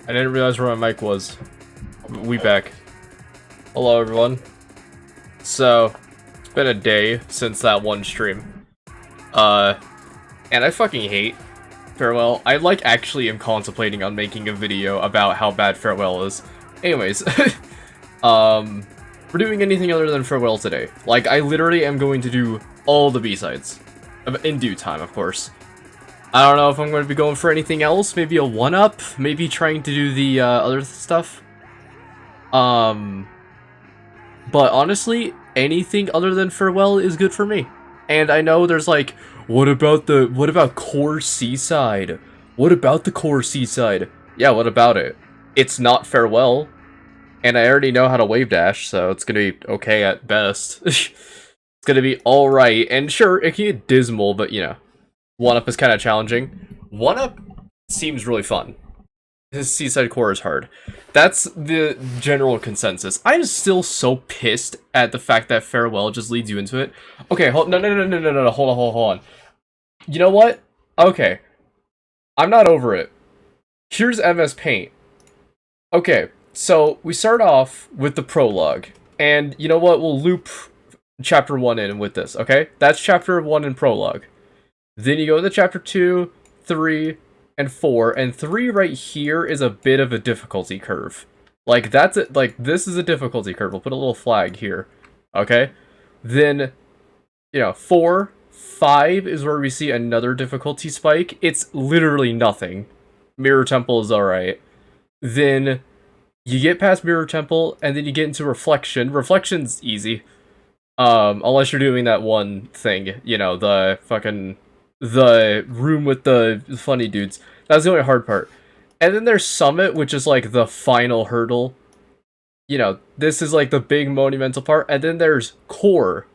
I didn't realize where my mic was. We back. Hello, everyone. So, it's been a day since that one stream. And I fucking hate Farewell. I, actually am contemplating on making a video about how bad Farewell is. Anyways, we're doing anything other than Farewell today. I literally am going to do all the B-sides. In due time, of course. I don't know if I'm going to be going for anything else. Maybe a 1-up. Maybe trying to do the other stuff. But honestly, anything other than Farewell is good for me. And I know there's what about Core Seaside? What about the Core Seaside? Yeah, what about it? It's not Farewell. And I already know how to wave dash, so it's gonna be okay at best. It's gonna be alright. And sure, it can get dismal, but you know. 1-up is kind of challenging. 1-up seems really fun. His Seaside Core is hard. That's the general consensus. I'm still so pissed at the fact that Farewell just leads you into it. Okay, hold on. You know what? Okay. I'm not over it. Here's MS Paint. Okay, so we start off with the prologue. And you know what? We'll loop chapter 1 in with this, okay? That's chapter 1 in prologue. Then you go to chapter 2, 3, and 4, and 3 right here is a bit of a difficulty curve. That's it. This is a difficulty curve. We'll put a little flag here. Okay? Then, 4, 5 is where we see another difficulty spike. It's literally nothing. Mirror Temple is alright. Then, you get past Mirror Temple, and then you get into Reflection. Reflection's easy. Unless you're doing that one thing. The room with the funny dudes. That's the only hard part. And then there's Summit, which is the final hurdle. This is the big monumental part. And then there's Core.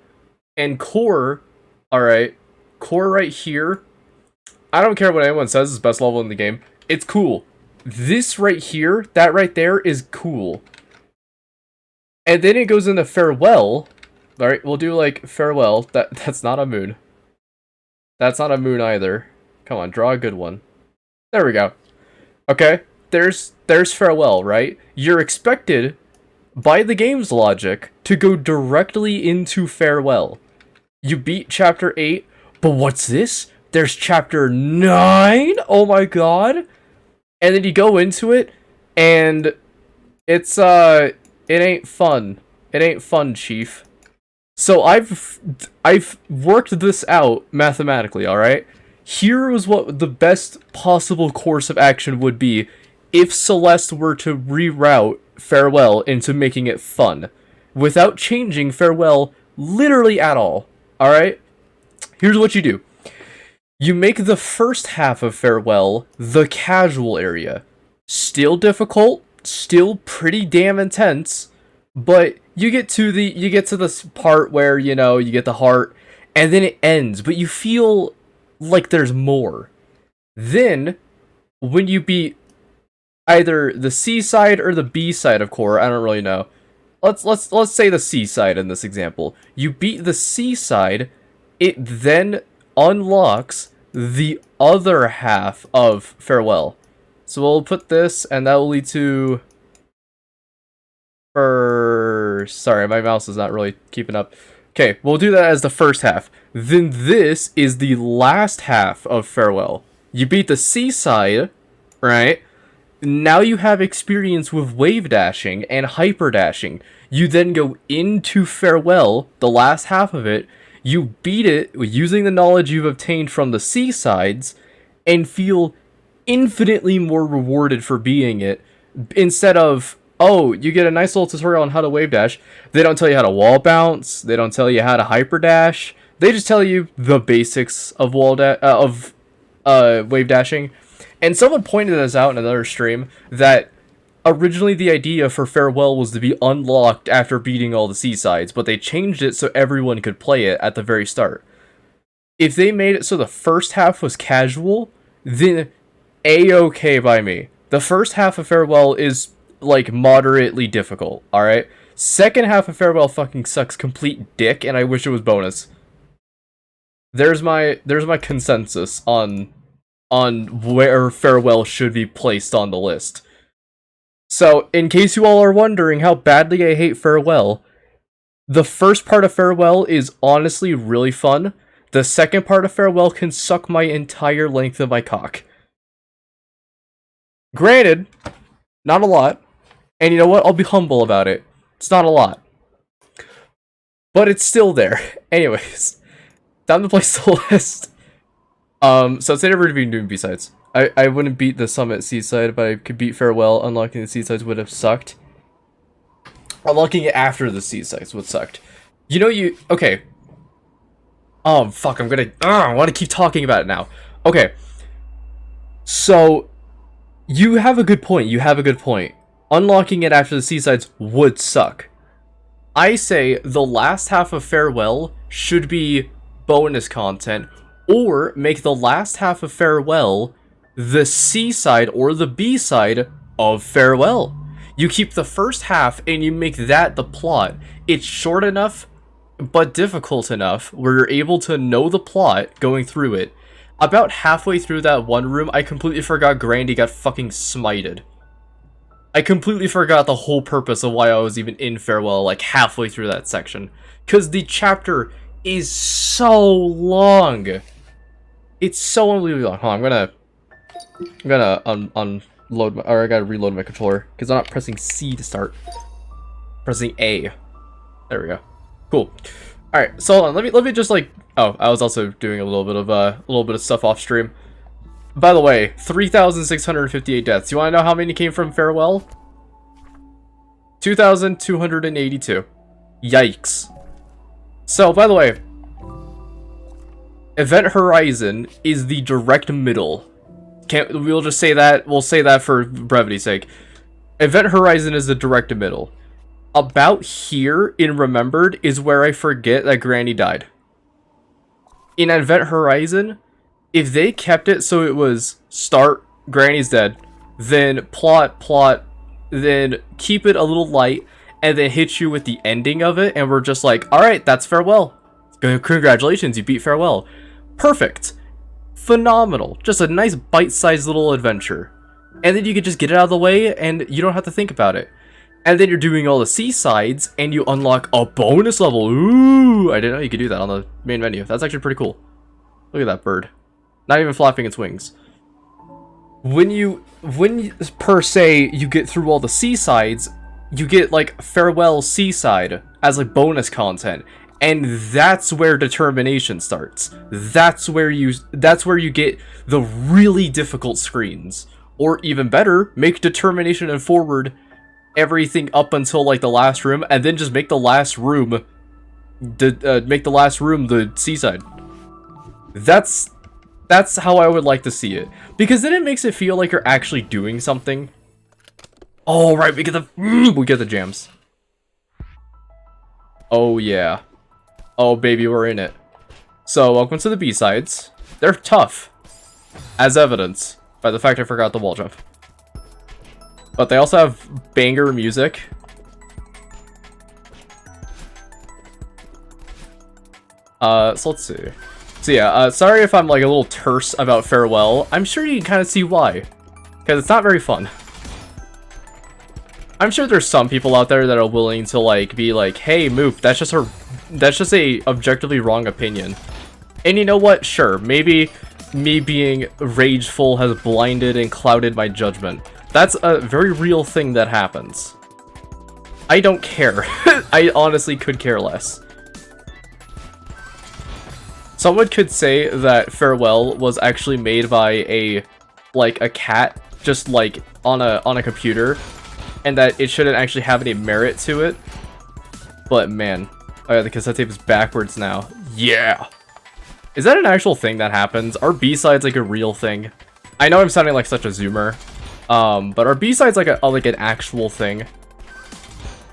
And Core, alright, Core right here, I don't care what anyone says is best level in the game. It's cool. This right here, that right there is cool. And then it goes into Farewell. Alright, we'll do Farewell. That's not a moon. That's not a moon either. Come on, draw a good one. There we go. Okay, there's Farewell, right? You're expected, by the game's logic, to go directly into Farewell. You beat chapter 8, but what's this? There's chapter 9? Oh my god! And then you go into it, and it's, it ain't fun. It ain't fun, Chief. So I've worked this out mathematically, alright? Here was what the best possible course of action would be if Celeste were to reroute Farewell into making it fun, without changing Farewell literally at all, alright? Here's what you do. You make the first half of Farewell the casual area. Still difficult, still pretty damn intense, but you get to this part where, you get the heart, and then it ends, but you feel like there's more. Then, when you beat either the C side or the B side of Core, I don't really know. Let's say the C side in this example. You beat the C side, it then unlocks the other half of Farewell. So we'll put this, and that will lead to... Sorry, my mouse is not really keeping up. Okay, we'll do that as the first half. Then this is the last half of Farewell. You beat the Seaside, right? Now you have experience with wave dashing and hyper dashing. You then go into Farewell, the last half of it. You beat it using the knowledge you've obtained from the Seasides, and feel infinitely more rewarded for being it, instead of, oh, you get a nice little tutorial on how to wave dash. They don't tell you how to wall bounce. They don't tell you how to hyper dash. They just tell you the basics of wave dashing. And someone pointed this out in another stream that originally the idea for Farewell was to be unlocked after beating all the Seasides, but they changed it so everyone could play it at the very start. If they made it so the first half was casual, then A-okay by me. The first half of Farewell is moderately difficult, alright? Second half of Farewell fucking sucks complete dick, and I wish it was bonus. There's my consensus on where Farewell should be placed on the list. So, in case you all are wondering how badly I hate Farewell, the first part of Farewell is honestly really fun. The second part of Farewell can suck my entire length of my cock. Granted, not a lot. And you know what? I'll be humble about it. It's not a lot. But it's still there. Anyways, time to play Celeste. So today we're going to be doing B-sides. I wouldn't beat the Summit Seaside, but I could beat Farewell. Unlocking the Seasides would have sucked. Unlocking it after the Seasides would sucked. You know okay. Fuck, I want to keep talking about it now. Okay. So, you have a good point. Unlocking it after the Seasides would suck. I say the last half of Farewell should be bonus content, or make the last half of Farewell the C-side or the B-side of Farewell. You keep the first half and you make that the plot. It's short enough, but difficult enough where you're able to know the plot going through it. About halfway through that one room, I completely forgot Grandy got fucking smited. I completely forgot the whole purpose of why I was even in Farewell, like halfway through that section. Because the chapter is so long. It's so unbelievably long. Hold on, I'm gonna unload my, or I gotta reload my controller because I'm not pressing C to start. Pressing A. There we go. Cool. All right, so hold on. Let me just like. Oh, I was also doing a little bit of stuff off stream. By the way, 3,658 deaths. You want to know how many came from Farewell? 2,282. Yikes. So, by the way, Event Horizon is the direct middle. We'll just say that. We'll say that for brevity's sake. Event Horizon is the direct middle. About here in Remembered is where I forget that Granny died. In Event Horizon, if they kept it so it was start, Granny's dead, then plot, then keep it a little light, and then hit you with the ending of it, and we're just like, alright, that's Farewell. Congratulations, you beat Farewell. Perfect. Phenomenal. Just a nice bite-sized little adventure. And then you can just get it out of the way, and you don't have to think about it. And then you're doing all the C-sides, and you unlock a bonus level. Ooh! I didn't know you could do that on the main menu. That's actually pretty cool. Look at that bird. Not even flapping its wings. When per se, you get through all the C-sides, you get, like, Farewell C-side as, like, bonus content. And that's where determination starts. That's where you get the really difficult screens. Or even better, make determination and forward everything up until like the last room, and then just make the last room the seaside. That's how I would like to see it, because then it makes it feel like you're actually doing something. Oh right, we get the jams. Oh yeah. Oh baby, we're in it. So welcome to the B-sides. They're tough, as evidenced by the fact I forgot the wall jump. But they also have banger music. So let's see. So yeah, sorry if I'm like a little terse about Farewell. I'm sure you can kind of see why. Because it's not very fun. I'm sure there's some people out there that are willing to like be like, hey Moop, that's just a objectively wrong opinion. And you know what? Sure, maybe me being rageful has blinded and clouded my judgment. That's a very real thing that happens. I don't care. I honestly could care less. Someone could say that Farewell was actually made by a cat, just like on a computer, and that it shouldn't actually have any merit to it. But man, oh yeah, the cassette tape is backwards now. Yeah. Is that an actual thing that happens? Are B-sides like a real thing? I know I'm sounding like such a zoomer. But are B-sides like an actual thing?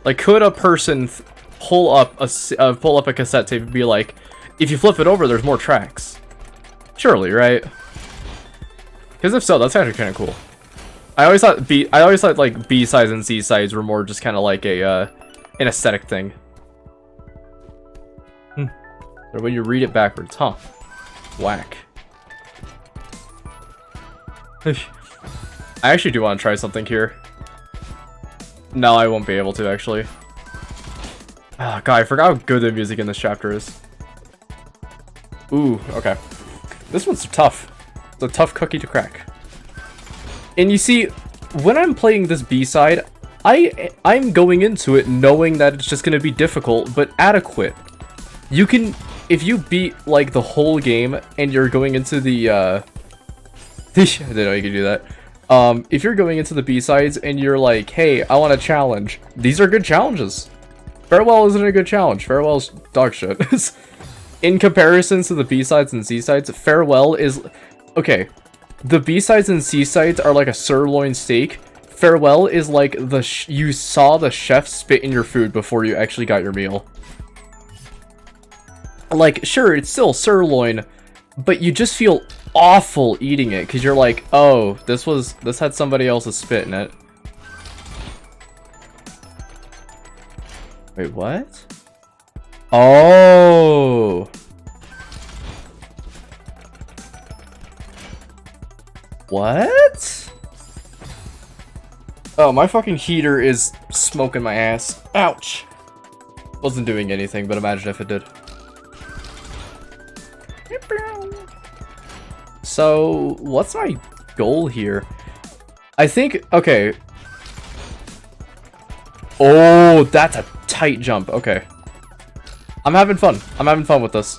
Like, could a person pull up a cassette tape and be like, if you flip it over, there's more tracks? Surely, right? Because if so, that's actually kind of cool. I always thought like B-sides and C-sides were more just kind of like an aesthetic thing. Or when you read it backwards, huh? Whack. I actually do want to try something here. No, I won't be able to, actually. Oh, God, I forgot how good the music in this chapter is. Ooh, okay. This one's tough. It's a tough cookie to crack. And you see, when I'm playing this B-side, I'm going into it knowing that it's just going to be difficult, but adequate. You can, if you beat, like, the whole game, and you're going into the, I didn't know you could do that. If you're going into the B-sides, and you're like, hey, I want a challenge. These are good challenges. Farewell isn't a good challenge. Farewell's dog shit. In comparison to the B-sides and C-sides, Farewell is... Okay, the B-sides and C-sides are like a sirloin steak. Farewell is like you saw the chef spit in your food before you actually got your meal. Like, sure, it's still sirloin, but you just feel awful eating it because you're like, oh, this had somebody else's spit in it. Wait, what? Oh. What? Oh, my fucking heater is smoking my ass. Ouch. Wasn't doing anything, but imagine if it did. So, what's my goal here? I think, okay. Oh, that's a tight jump. Okay. I'm having fun. I'm having fun with this.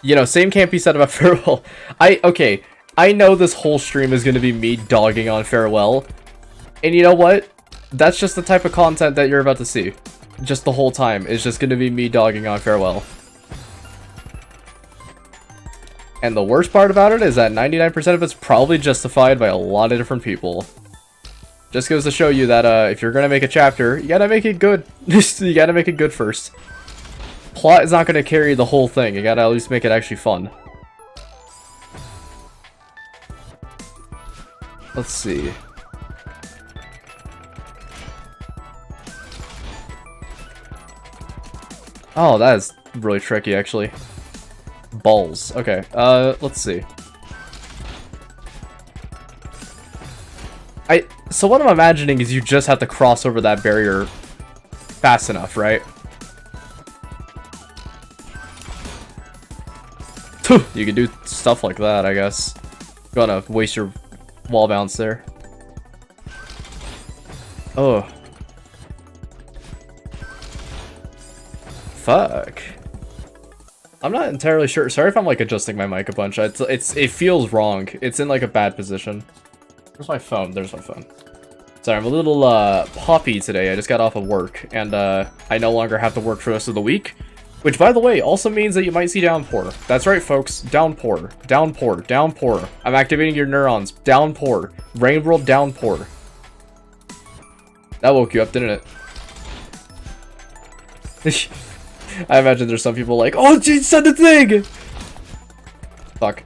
You know, same can't be said about Farewell. Okay, I know this whole stream is going to be me dogging on Farewell. And you know what? That's just the type of content that you're about to see. Just the whole time. It's just going to be me dogging on Farewell. And the worst part about it is that 99% of it's probably justified by a lot of different people. Just goes to show you that if you're going to make a chapter, you got to make it good. You got to make it good first. Plot is not going to carry the whole thing. You got to at least make it actually fun. Let's see. Oh, that is really tricky, actually. Balls. Okay, let's see. So what I'm imagining is you just have to cross over that barrier fast enough, right? You can do stuff like that, I guess. Gonna waste your wall bounce there. Oh. Fuck. I'm not entirely sure. Sorry if I'm like adjusting my mic a bunch. It feels wrong. It's in like a bad position. Where's my phone? There's my phone. Sorry, I'm a little poppy today. I just got off of work, and I no longer have to work for the rest of the week. Which, by the way, also means that you might see downpour. That's right, folks. Downpour. Downpour. Downpour. I'm activating your neurons. Downpour. Rain world downpour. That woke you up, didn't it? I imagine there's some people like, oh, geez, said the thing! Fuck.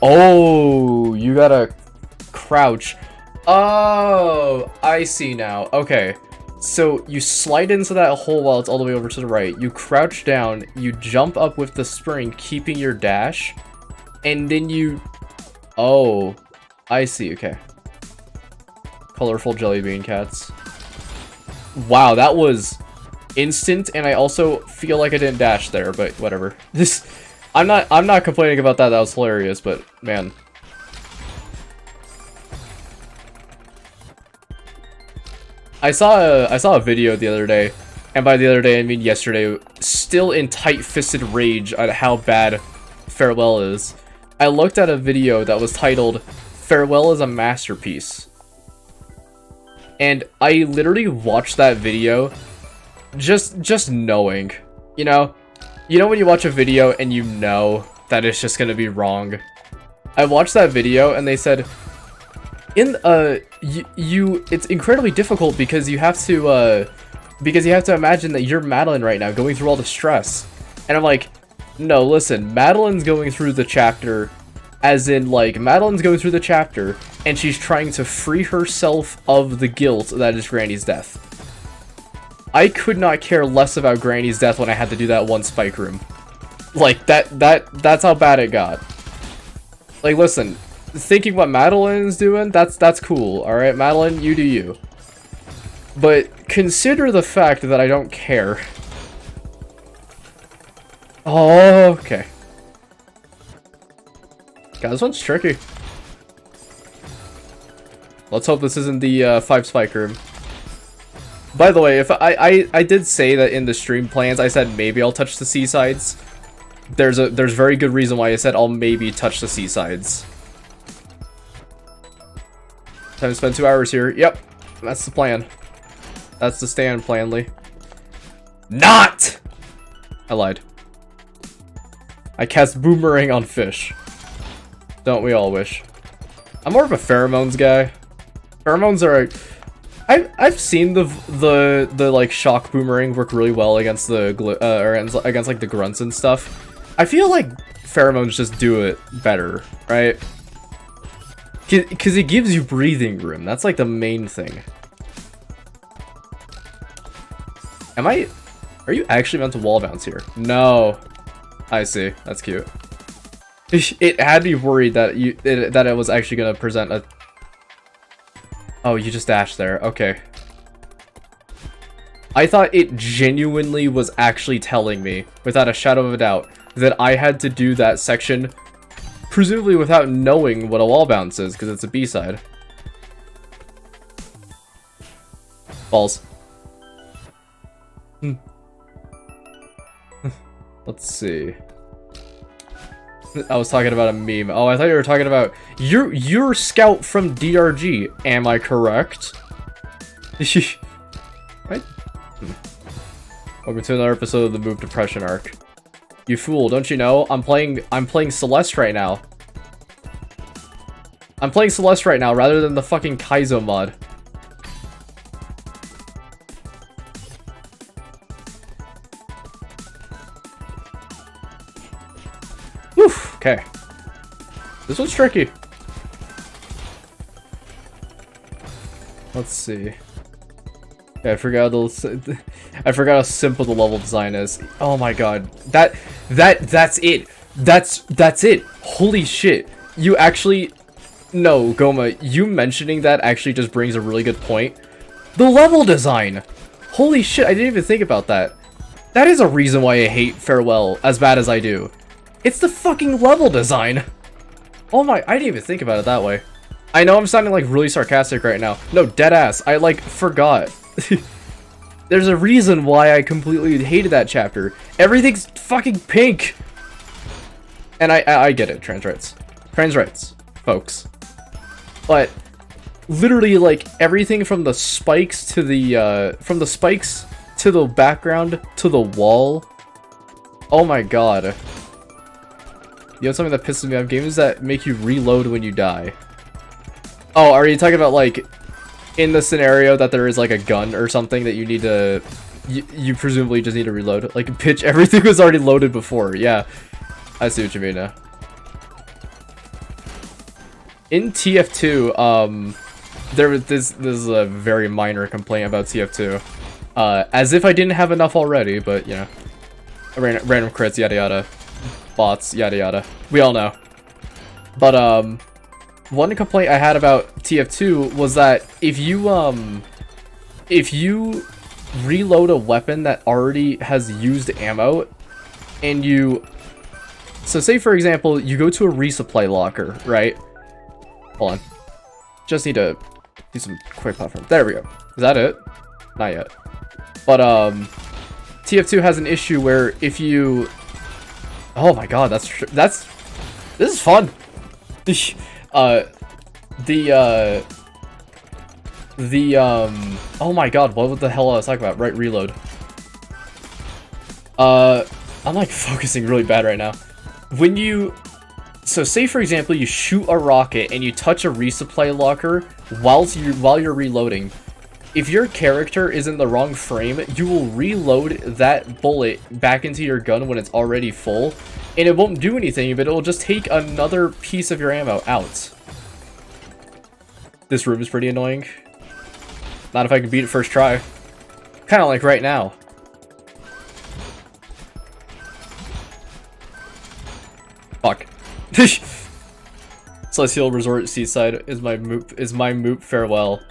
Oh, you gotta crouch. Oh, I see now. Okay. So you slide into that hole while it's all the way over to the right. You crouch down, you jump up with the spring, keeping your dash, and then you... Oh, I see, okay. Colorful jelly bean cats. Wow, that was instant, and I also feel like I didn't dash there, but whatever. I'm not complaining about that. That was hilarious, but man. I saw a video the other day, and by the other day I mean yesterday, still in tight-fisted rage at how bad Farewell is. I looked at a video that was titled "Farewell is a Masterpiece." And I literally watched that video just knowing, you know when you watch a video and you know that it's just gonna be wrong. I watched that video and they said, it's incredibly difficult because you have to imagine that you're Madeline right now going through all the stress. And I'm like, no, listen, Madeline's going through the chapter as in, like, Madeline's going through the chapter and she's trying to free herself of the guilt that is Granny's death. I could not care less about Granny's death when I had to do that one spike room. Like, that's how bad it got. Like, listen, thinking what Madeline's doing, that's cool. All right, Madeline, you do you. But consider the fact that I don't care. Oh, okay. God, this one's tricky. Let's hope this isn't the 5 spike room. By the way, if I did say that in the stream plans, I said maybe I'll touch the seasides. There's very good reason why I said I'll maybe touch the seasides. Time to spend 2 hours here. Yep, that's the plan. That's the stand plan, Lee. Not! I lied. I cast Boomerang on fish. Don't we all wish? I'm more of a pheromones guy. Pheromones are... I've seen the like shock boomerang work really well against the against like the grunts and stuff. I feel like pheromones just do it better, right? Because it gives you breathing room. That's like the main thing. Are you actually meant to wall bounce here? No. I see. That's cute. It had me worried that that it was actually gonna present a... Oh, you just dashed there. Okay. I thought it genuinely was actually telling me, without a shadow of a doubt, that I had to do that section, presumably without knowing what a wall bounce is, because it's a B-side. Balls. Let's see. I was talking about a meme. Oh, I thought you were talking about you're Scout from DRG. Am I correct? Right? Welcome to another episode of the Move Depression arc. You fool! Don't you know? I'm playing Celeste right now. I'm playing Celeste right now rather than the fucking Kaizo mod. Okay. This one's tricky. Let's see. Yeah, I forgot how simple the level design is. Oh my god. That's it. That's it. Holy shit. You actually... No, Goma, you mentioning that actually just brings a really good point. The level design! Holy shit, I didn't even think about that. That is a reason why I hate Farewell as bad as I do. It's the fucking level design! Oh my, I didn't even think about it that way. I know I'm sounding like really sarcastic right now. No, deadass, I like forgot. There's a reason why I completely hated that chapter. Everything's fucking pink! And I get it, trans rights. Trans rights, folks. But literally like everything from the spikes to the background to the wall. Oh my god. You know something that pisses me off? Games that make you reload when you die. Oh, are you talking about like in the scenario that there is like a gun or something that you need to you presumably just need to reload? Like pitch, everything was already loaded before. Yeah. I see what you mean now. In TF2, this is a very minor complaint about TF2. As if I didn't have enough already, but you know. Random crits, yada yada. Bots, yada yada. We all know. But one complaint I had about TF2 was that if you reload a weapon that already has used ammo, and so say for example you go to a resupply locker, right? Hold on. Just need to do some quick platform. There we go. Is that it? Not yet. But TF2 has an issue where if you... Oh my god, this is fun. Oh my god, what the hell I was talking about? Right, reload. I'm like focusing really bad right now. When you... So say for example you shoot a rocket and you touch a resupply locker while you're reloading. If your character is in the wrong frame, you will reload that bullet back into your gun when it's already full, and it won't do anything, but it will just take another piece of your ammo out. This room is pretty annoying. Not if I can beat it first try. Kind of like right now. Fuck. Celestial Resort Seaside is my moop farewell.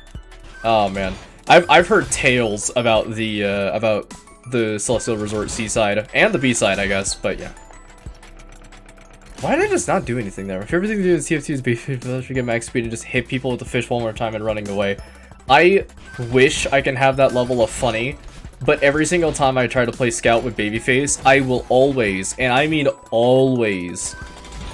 Oh man, I've heard tales about the Celestial Resort Seaside and the B-side, I guess, but yeah. Why did I just not do anything there? My favorite thing to do in TF2 is be get max speed and just hit people with the fish one more time and running away. I wish I can have that level of funny, but every single time I try to play Scout with Babyface, I will always, and I mean always,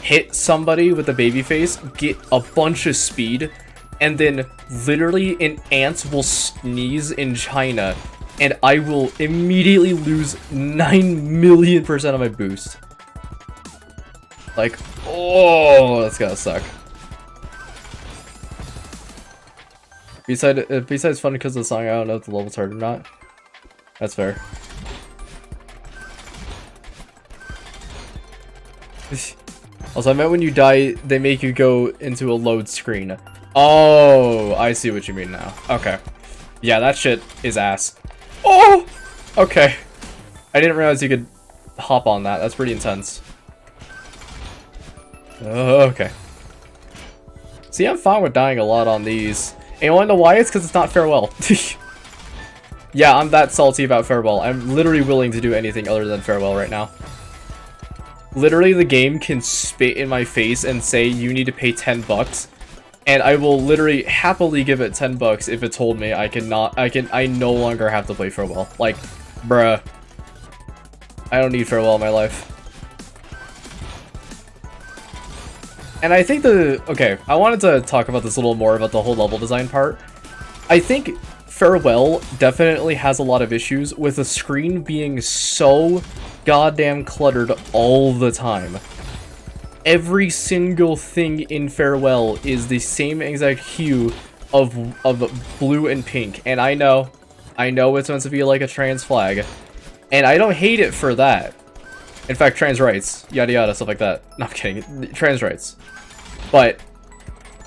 hit somebody with the Babyface, get a bunch of speed, and then literally an ant will sneeze in China, and I will immediately lose 9,000,000% of my boost. Like, oh, that's gotta suck. B-side's fun because of the song. I don't know if the level's hard or not. That's fair. Also, I meant when you die, they make you go into a load screen. Oh, I see what you mean now. Okay. Yeah, that shit is ass. Oh! Okay. I didn't realize you could hop on that. That's pretty intense. Okay. See, I'm fine with dying a lot on these. And you wanna know why? It's because it's not farewell. Yeah, I'm that salty about farewell. I'm literally willing to do anything other than farewell right now. Literally, the game can spit in my face and say, you need to pay 10 bucks. And I will literally happily give it 10 bucks if it told me I no longer have to play farewell. Like, bruh. I don't need farewell in my life. And I think okay, I wanted to talk about this a little more about the whole level design part. I think farewell definitely has a lot of issues with the screen being so goddamn cluttered all the time. Every single thing in farewell is the same exact hue of blue and pink. And I know it's meant to be like a trans flag. And I don't hate it for that. In fact, trans rights, yada yada, stuff like that. No, I'm kidding. Trans rights. But,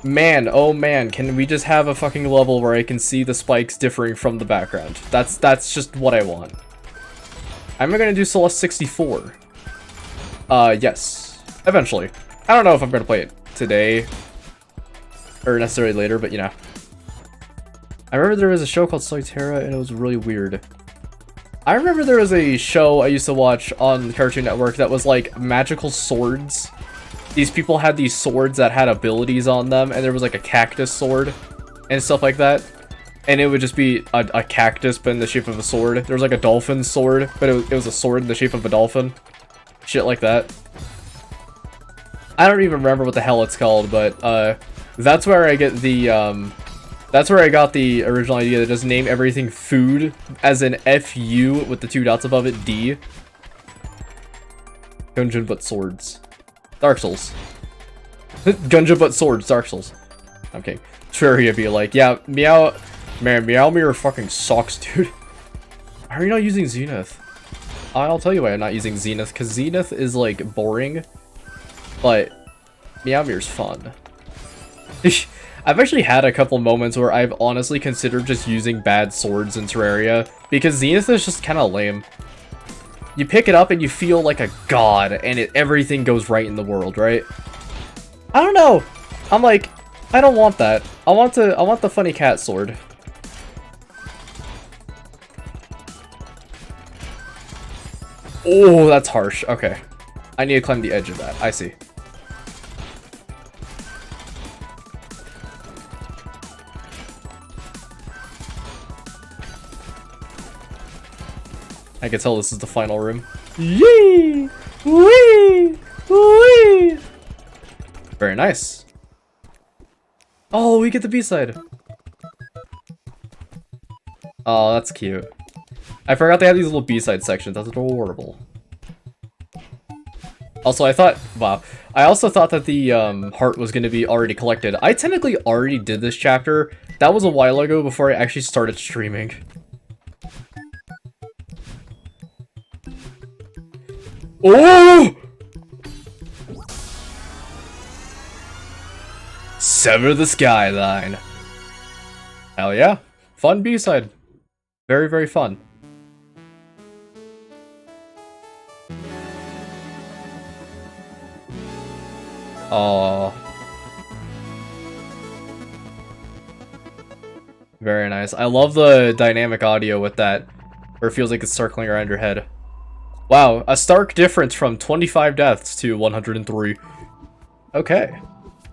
man, oh man, can we just have a fucking level where I can see the spikes differing from the background? That's just what I want. I'm gonna do Celeste 64. Yes. Eventually. I don't know if I'm gonna play it today. Or necessarily later, but you know. I remember there was a show called Solitaria and it was really weird. I remember there was a show I used to watch on Cartoon Network that was like magical swords. These people had these swords that had abilities on them, and there was like a cactus sword and stuff like that. And it would just be a cactus but in the shape of a sword. There was like a dolphin sword, but it was a sword in the shape of a dolphin. Shit like that. I don't even remember what the hell it's called, but that's where I get the that's where I got the original idea to just name everything food, as in F-U with the 2 dots above it, D. Gungeon but swords. Dark Souls. Gungeon but swords, Dark Souls. Okay. Terraria be like, yeah, Meow... Man, Meow Mirror fucking sucks, dude. Why are you not using Zenith? I'll tell you why I'm not using Zenith, because Zenith is, like, boring. But Meow Mirror's fun. I've actually had a couple moments where I've honestly considered just using bad swords in Terraria, because Zenith is just kind of lame. You pick it up and you feel like a god, and everything goes right in the world, right? I don't know. I'm like, I don't want that. I want the funny cat sword. Oh, that's harsh. Okay. I need to climb the edge of that. I see. I can tell this is the final room. Yee! Wee! Wee! Very nice. Oh, we get the B-side. Oh, that's cute. I forgot they have these little B-side sections. That's adorable. Also, I also thought that the heart was going to be already collected. I technically already did this chapter. That was a while ago before I actually started streaming. Oh! Sever the skyline. Hell yeah. Fun B-side. Very, very fun. Oh. Very nice. I love the dynamic audio with that, where it feels like it's circling around your head. Wow, a stark difference from 25 deaths to 103. Okay.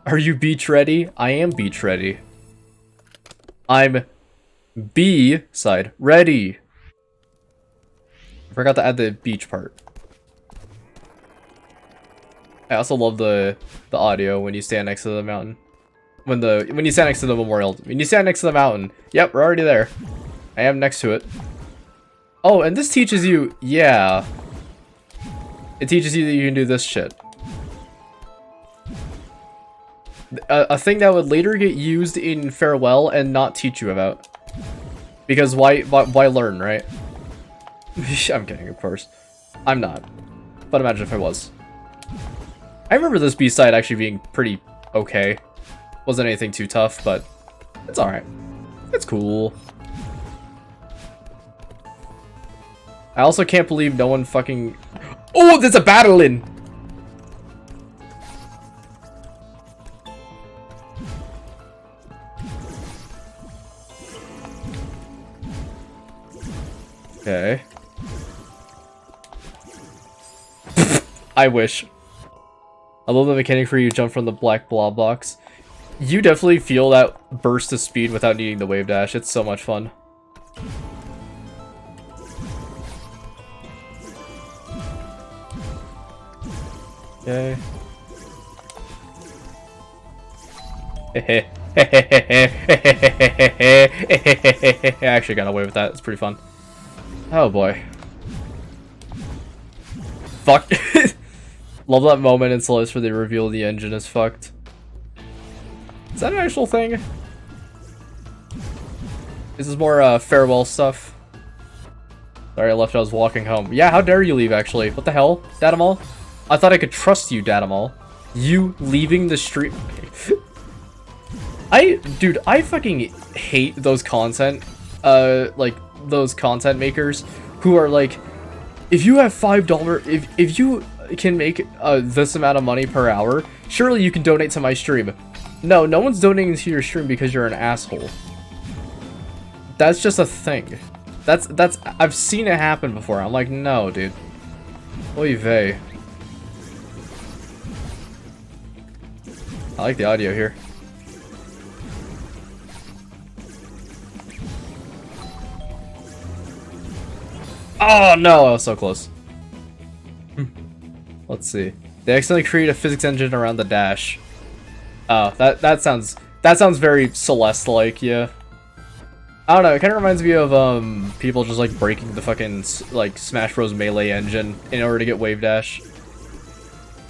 Are you beach ready? I am beach ready. I'm B side ready. I forgot to add the beach part. I also love the audio when you stand next to the mountain. When you stand next to the memorial. When you stand next to the mountain. Yep, we're already there. I am next to it. Oh, and this teaches you, yeah. It teaches you that you can do this shit. A thing that would later get used in Farewell and not teach you about. Because why learn, right? I'm kidding, of course. I'm not. But imagine if I was. I remember this B-side actually being pretty okay. Wasn't anything too tough, but it's alright. It's cool. I also can't believe no one fucking... Oh, there's a battle in! Okay. I wish. I love the mechanic where you jump from the black blob box. You definitely feel that burst of speed without needing the wave dash. It's so much fun. Okay. I actually got away with that. It's pretty fun. Oh boy. Fuck. Love that moment in Celeste where they reveal the engine is fucked. Is that an actual thing? This is more farewell stuff. Sorry, I left. I was walking home. Yeah, how dare you leave, actually? What the hell, Datamal? I thought I could trust you, Datamal. You leaving the street. Dude, I fucking hate those content, like, those content makers who are like, if you have $5, if you can make this amount of money per hour, surely you can donate to my stream. No, no one's donating to your stream because you're an asshole. That's just a thing. I've seen it happen before. I'm like, no, dude. Oy vey. I like the audio here. Oh no, I was so close. Let's see. They accidentally create a physics engine around the dash. Oh, that sounds very Celeste-like, yeah. I don't know, it kind of reminds me of people just like breaking the fucking like Smash Bros. Melee engine in order to get wave dash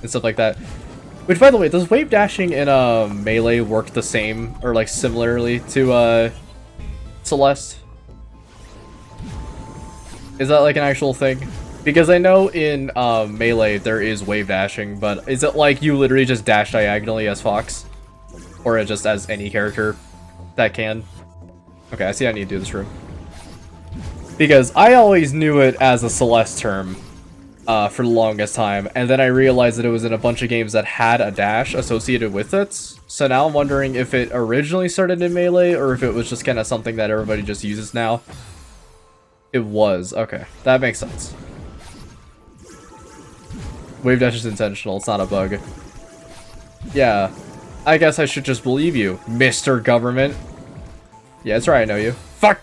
and stuff like that. Which, by the way, does wave dashing in Melee work the same or like similarly to Celeste? Is that like an actual thing? Because I know in Melee there is wave dashing, but is it like you literally just dash diagonally as Fox? Or just as any character that can? Okay, I see I need to do this room. Because I always knew it as a Celeste term for the longest time, and then I realized that it was in a bunch of games that had a dash associated with it. So now I'm wondering if it originally started in Melee, or if it was just kind of something that everybody just uses now. It was. Okay, that makes sense. Wave dash is intentional, it's not a bug. Yeah, I guess I should just believe you, Mr. Government. Yeah, that's right, I know you. Fuck!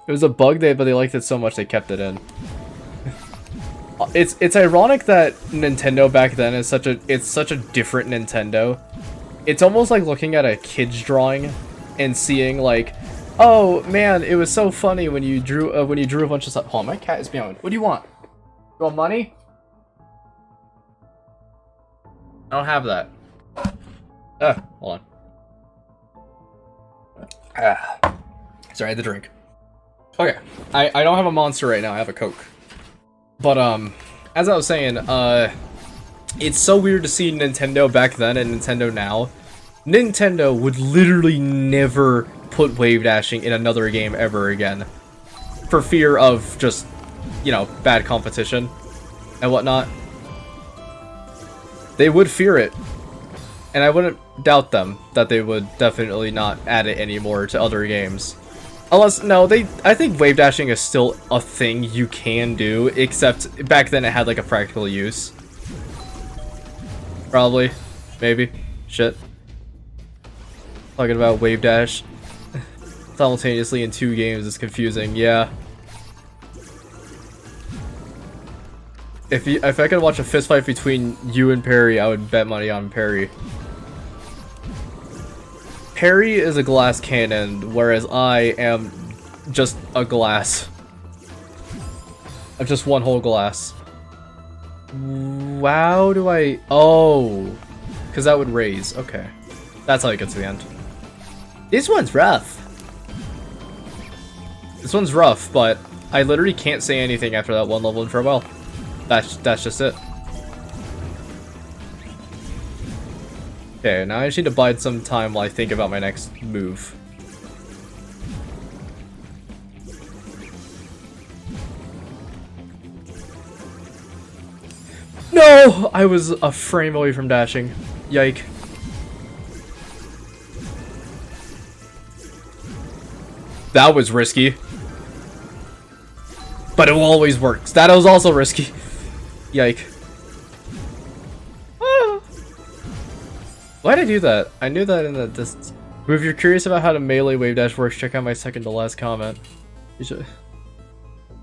It was a bug, but they liked it so much they kept it in. It's ironic that Nintendo back then is such a different Nintendo. It's almost like looking at a kid's drawing and seeing like, oh man, it was so funny when you drew a bunch of stuff. Hold on, my cat is meowing. What do you want? You want money? I don't have that. Hold on. Sorry, I had the drink. Okay, I don't have a Monster right now, I have a Coke. But, as I was saying, it's so weird to see Nintendo back then and Nintendo now. Nintendo would literally never put wave dashing in another game ever again. For fear of just, you know, bad competition and whatnot. They would fear it. And I wouldn't doubt them that they would definitely not add it anymore to other games. Unless, no, I think wave dashing is still a thing you can do, except back then it had like a practical use. Probably. Maybe. Shit. Talking about wave dash simultaneously in 2 games is confusing, yeah. If I could watch a fist fight between you and Perry, I would bet money on Perry. Perry is a glass cannon, whereas I am just a glass. I'm just one whole glass. Wow, do I... Oh. Because that would raise. Okay. That's how it gets to the end. This one's rough. This one's rough, but I literally can't say anything after that one level in farewell. That's just it. Okay, now I just need to bide some time while I think about my next move. No! I was a frame away from dashing. Yike. That was risky. But it always works. That was also risky. Yike. Why'd I do that? I knew that in the distance. But if you're curious about how to melee wave dash works, check out my second to last comment. You should...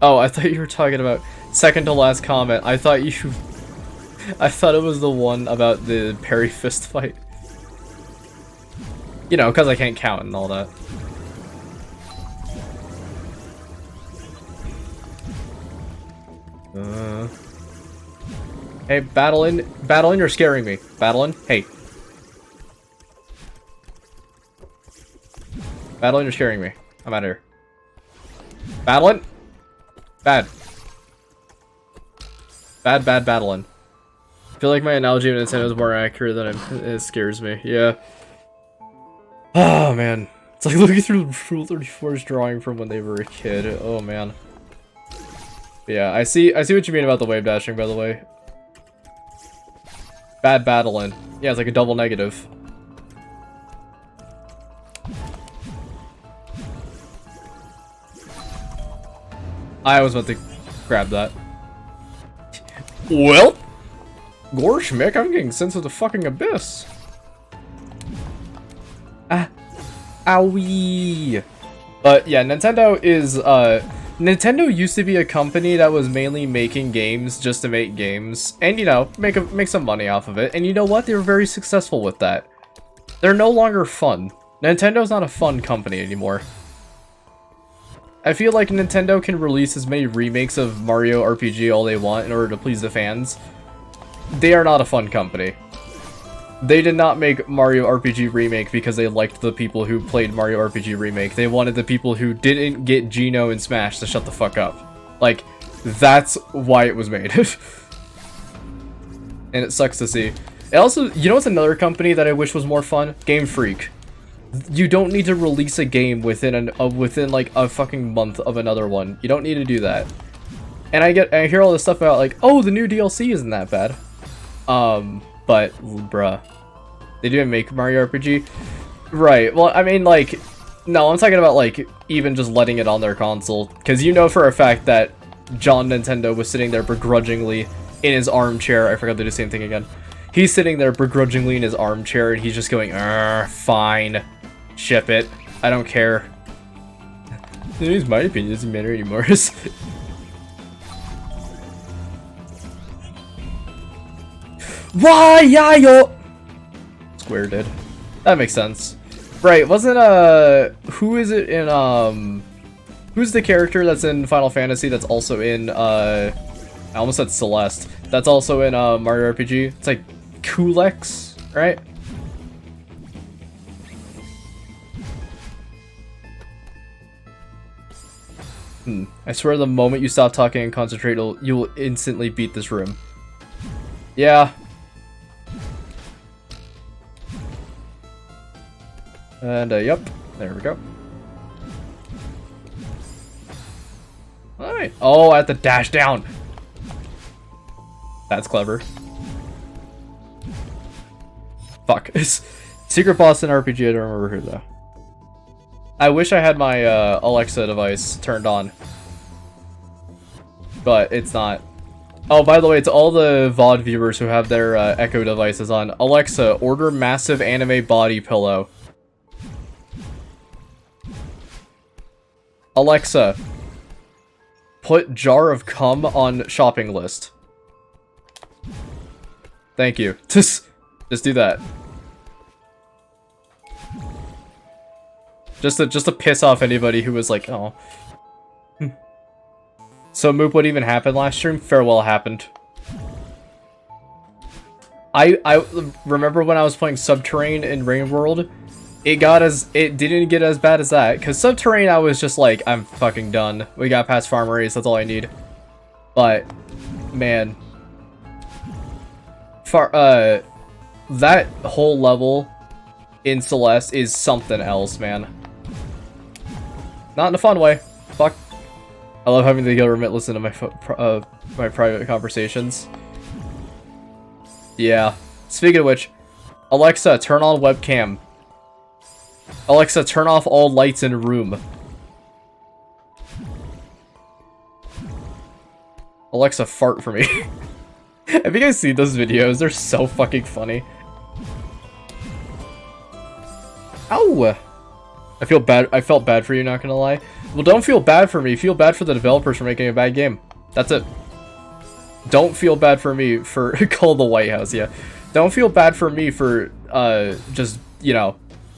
Oh, I thought you were talking about second to last comment. I thought you... I thought it was the one about the parry fist fight. You know, because I can't count and all that. Hey, Battling, you're scaring me. Battling, hey. Battling, you're scaring me. I'm out of here. Battling? Bad. Bad Battling. I feel like my analogy of Nintendo is more accurate than it scares me. Yeah. Oh, man. It's like looking through Rule 34's drawing from when they were a kid. Oh, man. But yeah, I see what you mean about the wave dashing, by the way. Bad Battling. Yeah, it's like a double negative. I was about to grab that. Well, gosh, Mick, I'm getting sense of the fucking abyss. Owie. But yeah, Nintendo is Nintendo used to be a company that was mainly making games just to make games, and you know, make some money off of it. And you know what? They were very successful with that. They're no longer fun. Nintendo's not a fun company anymore. I feel like Nintendo can release as many remakes of Mario RPG all they want in order to please the fans. They are not a fun company. They did not make Mario RPG Remake because they liked the people who played Mario RPG Remake. They wanted the people who didn't get Geno and Smash to shut the fuck up. Like, that's why it was made. And it sucks to see. And also, you know what's another company that I wish was more fun? Game Freak. You don't need to release a game within like a fucking month of another one. You don't need to do that. And I hear all this stuff about like, oh, the new DLC isn't that bad. But bruh, they didn't make Mario RPG, right? Well, I mean, like, no, I'm talking about like even just letting it on their console, because you know for a fact that John Nintendo was sitting there begrudgingly in his armchair. I forgot to do the same thing again. He's sitting there begrudgingly in his armchair, and he's just going, fine. Ship it. I don't care. It's my opinion. It doesn't matter anymore. Why, yeah, yo. Square did. That makes sense. Right, wasn't, who is it in, who's the character that's in Final Fantasy that's also in, I almost said Celeste. That's also in, Mario RPG? It's like Kulex, right? I swear the moment you stop talking and concentrate, you'll instantly beat this room. Yeah. And, yep. There we go. Alright. Oh, I have to dash down. That's clever. Fuck. Secret boss in RPG, I don't remember who though. I wish I had my Alexa device turned on. But it's not. Oh, by the way, to all the VOD viewers who have their Echo devices on, Alexa, order massive anime body pillow. Alexa, put jar of cum on shopping list. Thank you. Just do that. Just to piss off anybody who was like, oh. So, Moop, what even happened last stream? Farewell happened. I remember when I was playing Subterrane in Rain World, it didn't get as bad as that, because Subterrane I was just like, I'm fucking done. We got past farm race, that's all I need. But, man. That whole level in Celeste is something else, man. Not in a fun way. Fuck. I love having the government listen to my private conversations. Yeah. Speaking of which, Alexa, turn on webcam. Alexa, turn off all lights in room. Alexa, fart for me. Have you guys seen those videos? They're so fucking funny. Ow! I feel bad. I felt bad for you, not gonna lie. Well, don't feel bad for me. Feel bad for the developers for making a bad game. That's it. Don't feel bad for me for call the White House. Yeah. Don't feel bad for me for just, you know,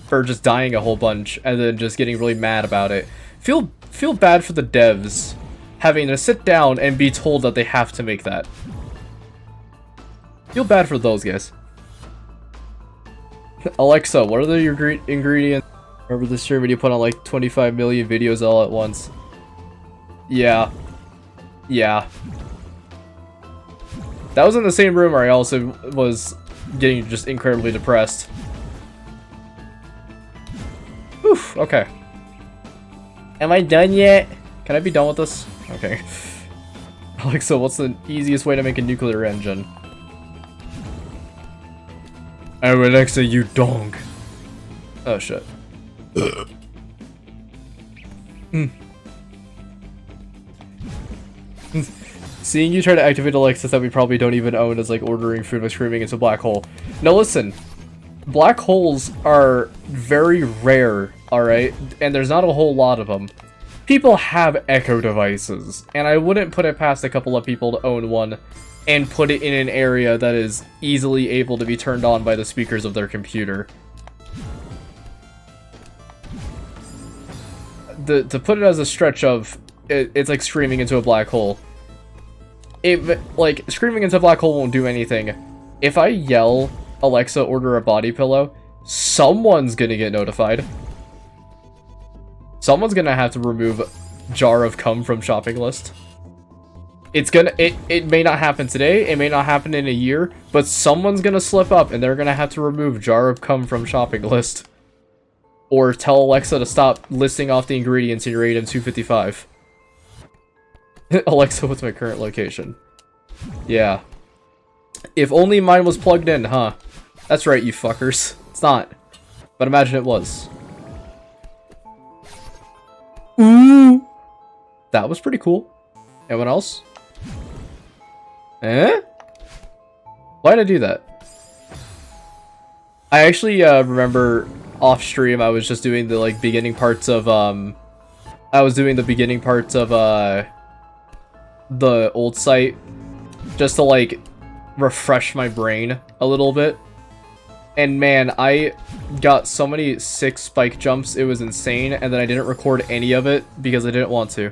for just dying a whole bunch and then just getting really mad about it. Feel bad for the devs having to sit down and be told that they have to make that. Feel bad for those guys. Alexa, what are your ingredients? Remember the stream when you put on like 25 million videos all at once? Yeah. Yeah. That was in the same room where I also was getting just incredibly depressed. Oof, okay. Am I done yet? Can I be done with this? Okay. Alexa, what's the easiest way to make a nuclear engine? Oh, Alexa, you dong. Oh, shit. Seeing you try to activate Alexa that we probably don't even own is like ordering food by screaming into a black hole. Now listen, black holes are very rare, alright? And there's not a whole lot of them. People have Echo devices, and I wouldn't put it past a couple of people to own one and put it in an area that is easily able to be turned on by the speakers of their computer. To put it as a stretch of, it's like screaming into a black hole. Like, screaming into a black hole won't do anything. If I yell, Alexa, order a body pillow, someone's gonna get notified. Someone's gonna have to remove jar of cum from shopping list. It may not happen today, it may not happen in a year, but someone's gonna slip up and they're gonna have to remove jar of cum from shopping list. Or tell Alexa to stop listing off the ingredients in your item 255. Alexa, what's my current location? Yeah. If only mine was plugged in, huh? That's right, you fuckers. It's not. But imagine it was. Ooh! That was pretty cool. Anyone else? Eh? Why'd I do that? I actually remember off stream I was just doing the like beginning parts of the old site just to like refresh my brain a little bit. And man, I got so many sick spike jumps, it was insane, and then I didn't record any of it because I didn't want to.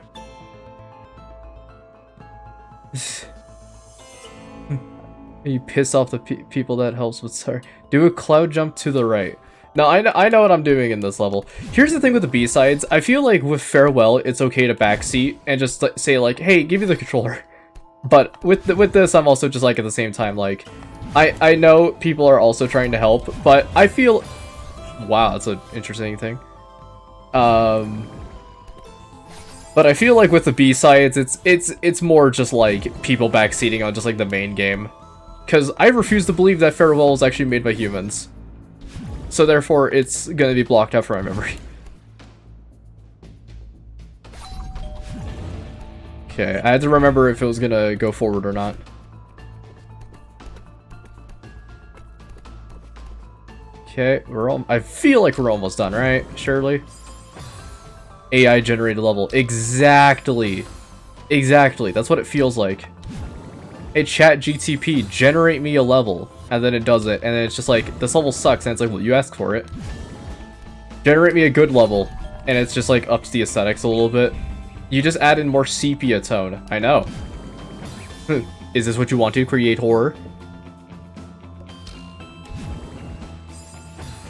You piss off the people, that helps with sorry. Do a cloud jump to the right. Now, I know what I'm doing in this level. Here's the thing with the B-sides. I feel like with Farewell, it's okay to backseat and just say like, hey, give me the controller. But with this, I'm also just like at the same time, like, I know people are also trying to help, but I feel... Wow, that's an interesting thing. But I feel like with the B-sides, it's more just like people backseating on just like the main game. Because I refuse to believe that Farewell was actually made by humans. So therefore, it's gonna be blocked out from my memory. Okay, I had to remember if it was gonna go forward or not. Okay, I feel like we're almost done, right? Surely. AI generated level. Exactly. Exactly. That's what it feels like. Hey, chat GTP, generate me a level. And then it does it. And then it's just like, this level sucks. And it's like, well, you asked for it. Generate me a good level. And it's just like, ups the aesthetics a little bit. You just add in more sepia tone. I know. Is this what you want to create horror?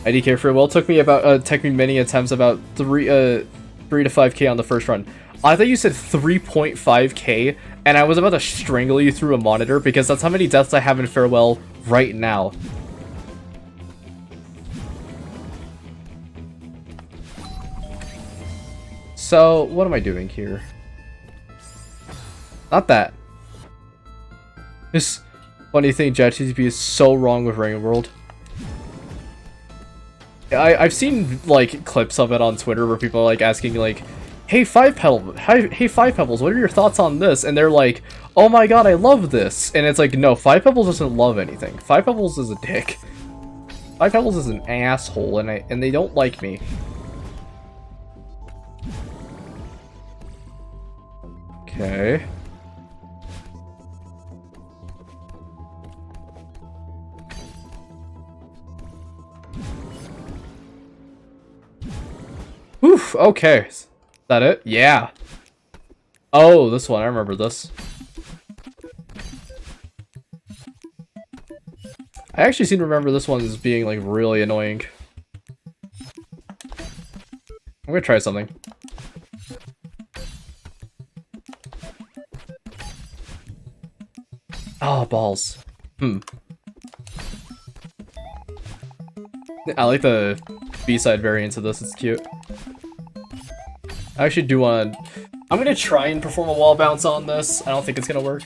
IDK for well, took me many attempts, about 3 to 5k on the first run. I thought you said 3.5k, and I was about to strangle you through a monitor because that's how many deaths I have in Farewell right now. So, what am I doing here? Not that. This funny thing, JetTTP is so wrong with Ring World. I've seen like clips of it on Twitter where people are like asking like, hey Five Pebbles, what are your thoughts on this? And they're like, oh my god, I love this. And it's like, no, Five Pebbles doesn't love anything. Five Pebbles is a dick. Five Pebbles is an asshole, and they don't like me. Okay. Oof, okay. Is that it? Yeah. Oh, this one. I remember this. I actually seem to remember this one as being, like, really annoying. I'm gonna try something. Oh, balls. I like the B-side variant of this. It's cute. I actually do want to... I'm gonna try and perform a wall bounce on this. I don't think it's gonna work.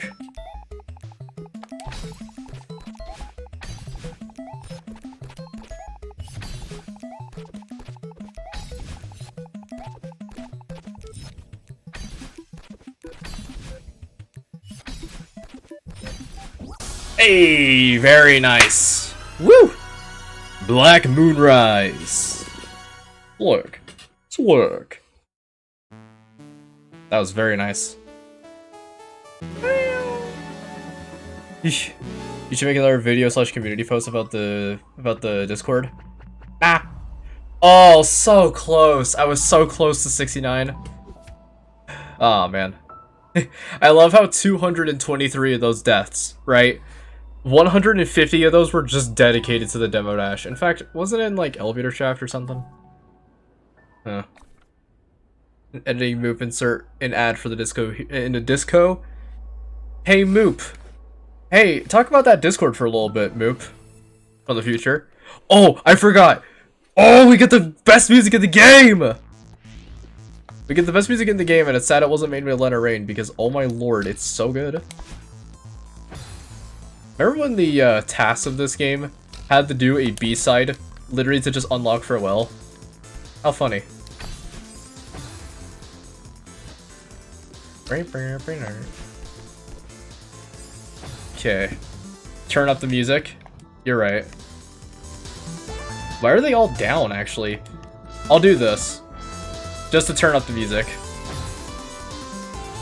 Hey, very nice. Woo! Black Moonrise. Look. It's work. That was very nice. You should make another video / community post about the Discord. Ah. Oh, so close. I was so close to 69. Oh man. I love how 223 of those deaths, right? 150 of those were just dedicated to the demo dash. In fact, wasn't it in like elevator shaft or something? Huh. Editing Moop, insert an ad for the disco in a disco. Hey Moop. Hey, talk about that Discord for a little bit, Moop. From the future. Oh, I forgot. Oh, we get the best music in the game. We get the best music in the game, and it's sad it wasn't made by Lena Rain because oh my lord, it's so good. Remember when the tasks of this game had to do a B-side, literally to just unlock Farewell? How funny. Okay. Turn up the music. You're right. Why are they all down, actually? I'll do this. Just to turn up the music.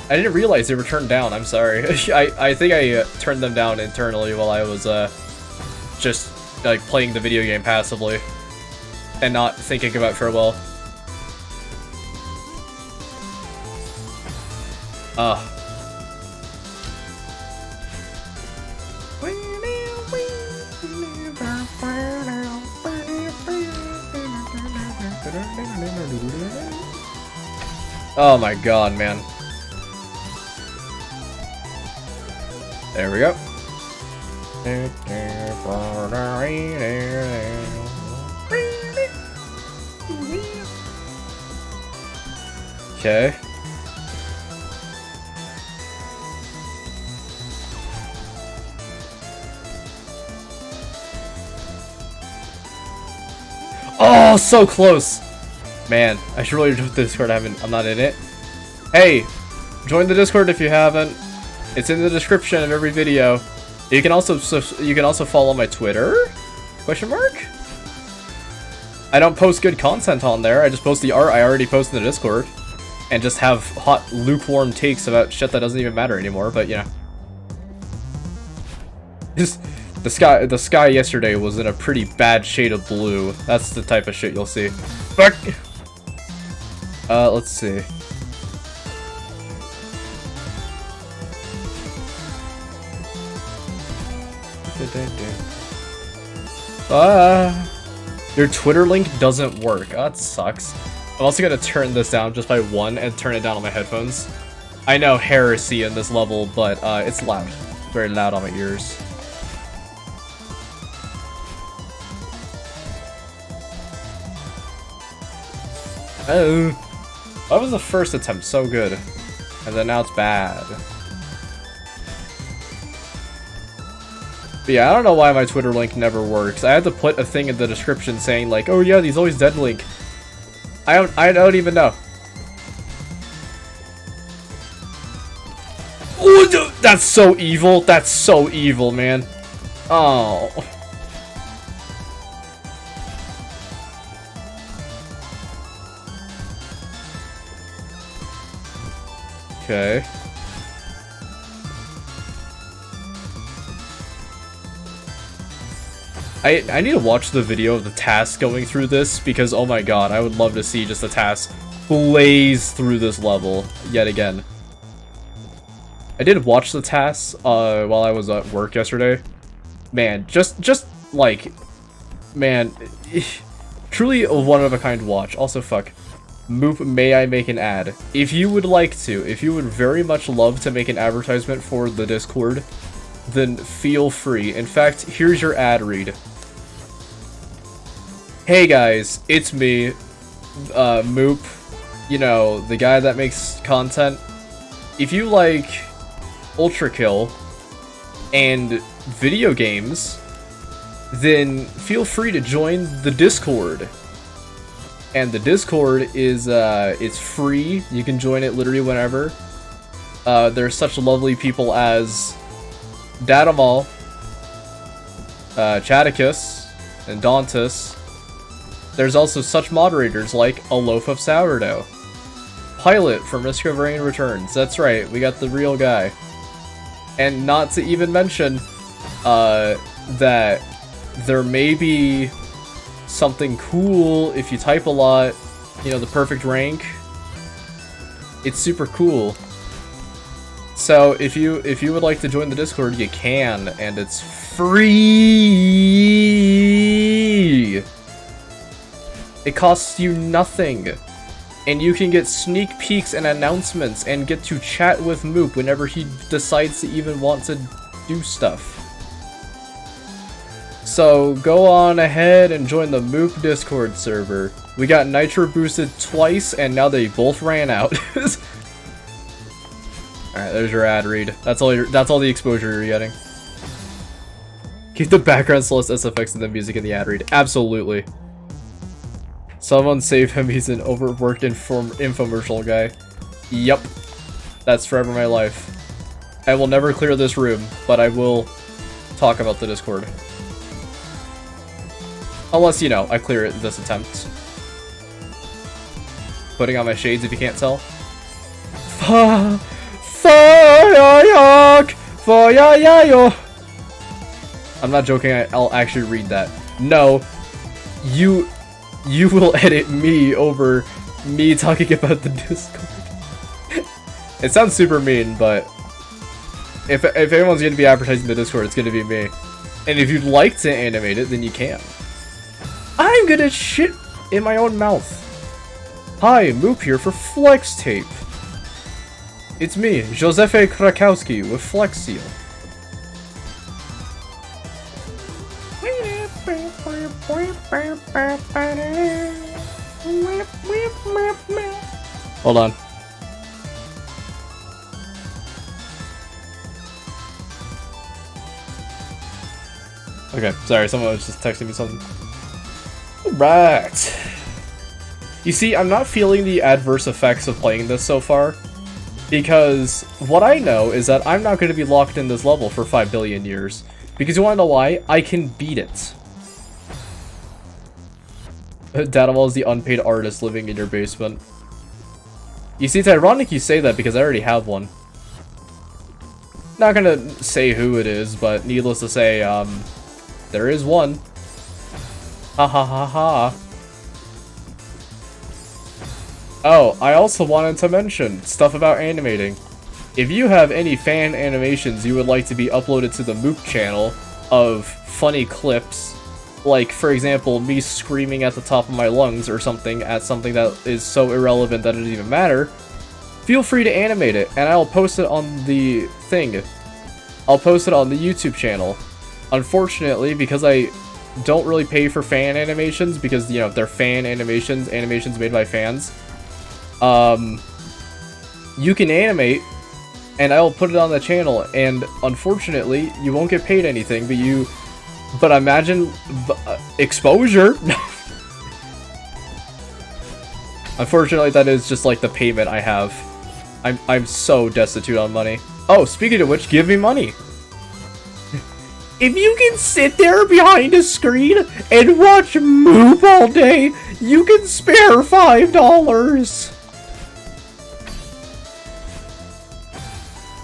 I didn't realize they were turned down, I'm sorry. I think I turned them down internally while I was just like playing the video game passively. And not thinking about Farewell. Oh my god, man. There we go. Okay. Oh, so close! Man, I should really join the Discord. I'm not in it. Hey, join the Discord if you haven't. It's in the description of every video. You can also follow my Twitter? Question mark? I don't post good content on there. I just post the art I already posted in the Discord, and just have hot, lukewarm takes about shit that doesn't even matter anymore. But you know, the sky yesterday was in a pretty bad shade of blue. That's the type of shit you'll see. Fuck. Let's see. Your Twitter link doesn't work. Oh, that sucks. I'm also gonna turn this down just by 1 and turn it down on my headphones. I know heresy in this level, but it's loud. Very loud on my ears. Oh, that was the first attempt so good, and then now it's bad. But yeah, I don't know why my Twitter link never works. I had to put a thing in the description saying like, "Oh yeah, he's always deadlink." I don't even know. Oh, that's so evil. That's so evil, man. Oh. Okay. I need to watch the video of the task going through this, because oh my god, I would love to see just the task blaze through this level yet again. I did watch the tasks while I was at work yesterday. Man, just like, man, truly a one-of-a-kind watch. Also, fuck. Moop, may I make an ad? If you would like to, if you would very much love to make an advertisement for the Discord, then feel free. In fact, here's your ad read. Hey guys, it's me, Moop, you know, the guy that makes content. If you like Ultra Kill and video games, then feel free to join the Discord. And the Discord is, it's free. You can join it literally whenever. There's such lovely people as Datamal, Chaticus, and Dauntus. There's also such moderators like A Loaf of Sourdough, Pilot from Risk of Rain Returns. That's right, we got the real guy. And not to even mention that there may be something cool if you type a lot, you know, the perfect rank. It's super cool. So if you would like to join the Discord, you can, and it's free. It costs you nothing, and you can get sneak peeks and announcements and get to chat with Moop whenever he decides to even want to do stuff. So go on ahead and join the Moop Discord server. We got Nitro boosted twice, and now they both ran out. Alright, there's your ad read. That's all the exposure you're getting. Keep the background Celeste SFX and the music in the ad read. Absolutely. Someone save him, he's an overworked infomercial guy. Yup. That's forever my life. I will never clear this room, but I will talk about the Discord. Unless, you know, I clear it this attempt. Putting on my shades if you can't tell. I'm not joking, I'll actually read that. No, you will edit me over me talking about the Discord. It sounds super mean, but if anyone's gonna be advertising the Discord, it's gonna be me. And if you'd like to animate it, then you can. I'm gonna shit in my own mouth. Hi, Moop here for Flex Tape. It's me, Josefe Krakowski with Flex Seal. Hold on. Okay, sorry, someone was just texting me something. Right. You see, I'm not feeling the adverse effects of playing this so far, because what I know is that I'm not going to be locked in this level for 5 billion years. Because you want to know why? I can beat it. Dadamal is the unpaid artist living in your basement. You see, it's ironic you say that because I already have one. Not gonna say who it is, but needless to say, there is one. Ha ha ha ha. Oh, I also wanted to mention stuff about animating. If you have any fan animations you would like to be uploaded to the Mook channel of funny clips, like, for example, me screaming at the top of my lungs or something at something that is so irrelevant that it doesn't even matter, feel free to animate it, and I'll post it on the thing. I'll post it on the YouTube channel. Unfortunately, because I don't really pay for fan animations, because, you know, they're fan animations, animations made by fans, you can animate, and I'll put it on the channel, and unfortunately, you won't get paid anything, but imagine exposure. Unfortunately, that is just like the payment I have. I'm so destitute on money. Oh, speaking of which, give me money. If you can sit there behind a screen and watch Moop all day, you can spare $5.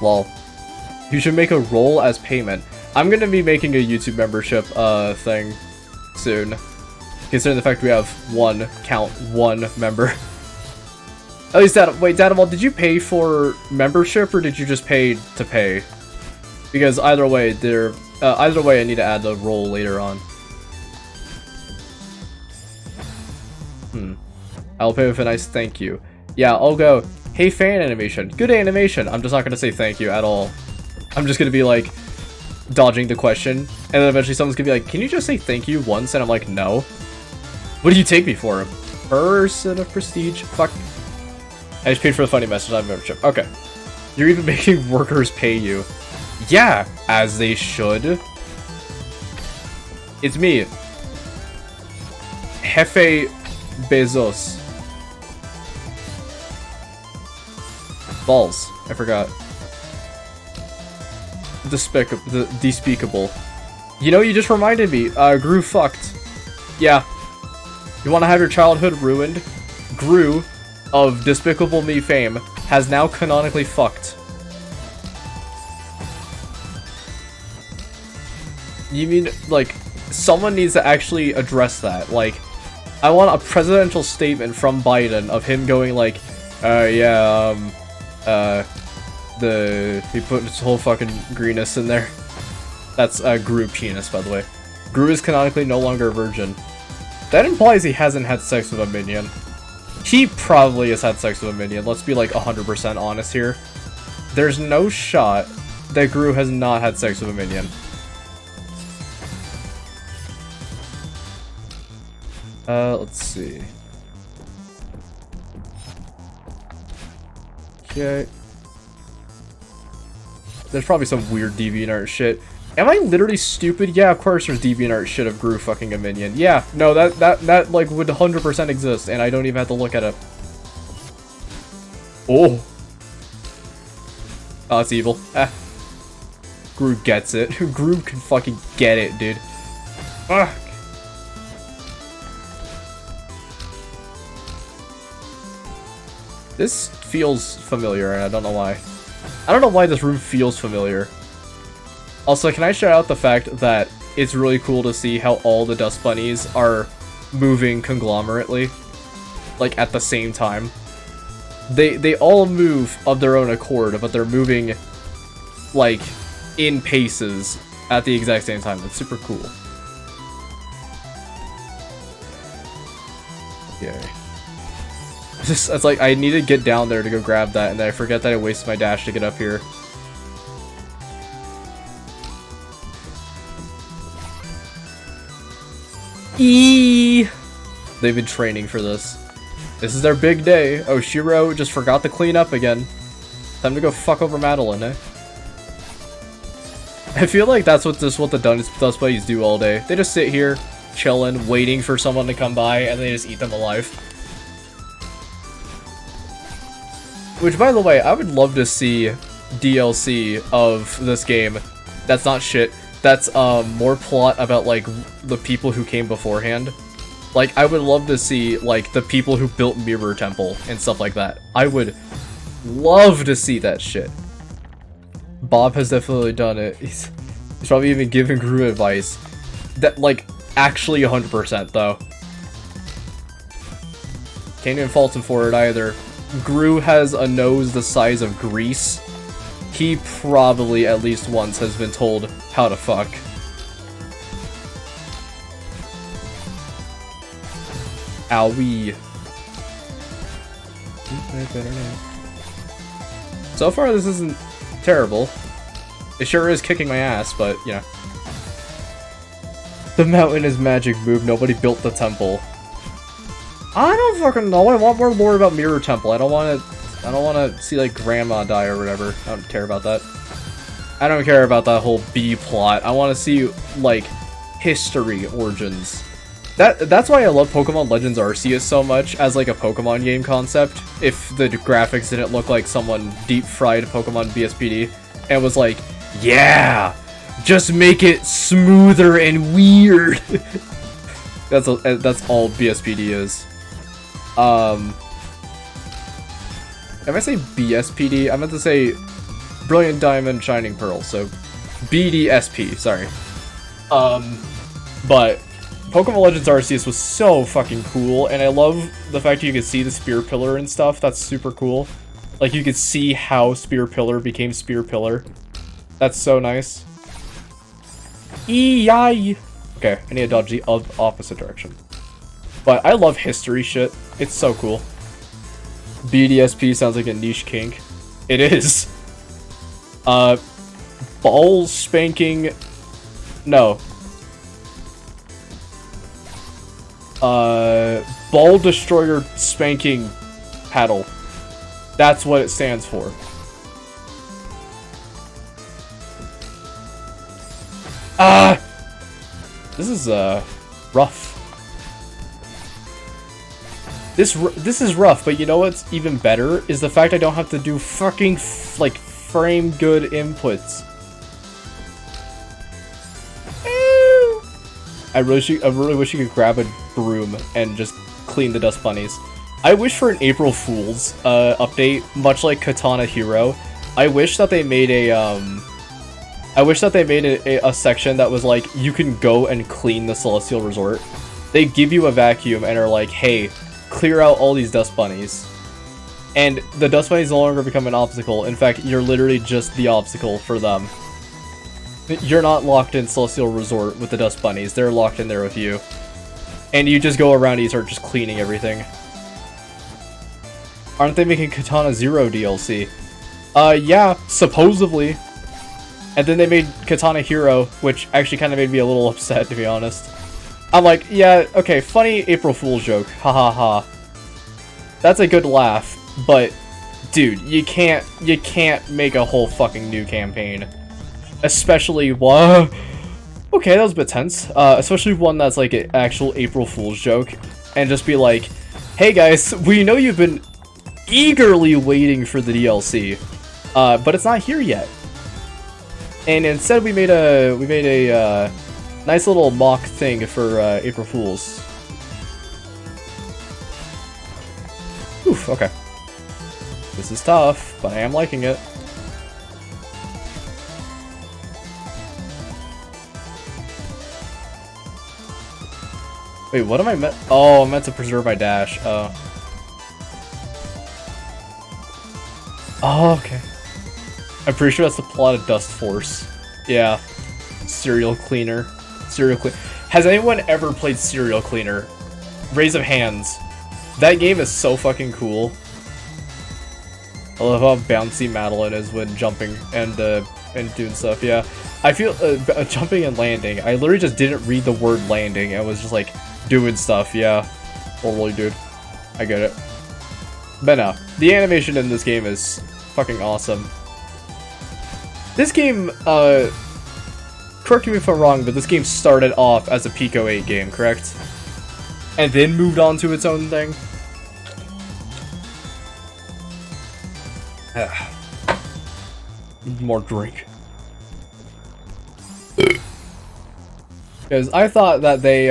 Lol. You should make a role as payment. I'm gonna be making a YouTube membership thing soon, considering the fact we have one member. At least wait, Dadamal, did you pay for membership or did you just pay to pay? Because either way, I need to add the role later on. I'll pay with a nice thank you. Yeah, I'll go, hey fan animation, good animation. I'm just not gonna say thank you at all. I'm just gonna be like, dodging the question, and then eventually someone's gonna be like, can you just say thank you once? And I'm like, no. What do you take me for? A person of prestige? Fuck. I just paid for the funny message on membership. Okay. You're even making workers pay you. Yeah, as they should. It's me. Jefe Bezos. Balls. I forgot. Despicable. You know, you just reminded me. Gru fucked. Yeah. You want to have your childhood ruined? Gru, of Despicable Me fame, has now canonically fucked. You mean, like, someone needs to actually address that. Like, I want a presidential statement from Biden of him going like, he put his whole fucking greenness in there. That's Gru penis, by the way. Gru is canonically no longer a virgin. That implies he hasn't had sex with a minion. He probably has had sex with a minion. Let's be like 100% honest here. There's no shot that Gru has not had sex with a minion. Let's see. Okay. There's probably some weird DeviantArt shit. Am I literally stupid? Yeah, of course there's DeviantArt shit of Gru fucking a minion. Yeah, no, that like would 100% exist, and I don't even have to look at it. Oh. Oh, it's evil. Ah. Gru gets it. Gru can fucking get it, dude. Fuck. This feels familiar, and I don't know why. I don't know why this room feels familiar. Also, can I shout out the fact that it's really cool to see how all the dust bunnies are moving conglomerately, like at the same time. They all move of their own accord, but they're moving like in paces at the exact same time. It's super cool. Yay. It's like I need to get down there to go grab that, and then I forget that I wasted my dash to get up here. They've been training for this. This is their big day. Oh, Shiro just forgot to clean up again. Time to go fuck over Madeline, eh? I feel like that's what the dust buddies do all day. They just sit here, chilling, waiting for someone to come by, and they just eat them alive. Which, by the way, I would love to see DLC of this game. That's not shit. That's more plot about like the people who came beforehand. Like, I would love to see like the people who built Mirror Temple and stuff like that. I would love to see that shit. Bob has definitely done it. He's probably even given Gru advice. That, like, actually 100% though. Can't even fault him for it either. Gru has a nose the size of Greece. He probably at least once has been told how to fuck. Owie. So far, this isn't terrible. It sure is kicking my ass, but, you know. The mountain is magic move. Nobody built the temple. I don't fucking know. I want more lore about Mirror Temple. I don't want to see, like, Grandma die or whatever. I don't care about that. I don't care about that whole B plot. I want to see, like, history origins. That's why I love Pokemon Legends Arceus so much as, like, a Pokemon game concept. If the graphics didn't look like someone deep-fried Pokemon BSPD and was like, yeah, just make it smoother and weird. That's all BSPD is. If I say BSPD, I meant to say Brilliant Diamond Shining Pearl, so BDSP, sorry. But Pokemon Legends Arceus was so fucking cool, and I love the fact you could see the Spear Pillar and stuff. That's super cool. Like, you could see how Spear Pillar became Spear Pillar. That's so nice. E-yi! Okay, I need to dodge the opposite direction. But I love history shit. It's so cool. BDSP sounds like a niche kink. It is. Ball spanking... No. Ball Destroyer Spanking Paddle. That's what it stands for. This is, rough. This is rough, but you know what's even better? Is the fact I don't have to do fucking, like, frame good inputs. I really wish you could grab a broom and just clean the dust bunnies. I wish for an April Fool's update, much like Katana Hero. I wish that they made a section that was like, you can go and clean the Celestial Resort. They give you a vacuum and are like, hey, clear out all these dust bunnies. And the dust bunnies no longer become an obstacle. In fact, you're literally just the obstacle for them. You're not locked in Celestial Resort with the dust bunnies. They're locked in there with you. And you just go around and you start just cleaning everything. Aren't they making Katana Zero DLC? Yeah, supposedly. And then they made Katana Hero, which actually kind of made me a little upset, to be honest. I'm like, yeah, okay, funny April Fool's joke. Ha ha ha. That's a good laugh, but dude, you can't make a whole fucking new campaign. Especially one... Okay, that was a bit tense. Especially one that's like an actual April Fool's joke. And just be like, hey guys, we know you've been eagerly waiting for the DLC, but it's not here yet. And instead we made a nice little mock thing for April Fools. Oof, okay. This is tough, but I am liking it. Wait, what am I meant? Oh, I'm meant to preserve my dash. Oh, okay. I'm pretty sure that's the plot of Dust Force. Yeah. Serial Cleaner. Has anyone ever played Serial Cleaner? Raise of hands. That game is so fucking cool. I love how bouncy Madeline is when jumping and doing stuff. Yeah. I feel jumping and landing. I literally just didn't read the word landing. I was just like doing stuff. Yeah. Totally, dude. I get it. But no, the animation in this game is fucking awesome. This game correct me if I'm wrong, but this game started off as a Pico 8 game, correct? And then moved on to its own thing? More drink. Because I thought that they,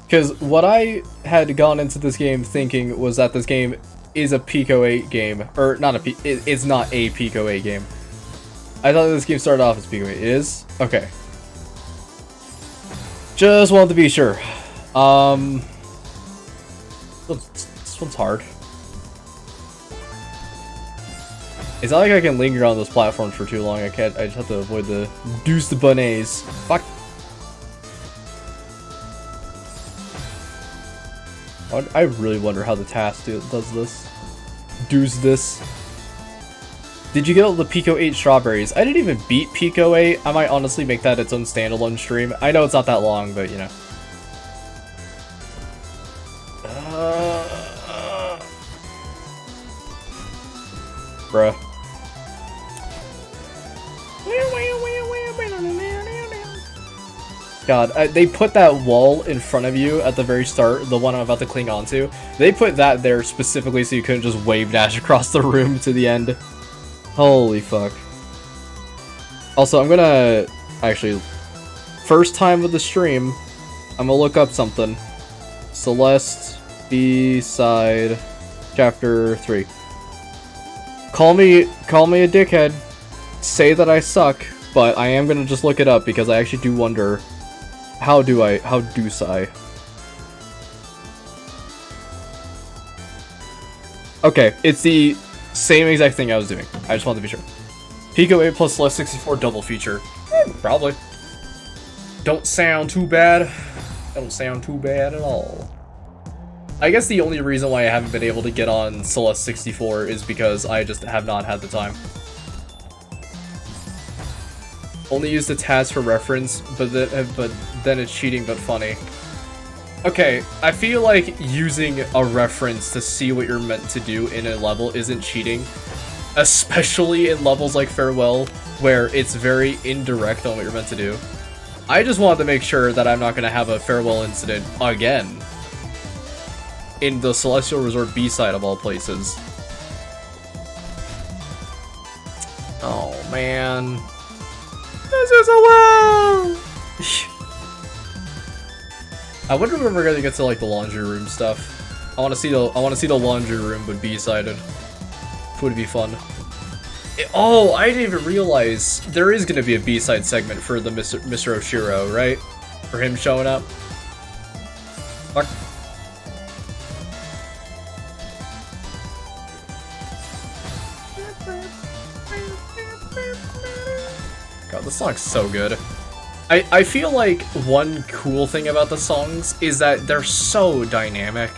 because what I had gone into this game thinking was that this game is a Pico 8 game, or not it's not a Pico 8 game. I thought this game started off as Pico 8. It is? Okay. Just wanted to be sure. This one's hard. It's not like I can linger on those platforms for too long. I can't. I just have to avoid the deuce the bunnies. Fuck. I really wonder how the task does this. Does this. Did you get all the Pico 8 strawberries? I didn't even beat Pico 8. I might honestly make that its own standalone stream. I know it's not that long, but you know. Bruh. God, they put that wall in front of you at the very start, the one I'm about to cling onto. They put that there specifically so you couldn't just wave dash across the room to the end. Holy fuck. Also, I'm gonna, actually, first time with the stream, I'm gonna look up something. Celeste, B-side, chapter 3. Call me a dickhead, say that I suck, but I am gonna just look it up because I actually do wonder, how do I? Okay, it's the same exact thing I was doing. I just wanted to be sure. Pico 8 plus Celeste 64 double feature. Probably. Don't sound too bad. Don't sound too bad at all. I guess the only reason why I haven't been able to get on Celeste 64 is because I just have not had the time. Only use the TAS for reference, but then it's cheating but funny. Okay, I feel like using a reference to see what you're meant to do in a level isn't cheating. Especially in levels like Farewell, where it's very indirect on what you're meant to do. I just wanted to make sure that I'm not going to have a Farewell incident again. In the Celestial Resort B-side of all places. Oh, man. This is a wow! I wonder when we're gonna get to like the laundry room stuff. I want to see the laundry room, but B-sided. Would be fun. Oh, I didn't even realize there is gonna be a B-side segment for the Mr. Oshiro, right? For him showing up. Fuck. God, this song's so good. I feel like one cool thing about the songs is that they're so dynamic.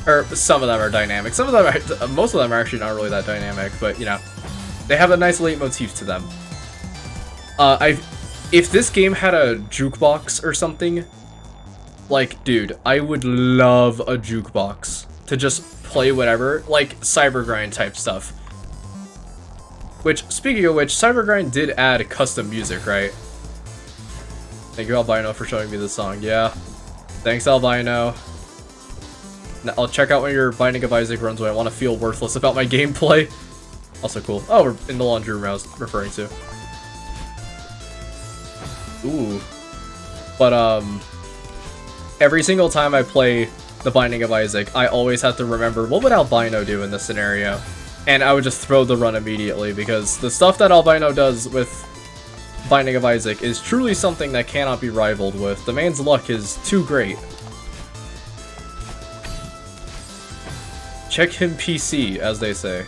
Or some of them are dynamic. Some of them are, most of them are actually not really that dynamic, but you know, they have a nice leitmotif to them. If this game had a jukebox or something, like, dude, I would love a jukebox to just play whatever, like Cybergrind type stuff. Which, speaking of which, Cybergrind did add custom music, right? Thank you, Albino, for showing me this song. Yeah. Thanks, Albino. Now, I'll check out when your Binding of Isaac runs when I want to feel worthless about my gameplay. Also cool. Oh, we're in the laundry room I was referring to. Ooh. But, every single time I play the Binding of Isaac, I always have to remember, what would Albino do in this scenario? And I would just throw the run immediately, because the stuff that Albino does with Binding of Isaac is truly something that cannot be rivaled with. The man's luck is too great. Check him PC, as they say.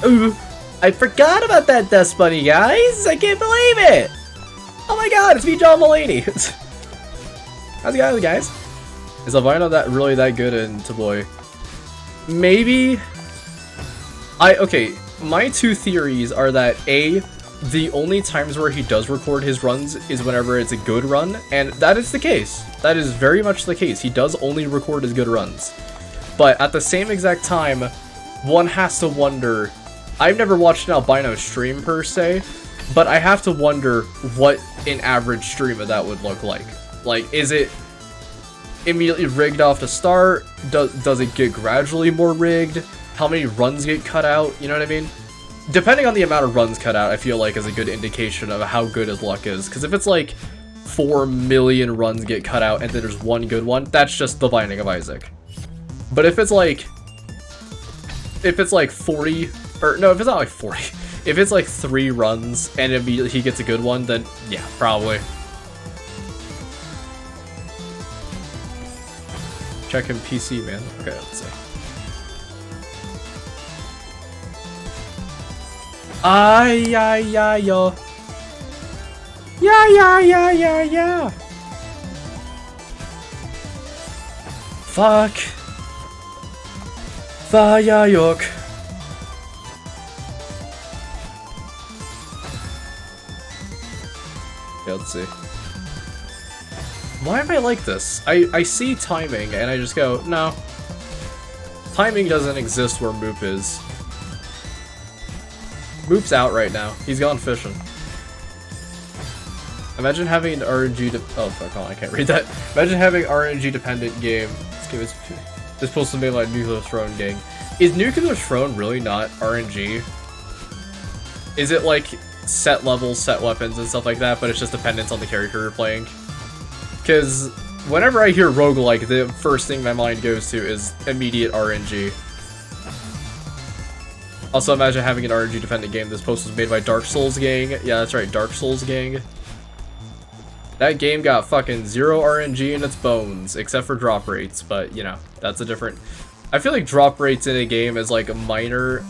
Ooh, I forgot about that Dust Bunny, guys! I can't believe it! Oh my god, it's me, John Mulaney! How's it going, guys? Is Albino really that good in Taboy? Maybe? Okay, my two theories are that A, the only times where he does record his runs is whenever it's a good run, and that is the case. That is very much the case. He does only record his good runs. But at the same exact time, one has to wonder. I've never watched an albino stream per se, but I have to wonder what an average stream of that would look like. Like, is it immediately rigged off the start? Does it get gradually more rigged? How many runs get cut out? You know what I mean? Depending on the amount of runs cut out, I feel like is a good indication of how good his luck is. Because if it's like 4 million runs get cut out and then there's one good one, that's just The Binding of Isaac. But if it's like 40, or no, if it's not like 40, if it's like 3 runs and immediately he gets a good one, then yeah, probably. Checking PC, man. Okay, let's see. Ay, ay, ay, yo. Yeah, yeah, yeah, yeah, yeah. Fuck. Fire yok. Yeah, let's see. Why am I like this? I see timing and I just go, no. Timing doesn't exist where Moop is. Moop's out right now. He's gone fishing. Imagine having an RNG oh fuck on, I can't read that. Imagine having RNG dependent game. This game is supposed to be like Nuclear Throne gang. Is Nuclear Throne really not RNG? Is it like set levels, set weapons and stuff like that, but it's just dependent on the character you're playing? Because whenever I hear roguelike, the first thing my mind goes to is immediate RNG. Also, imagine having an RNG dependent game. This post was made by Dark Souls gang. Yeah, that's right, Dark Souls gang. That game got fucking 0 RNG in its bones, except for drop rates, but, you know, that's a different... I feel like drop rates in a game is like a minor,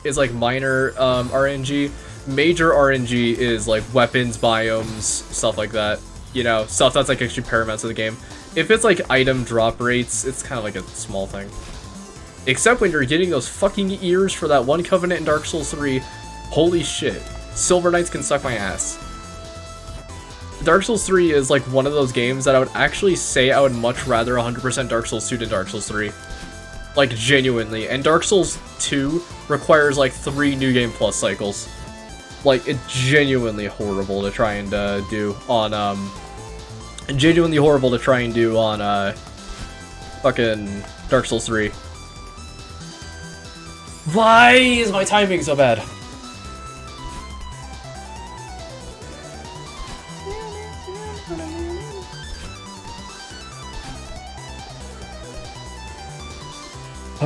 RNG. Major RNG is like weapons, biomes, stuff like that. You know, stuff that's like actually paramount to the game. If it's like item drop rates, it's kind of like a small thing. Except when you're getting those fucking ears for that one Covenant in Dark Souls 3. Holy shit. Silver Knights can suck my ass. Dark Souls 3 is like one of those games that I would actually say I would much rather 100% Dark Souls 2 than Dark Souls 3. Like, genuinely. And Dark Souls 2 requires like 3 New Game Plus cycles. Like, it's genuinely horrible to try and do on, fucking Dark Souls 3. Why is my timing so bad?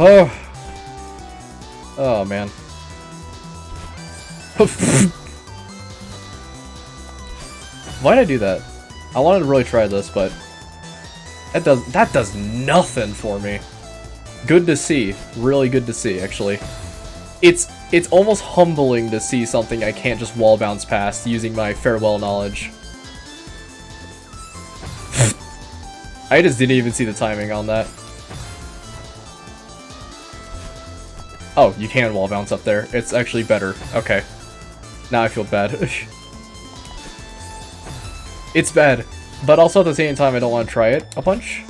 Oh. Oh, man. Why'd I do that? I wanted to really try this, but that does nothing for me. Good to see. Really good to see, actually. It's almost humbling to see something I can't just wall bounce past using my farewell knowledge. I just didn't even see the timing on that. Oh, you can wall bounce up there. It's actually better. Okay. Now I feel bad. It's bad. But also at the same time, I don't want to try it a bunch.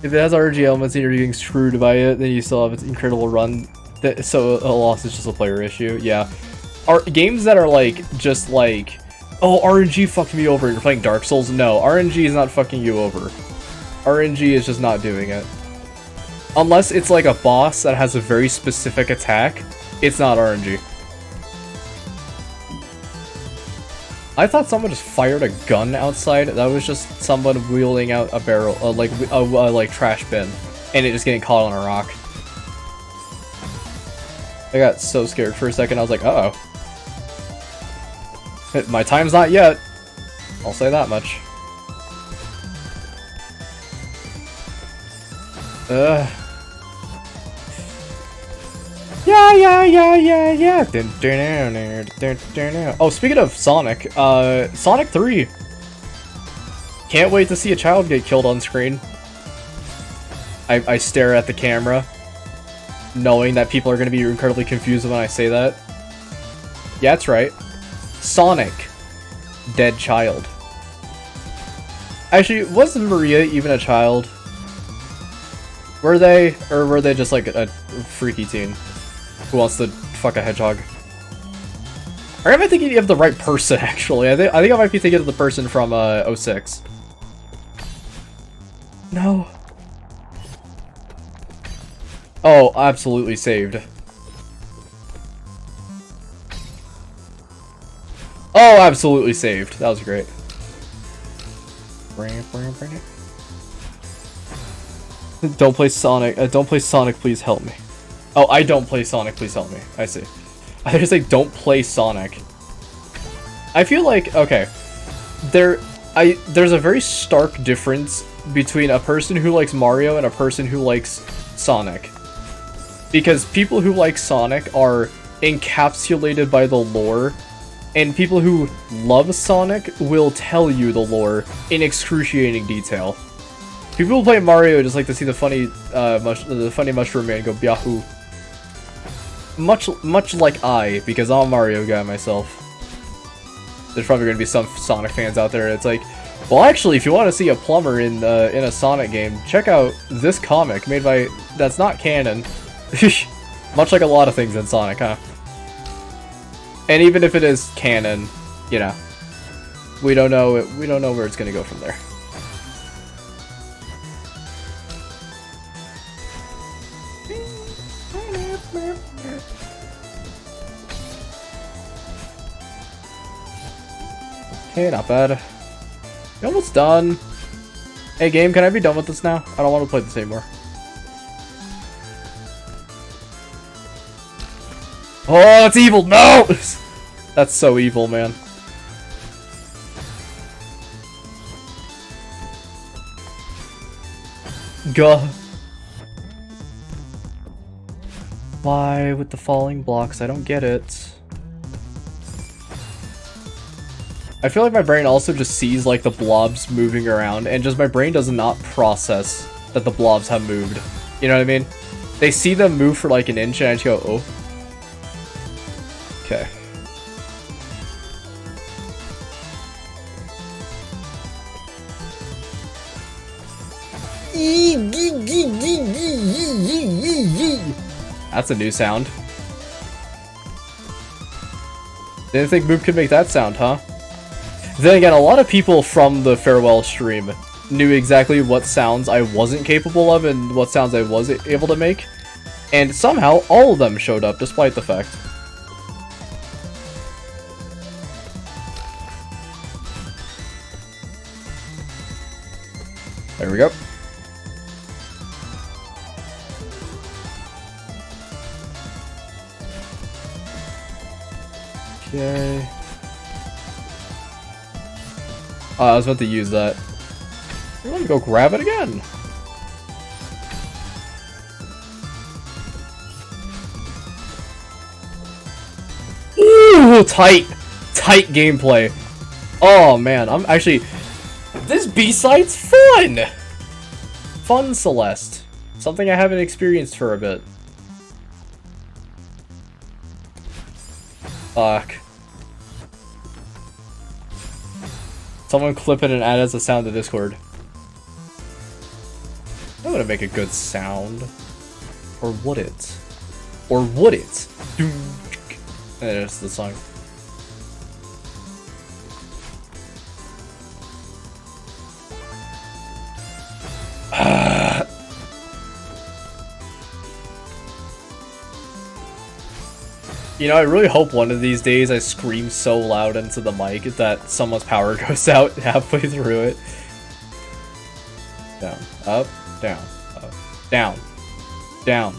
If it has RNG elements and you're getting screwed by it, then you still have its incredible run. So a loss is just a player issue. Yeah. Games that are like, just like, oh, RNG fucked me over. You're playing Dark Souls? No, RNG is not fucking you over. RNG is just not doing it. Unless it's like a boss that has a very specific attack, it's not RNG. I thought someone just fired a gun outside. That was just someone wheeling out a barrel, like trash bin, and it just getting caught on a rock. I got so scared for a second. I was like, uh-oh. My time's not yet. I'll say that much. Yeah. Oh, speaking of Sonic, Sonic 3. Can't wait to see a child get killed on screen. I stare at the camera, knowing that people are going to be incredibly confused when I say that. Yeah, that's right. Sonic. Dead child. Actually, wasn't Maria even a child? Were they, or were they just like a freaky teen who wants to fuck a hedgehog? Or am I thinking of the right person, actually? I think I might be thinking of the person from, 06. No. Oh, absolutely saved. Oh, absolutely saved. That was great. Don't play Sonic. Don't play Sonic, please help me. Oh, I don't play Sonic, please help me. I see. I just say don't play Sonic. I feel like, okay, there's a very stark difference between a person who likes Mario and a person who likes Sonic. Because people who like Sonic are encapsulated by the lore, and people who love Sonic will tell you the lore in excruciating detail. People who play Mario just like to see the funny mushroom man go Yahoo. Much like I, because I'm a Mario guy myself. There's probably going to be some Sonic fans out there. It's like, well, actually, if you want to see a plumber in a Sonic game, check out this comic made by that's not canon. Much like a lot of things in Sonic, huh? And even if it is canon, you know, we don't know where it's going to go from there. Okay, not bad. You're almost done. Hey, game, can I be done with this now? I don't want to play this anymore. Oh, that's evil! No! That's so evil, man. Gah. Why with the falling blocks? I don't get it. I feel like my brain also just sees like the blobs moving around, and just my brain does not process that the blobs have moved. You know what I mean? They see them move for like an inch and I just go, oh. Okay. That's a new sound. Didn't think Moop could make that sound, huh? Then again, a lot of people from the farewell stream knew exactly what sounds I wasn't capable of and what sounds I was able to make. And somehow, all of them showed up, despite the fact. There we go. Okay. Oh, I was about to use that. I'm gonna go grab it again. Ooh, tight gameplay. Oh man, I'm actually. This B-side's fun. Fun, Celeste. Something I haven't experienced for a bit. Fuck. Someone clip it and add as a sound to Discord. That would make a good sound. Or would it? Or would it? There's the song. You know, I really hope one of these days I scream so loud into the mic that someone's power goes out halfway through it. Down, up, down, up, down, down,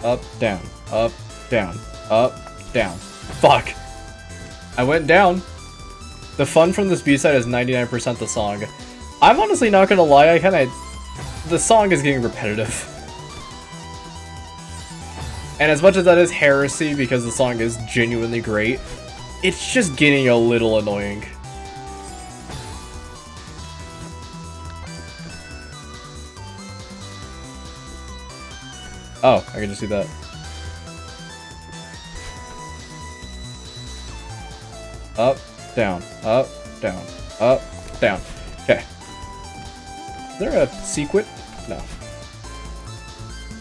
up, down, up, down, up, down. Fuck. I went down. The fun from this B-side is 99% the song. I'm honestly not gonna lie, the song is getting repetitive. And as much as that is heresy because the song is genuinely great, it's just getting a little annoying. Oh, I can just do that. Up, down, up, down, up, down. Okay. Is there a sequit? No.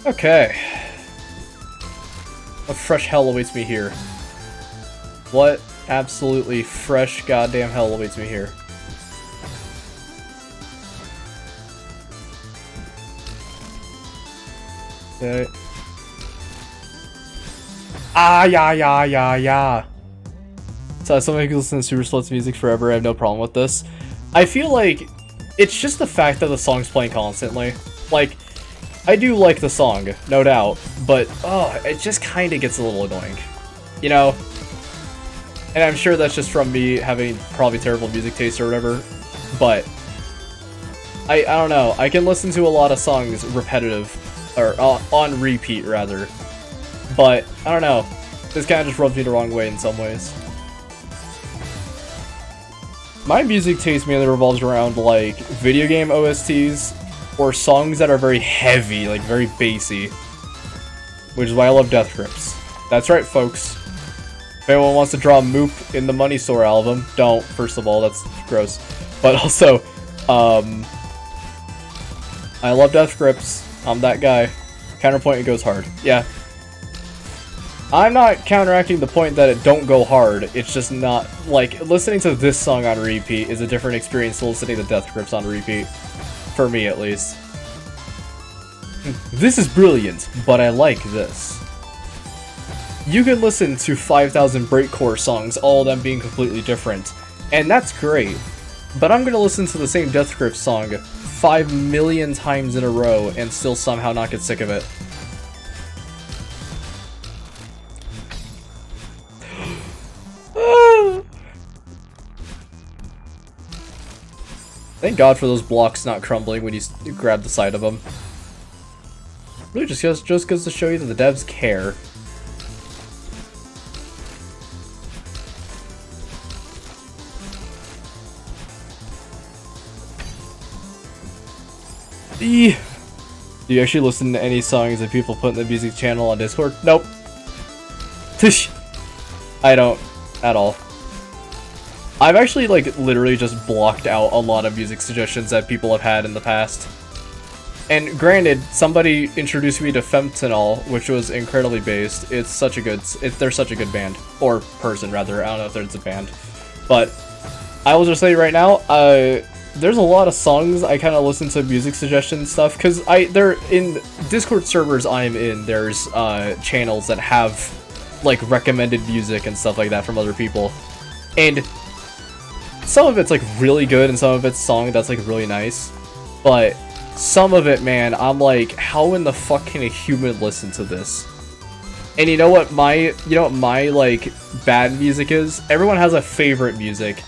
Okay. What fresh hell awaits me here? What absolutely fresh goddamn hell awaits me here? Okay. Yeah. So as someone who listens to Super Celeste music forever, I have no problem with this. I feel like it's just the fact that the song's playing constantly. Like, I do like the song, no doubt, but it just kind of gets a little annoying, you know? And I'm sure that's just from me having probably terrible music taste or whatever, but I don't know. I can listen to a lot of songs repetitive, or on repeat rather, but I don't know. This kind of just rubs me the wrong way in some ways. My music taste mainly revolves around like video game OSTs or songs that are very heavy, like very bassy, which is why I love Death Grips. That's right, folks. If anyone wants to draw Moop in the Money Store album, don't. First of all, that's gross. But also, I love Death Grips. I'm that guy. Counterpoint, it goes hard. Yeah. I'm not counteracting the point that it don't go hard. It's just not, like, listening to this song on repeat is a different experience to listening to Death Grips on repeat. For me, at least. This is brilliant, but I like this. You can listen to 5,000 breakcore songs, all of them being completely different, and that's great. But I'm gonna listen to the same Death Grips song 5 million times in a row and still somehow not get sick of it. Thank God for those blocks not crumbling when you grab the side of them. Really just goes to show you that the devs care. Do you actually listen to any songs that people put in the music channel on Discord? Nope. I don't at all. I've actually, like, literally just blocked out a lot of music suggestions that people have had in the past. And granted, somebody introduced me to Fentanyl, which was incredibly based. It's such a good, they're such a good band. Or person, rather. I don't know if it's a band. But I will just say right now, there's a lot of songs I kind of listen to music suggestion stuff, because they're in Discord servers I'm in, there's channels that have, like, recommended music and stuff like that from other people. And some of it's, like, really good, and some of it's song that's, like, really nice. But some of it, man, I'm like, how in the fuck can a human listen to this? And you know what my, like, bad music is? Everyone has a favorite music.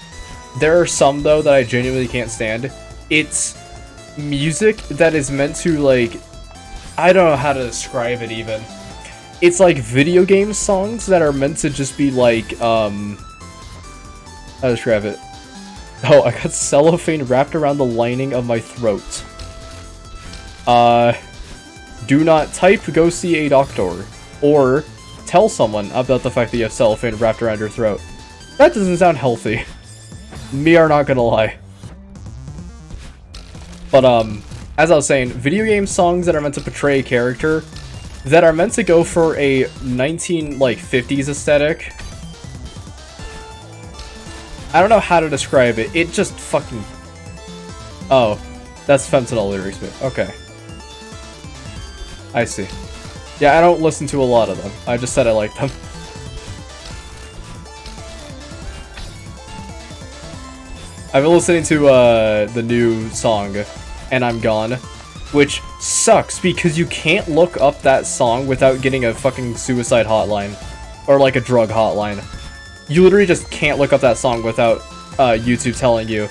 There are some, though, that I genuinely can't stand. It's music that is meant to, like, I don't know how to describe it, even. It's, like, video game songs that are meant to just be, like, how to describe it? Oh, I got cellophane wrapped around the lining of my throat. Do not type, go see a doctor. Or tell someone about the fact that you have cellophane wrapped around your throat. That doesn't sound healthy. Me are not gonna lie. But, as I was saying, video game songs that are meant to portray a character, that are meant to go for a 50s aesthetic. I don't know how to describe it. It just fucking... Oh, that's Fentanyl lyrics, but okay. I see. Yeah, I don't listen to a lot of them. I just said I like them. I've been listening to the new song, And I'm Gone, which sucks because you can't look up that song without getting a fucking suicide hotline. Or like a drug hotline. You literally just can't look up that song without YouTube telling you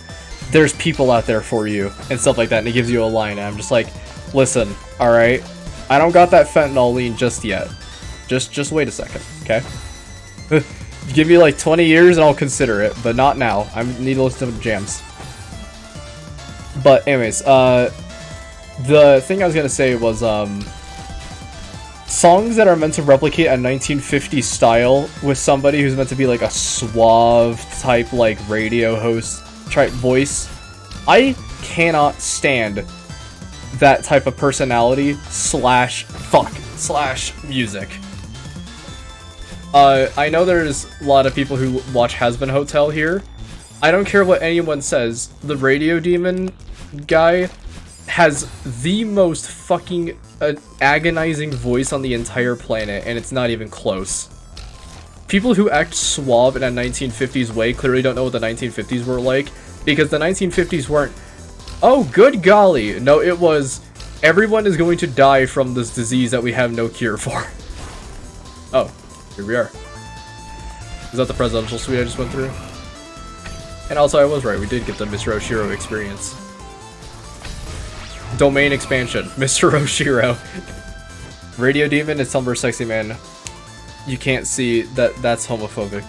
there's people out there for you and stuff like that, and it gives you a line, and I'm just like, listen, alright? I don't got that fentanyl lean just yet. Just wait a second, okay? Give me like 20 years and I'll consider it, but not now. I need to listen to the jams. But anyways, the thing I was gonna say was, songs that are meant to replicate a 1950s style with somebody who's meant to be like a suave type, like, radio host type voice. I cannot stand that type of personality slash music. I know there's a lot of people who watch Has-Been Hotel here. I don't care what anyone says, the Radio Demon guy has the most fucking agonizing voice on the entire planet, and it's not even close. People who act suave in a 1950s way clearly don't know what the 1950s were like, because the 1950s weren't, oh, good golly. No, it was, everyone is going to die from this disease that we have no cure for. Oh, here we are. Is that the presidential suite I just went through? And also, I was right, we did get the Mr. Oshiro experience. Domain expansion, Mr. Oshiro. Radio Demon is Tumblr Sexy Man. You can't see that that's homophobic.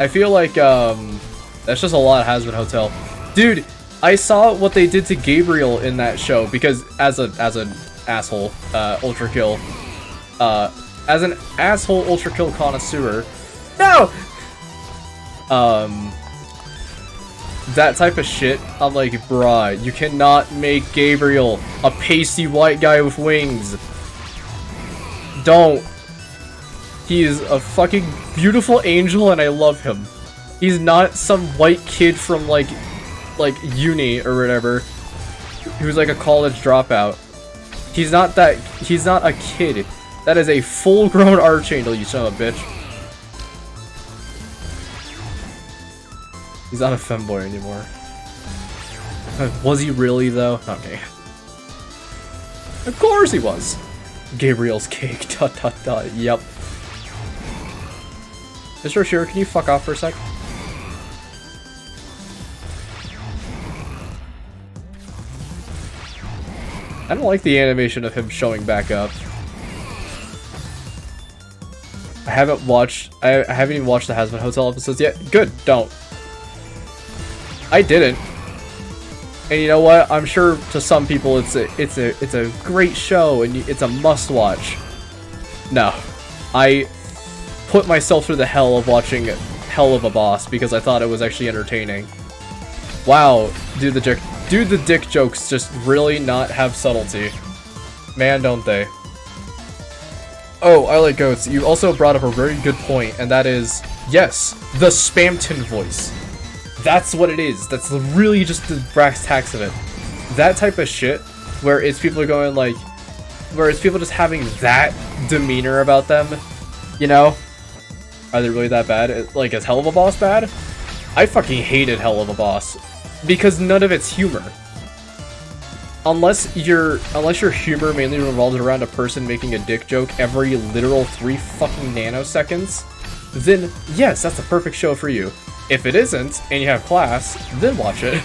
I feel like, that's just a lot of Has-Been Hotel. Dude, I saw what they did to Gabriel in that show, because as an asshole, Ultra Kill, as an asshole Ultra Kill connoisseur, no! That type of shit, I'm like, bruh, you cannot make Gabriel a pasty white guy with wings. Don't. He is a fucking beautiful angel and I love him. He's not some white kid from like uni or whatever, who's like a college dropout. He's not that, he's not a kid. That is a full-grown archangel, you son of a bitch. He's not a femboy anymore. Was he really, though? Okay. Of course he was! Gabriel's cake, dot dot dot, yep. Mr. Oshiro, can you fuck off for a sec? I don't like the animation of him showing back up. I haven't even watched the Has-Been Hotel episodes yet. Good, don't. I didn't. And you know what? I'm sure to some people it's a great show and it's a must-watch. No. I put myself through the hell of watching Hell of a Boss because I thought it was actually entertaining. Wow, dude, the dick jokes just really not have subtlety. Man, don't they? Oh, I like goats. You also brought up a very good point, and that is, yes, the Spamton voice. That's what it is. That's really just the brass tacks of it. That type of shit, where it's people are going like, where it's people just having that demeanor about them, you know? Are they really that bad? Like, is Hell of a Boss bad? I fucking hated Hell of a Boss, because none of it's humor. Unless your humor mainly revolves around a person making a dick joke every literal 3 fucking nanoseconds, then yes, that's a perfect show for you. If it isn't, and you have class, then watch it.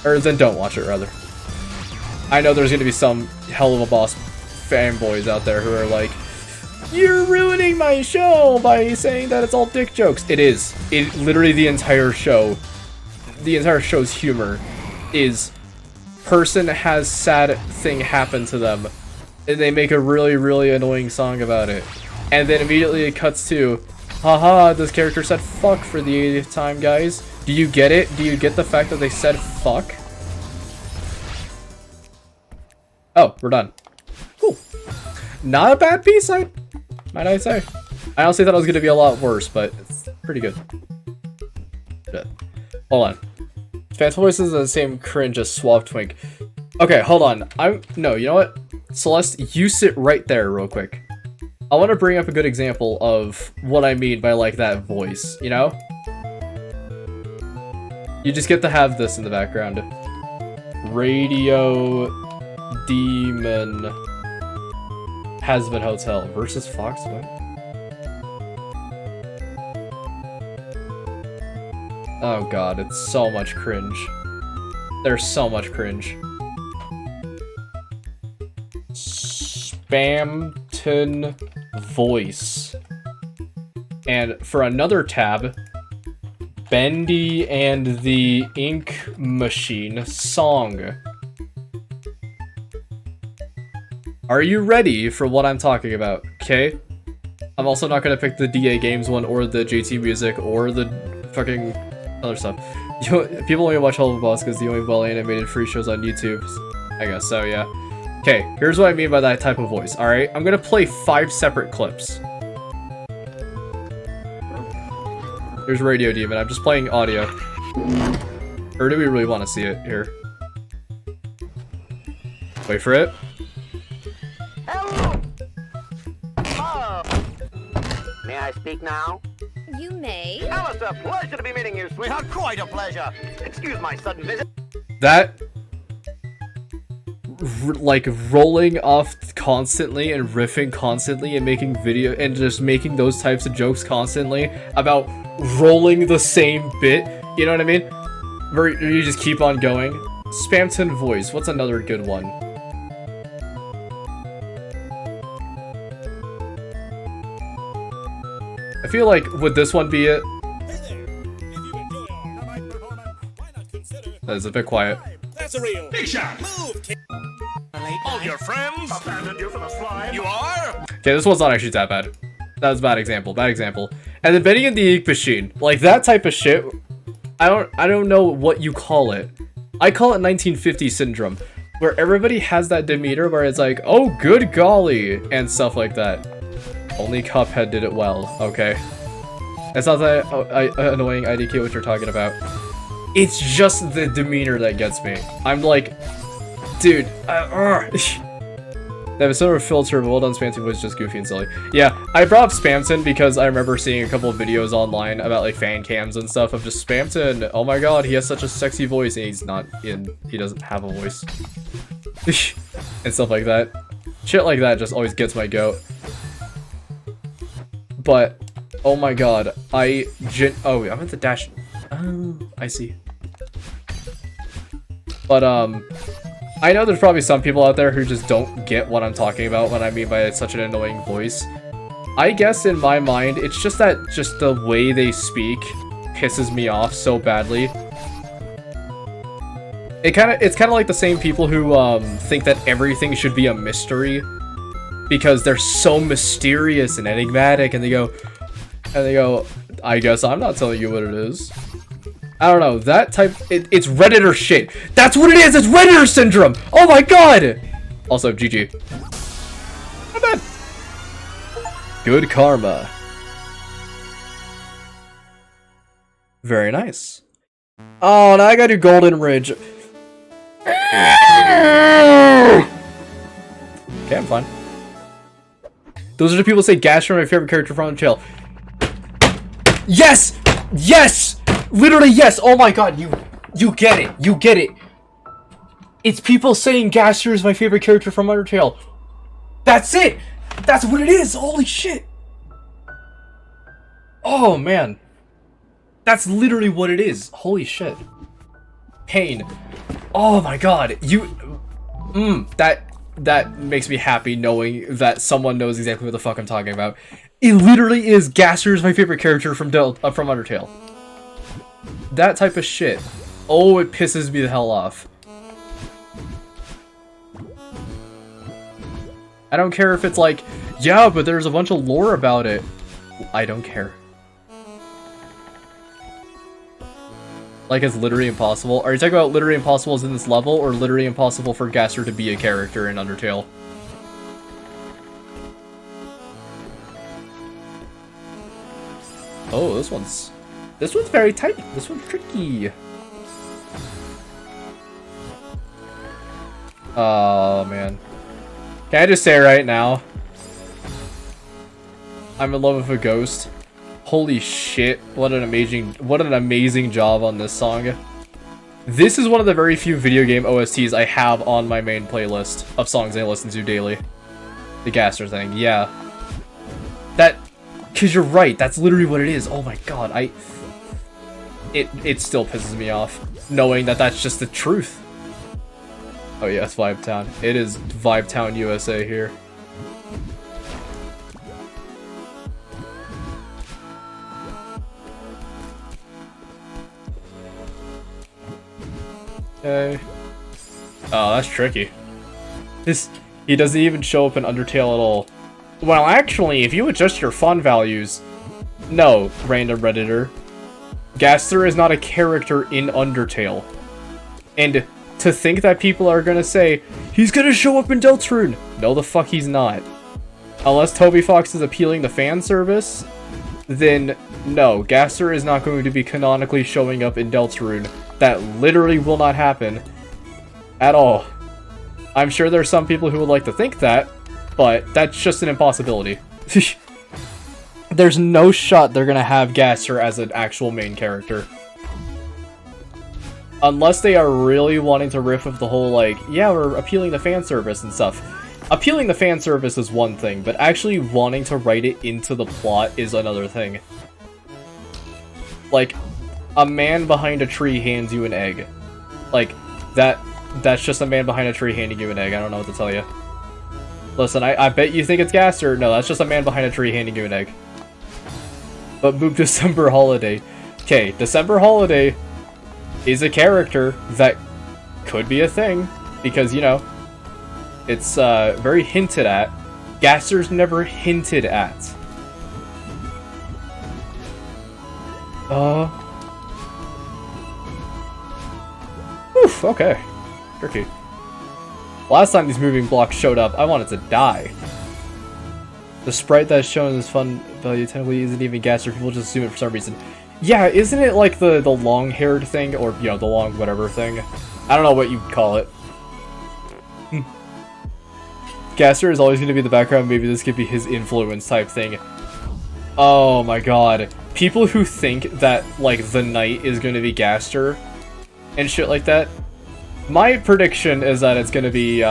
Or then don't watch it, rather. I know there's gonna be some Hell of a Boss fanboys out there who are like, you're ruining my show by saying that it's all dick jokes. It is. Literally the entire show's humor is person has sad thing happen to them and they make a really, really annoying song about it. And then immediately it cuts to, haha, this character said fuck for the 80th time, guys. Do you get it? Do you get the fact that they said fuck? Oh, we're done. Cool. Not a bad piece, might I say. I honestly thought it was going to be a lot worse, but it's pretty good. Good. Hold on. Phantom Voice is the same cringe as Suave Twink. Okay, hold on. No, you know what? Celeste, you sit right there real quick. I want to bring up a good example of what I mean by, like, that voice, you know? You just get to have this in the background. Radio Demon Has-Been Hotel versus Foxwood. Oh god, it's so much cringe. There's so much cringe. Spamton voice. And for another tab, Bendy and the Ink Machine song. Are you ready for what I'm talking about? Okay? I'm also not gonna pick the DA Games one or the JT Music or the fucking other stuff. People only watch Hello Boss because the only well-animated free shows on YouTube. I guess so, yeah. Okay, here's what I mean by that type of voice, alright? I'm gonna play 5 separate clips. There's Radio Demon, I'm just playing audio. Or do we really want to see it here? Wait for it. Hello. Oh. May I speak now? You may. Alice, a pleasure to be meeting you, sweetheart. Quite a pleasure. Excuse my sudden visit. That, like, rolling off constantly and riffing constantly and making video and just making those types of jokes constantly about rolling the same bit, you know what I mean? Where you just keep on going. Spamton voice, what's another good one? I feel like, would this one be it? That is a bit quiet. That's a real big shot. Move, kid. All your friends abandoned you for the slime. You are? Okay, this one's not actually that bad. That was a bad example. Bad example. And then Benny and the Ink Machine, like that type of shit. I don't know what you call it. I call it 1950 syndrome, where everybody has that demeanor where it's like, oh, good golly, and stuff like that. Only Cuphead did it well. Okay, that's not that annoying IDK what you're talking about. It's just the demeanor that gets me. I'm like, dude, that was sort of filter, but well done, Spamton was just goofy and silly. Yeah, I brought up Spamton because I remember seeing a couple of videos online about like fan cams and stuff of just Spamton. Oh my god, he has such a sexy voice, and he doesn't have a voice. And stuff like that. Shit like that just always gets my goat. But, oh my god, oh, I'm at the dash. Oh, I see. But, I know there's probably some people out there who just don't get what I'm talking about when I mean by it's such an annoying voice. I guess in my mind, it's just that the way they speak pisses me off so badly. It's kind of like the same people who think that everything should be a mystery because they're so mysterious and enigmatic, and they go, I guess I'm not telling you what it is. I don't know, that type, it's Redditor shit. That's what it is, it's Redditor syndrome! Oh my god! Also, GG. Not bad. Good karma. Very nice. Oh, now I gotta do Golden Ridge. Okay, I'm fine. Those are the people who say Gaster, my favorite character from Undertale. Yes! Yes! Literally, yes! Oh my god, you get it. You get it. It's people saying Gaster is my favorite character from Undertale. That's it! That's what it is! Holy shit! Oh, man. That's literally what it is. Holy shit. Pain. Oh my god. That makes me happy knowing that someone knows exactly what the fuck I'm talking about. It literally is Gaster is my favorite character from Undertale. That type of shit. Oh, it pisses me the hell off. I don't care if it's like, yeah, but there's a bunch of lore about it. I don't care. Like it's literally impossible. Are you talking about literally impossible as in this level, or literally impossible for Gaster to be a character in Undertale? Oh, this one's very tight. This one's tricky. Oh man. Can I just say right now, I'm in love with a ghost. Holy shit, what an amazing job on this song. This is one of the very few video game OSTs I have on my main playlist of songs I listen to daily. The Gaster thing, yeah. Cause you're right, that's literally what it is. Oh my god, it still pisses me off, knowing that that's just the truth. Oh yeah, it's Vibe Town. It is Vibe Town, USA here. Okay. Oh, that's tricky. He doesn't even show up in Undertale at all. Well, actually, if you adjust your font values... No, random Redditor. Gaster is not a character in Undertale. And to think that people are gonna say, he's gonna show up in Deltarune! No, the fuck he's not. Unless Toby Fox is appealing the fan service, then no, Gaster is not going to be canonically showing up in Deltarune. That literally will not happen at all. I'm sure there's some people who would like to think that, but that's just an impossibility. There's no shot they're gonna have Gaster as an actual main character. Unless they are really wanting to riff of the whole, like, yeah, we're appealing the fan service and stuff. Appealing the fan service is one thing, but actually wanting to write it into the plot is another thing. Like, a man behind a tree hands you an egg. Like, that's just a man behind a tree handing you an egg. I don't know what to tell you. Listen, I bet you think it's Gaster. No, that's just a man behind a tree handing you an egg. But move December Holiday. Okay, December Holiday is a character that could be a thing. Because, you know, it's very hinted at. Gaster's never hinted at. Oof, okay. Tricky. Last time these moving blocks showed up, I wanted to die. The sprite that's shown as fun value technically isn't even Gaster. People just assume it for some reason. Yeah, isn't it like the long-haired thing? Or, you know, the long whatever thing? I don't know what you'd call it. Gaster is always going to be the background. Maybe this could be his influence type thing. Oh my god. People who think that, like, the knight is going to be Gaster and shit like that. My prediction is that it's going to be,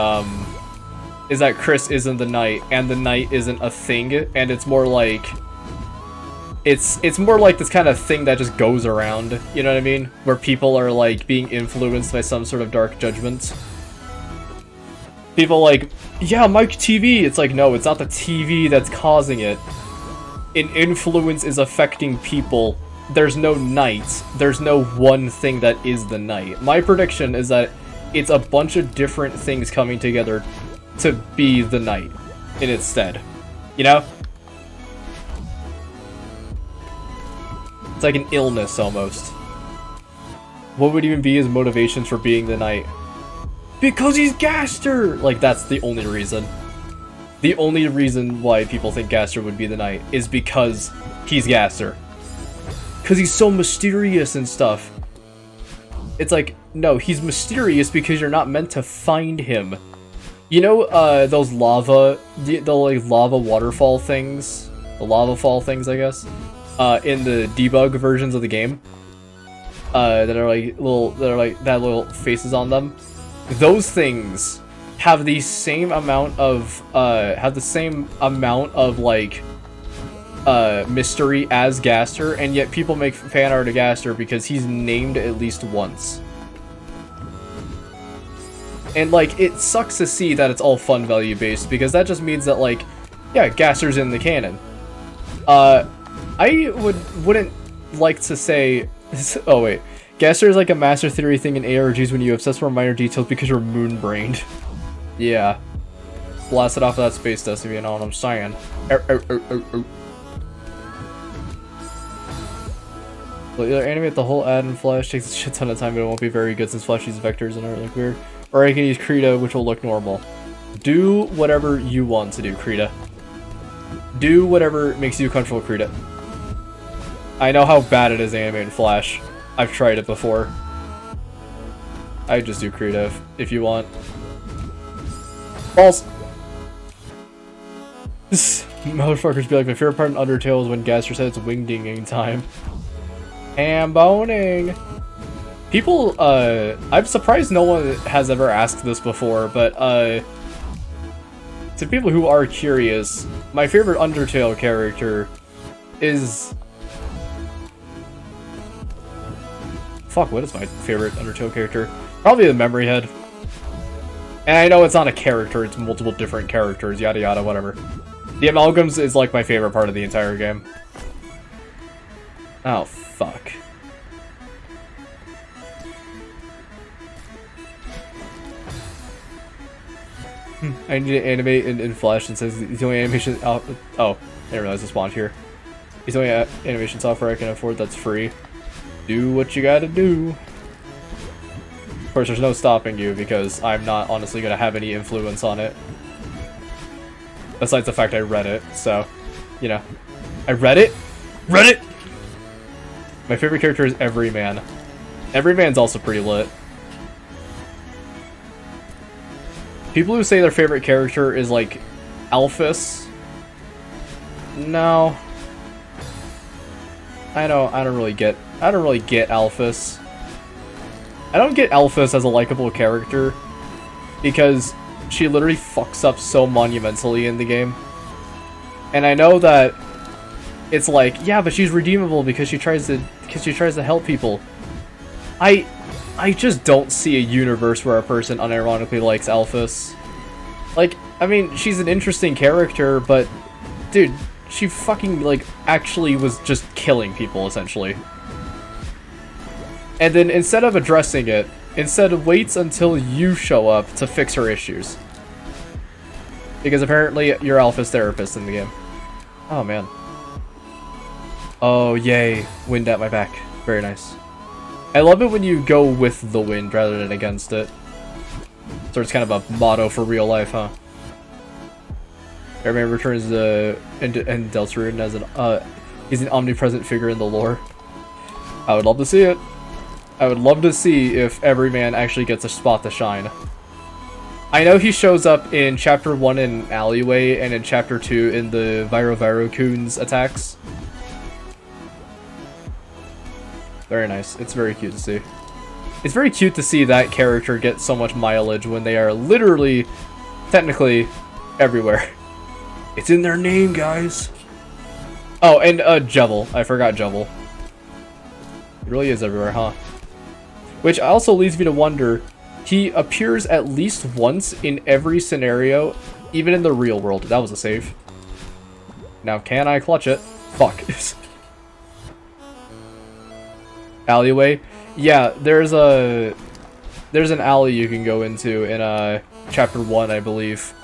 is that Chris isn't the knight, and the knight isn't a thing, and it's more like... It's more like this kind of thing that just goes around, you know what I mean? Where people are, like, being influenced by some sort of dark judgment. People like, yeah, Mike TV! It's like, no, it's not the TV that's causing it. An influence is affecting people. There's no knight. There's no one thing that is the knight. My prediction is that it's a bunch of different things coming together to be the knight in its stead. You know? It's like an illness, almost. What would even be his motivations for being the knight? Because he's Gaster! Like, that's the only reason. The only reason why people think Gaster would be the knight is because he's Gaster. Because he's so mysterious and stuff. It's like, no, he's mysterious because you're not meant to find him. You know, those lava, the like lava waterfall things? The lava fall things, I guess? In the debug versions of the game. That are like little faces on them. Those things have the same amount of, like, mystery as Gaster, and yet people make fan art of Gaster because he's named at least once. And, like, it sucks to see that it's all fun value based, because that just means that, like, yeah, Gaster's in the canon. I wouldn't like to say... Oh, wait. Gaster is like a master theory thing in ARGs when you obsess for minor details because you're moon-brained. Yeah. Blast it off of that space dust, if you know what I'm saying. Well, either animate the whole ad in Flash takes a shit ton of time, but it won't be very good since Flash uses vectors and aren't look weird. Or I can use Krita, which will look normal. Do whatever you want to do, Krita. Do whatever makes you comfortable, Krita. I know how bad it is animated Flash. I've tried it before. I just do Krita if you want. Balls! Motherfuckers be like, my favorite part in Undertale is when Gaster said it's wing-dinging time. Ham-boning! People, I'm surprised no one has ever asked this before, but, to people who are curious, my favorite Undertale character is... Fuck, what is my favorite Undertale character? Probably the Memory Head. And I know it's not a character, it's multiple different characters, yada yada, whatever. The Amalgams is like my favorite part of the entire game. Oh, fuck. I need to animate in Flash and says the only animation... Oh, I didn't realize it spawned here. He's the only animation software I can afford that's free. Do what you gotta do. Of course, there's no stopping you because I'm not honestly gonna have any influence on it. Besides the fact I read it, so, you know. I read it? Read it! My favorite character is Everyman. Everyman's also pretty lit. People who say their favorite character is like Alphys. No. I don't really get Alphys. I don't get Alphys as a likable character because she literally fucks up so monumentally in the game. And I know that it's like, yeah, but she's redeemable because she tries to help people. I just don't see a universe where a person unironically likes Alphys. Like, I mean, she's an interesting character, but dude, she fucking, like, actually was just killing people, essentially. And then, instead of addressing it, instead waits until you show up to fix her issues. Because apparently, you're Alphys therapist in the game. Oh, man. Oh, yay. Wind at my back. Very nice. I love it when you go with the wind rather than against it. So it's kind of a motto for real life, huh? Everyman returns to Deltarune as he's an omnipresent figure in the lore. I would love to see it. I would love to see if Everyman actually gets a spot to shine. I know he shows up in Chapter 1 in Alleyway and in Chapter 2 in the Virovirocoon's attacks. Very nice. It's very cute to see. It's very cute to see that character get so much mileage when they are literally, technically, everywhere. It's in their name, guys. Oh, and Jevil. I forgot Jevil. It really is everywhere, huh? Which also leads me to wonder, he appears at least once in every scenario, even in the real world. That was a save. Now, can I clutch it? Fuck. Alleyway? Yeah, there's an alley you can go into in Chapter 1, I believe.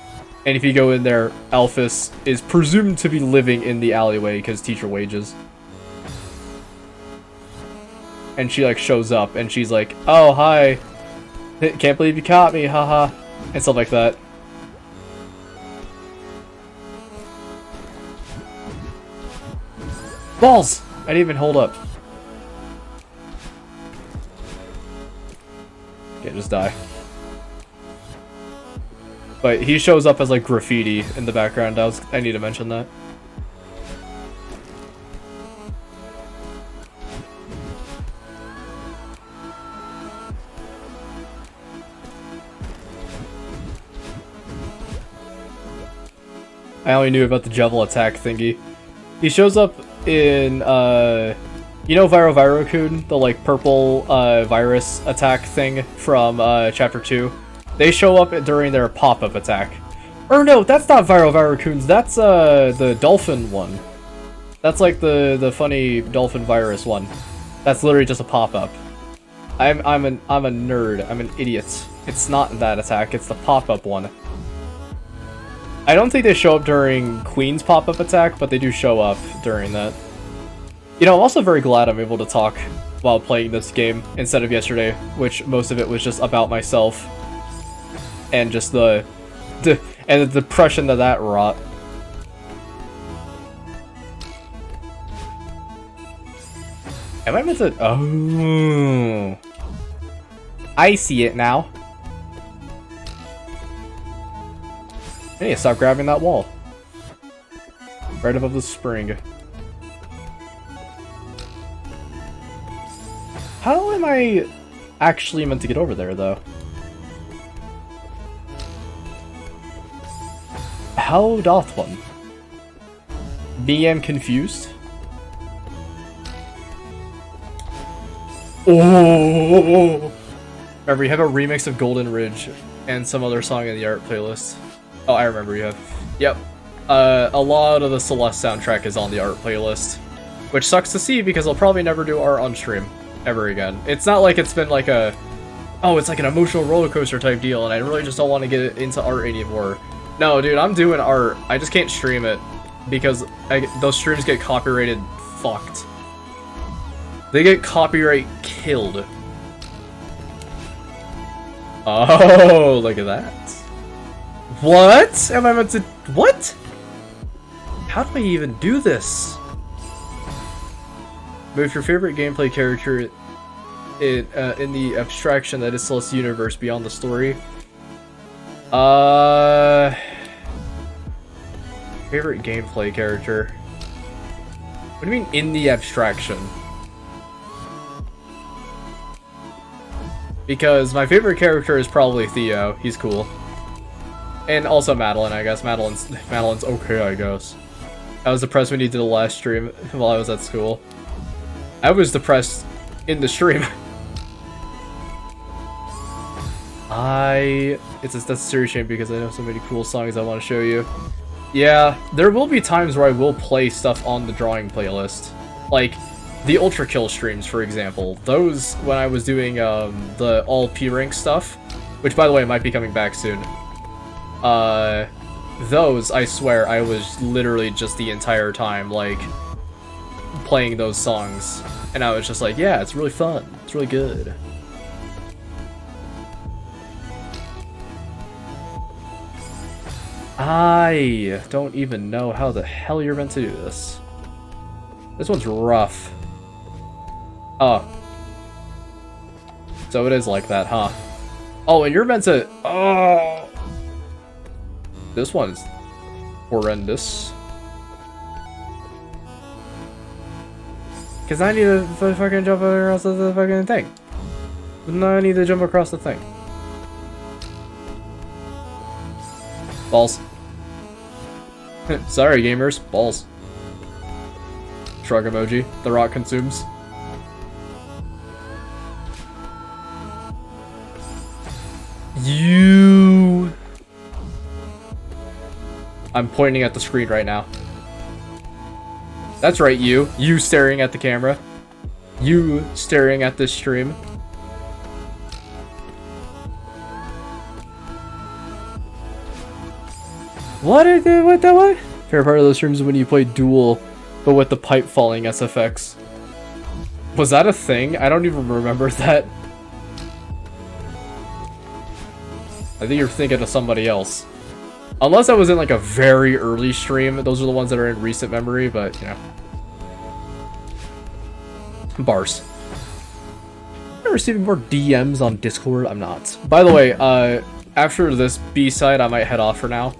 And if you go in there, Alphys is presumed to be living in the alleyway because teacher wages. And she like shows up and she's like, "Oh, hi. Can't believe you caught me, haha." And stuff like that. Balls! I didn't even hold up. Okay, just die. But he shows up as like graffiti in the background. I need to mention that. I only knew about the Jevil attack thingy. He shows up in, you know Virovirocoon? The, like, purple, virus attack thing from, Chapter 2? They show up during their pop-up attack. Or no, that's not Virovirocoons, that's, the dolphin one. That's, like, the funny dolphin virus one. That's literally just a pop-up. I'm a nerd. I'm an idiot. It's not that attack, it's the pop-up one. I don't think they show up during Queen's pop-up attack, but they do show up during that. You know, I'm also very glad I'm able to talk while playing this game instead of yesterday, which most of it was just about myself. And just the depression that wrought. Am I meant to... Oh. I see it now. I need to stop grabbing that wall. Right above the spring. How am I actually meant to get over there, though? How doth one? BM confused? Oh! Remember, you have a remix of Golden Ridge and some other song in the art playlist. Oh, I remember you have. Yep. A lot of the Celeste soundtrack is on the art playlist. Which sucks to see because I'll probably never do art on stream. Ever again. It's not like it's been like a... Oh, it's like an emotional roller coaster type deal and I really just don't want to get into art anymore. No, dude, I'm doing art. I just can't stream it. Because those streams get copyrighted fucked. They get copyright killed. Oh, look at that. What? Am I meant to... What? How do I even do this? Move your favorite gameplay character in the abstraction that is Celeste universe beyond the story. Favorite gameplay character. What do you mean in the abstraction? Because my favorite character is probably Theo. He's cool. And also Madeline, I guess. Madeline's okay, I guess. I was depressed when you did the last stream while I was at school. I was depressed in the stream. That's a serious shame because I know so many cool songs I want to show you. Yeah, there will be times where I will play stuff on the drawing playlist. Like, the Ultra Kill streams, for example. Those, when I was doing the all P-Rank stuff, which, by the way, might be coming back soon. Those, I swear, I was literally just the entire time, like, playing those songs. And I was just like, yeah, it's really fun. It's really good. I don't even know how the hell you're meant to do this. This one's rough. Oh. So it is like that, huh? Oh, and you're meant to... Oh! This one's horrendous. Because I need to fucking jump across the fucking thing. No, I need to jump across the thing. Balls. Sorry, gamers. Balls. Shrug emoji. The rock consumes. You... I'm pointing at the screen right now. That's right, you. You staring at the camera. You staring at this stream. What? What? Favorite part of those streams is when you play Duel, but with the pipe falling SFX. Was that a thing? I don't even remember that. I think you're thinking of somebody else. Unless I was in like a very early stream. Those are the ones that are in recent memory, but you know. Bars. I'm receiving more DMs on Discord. I'm not. By the way, after this B-side, I might head off for now.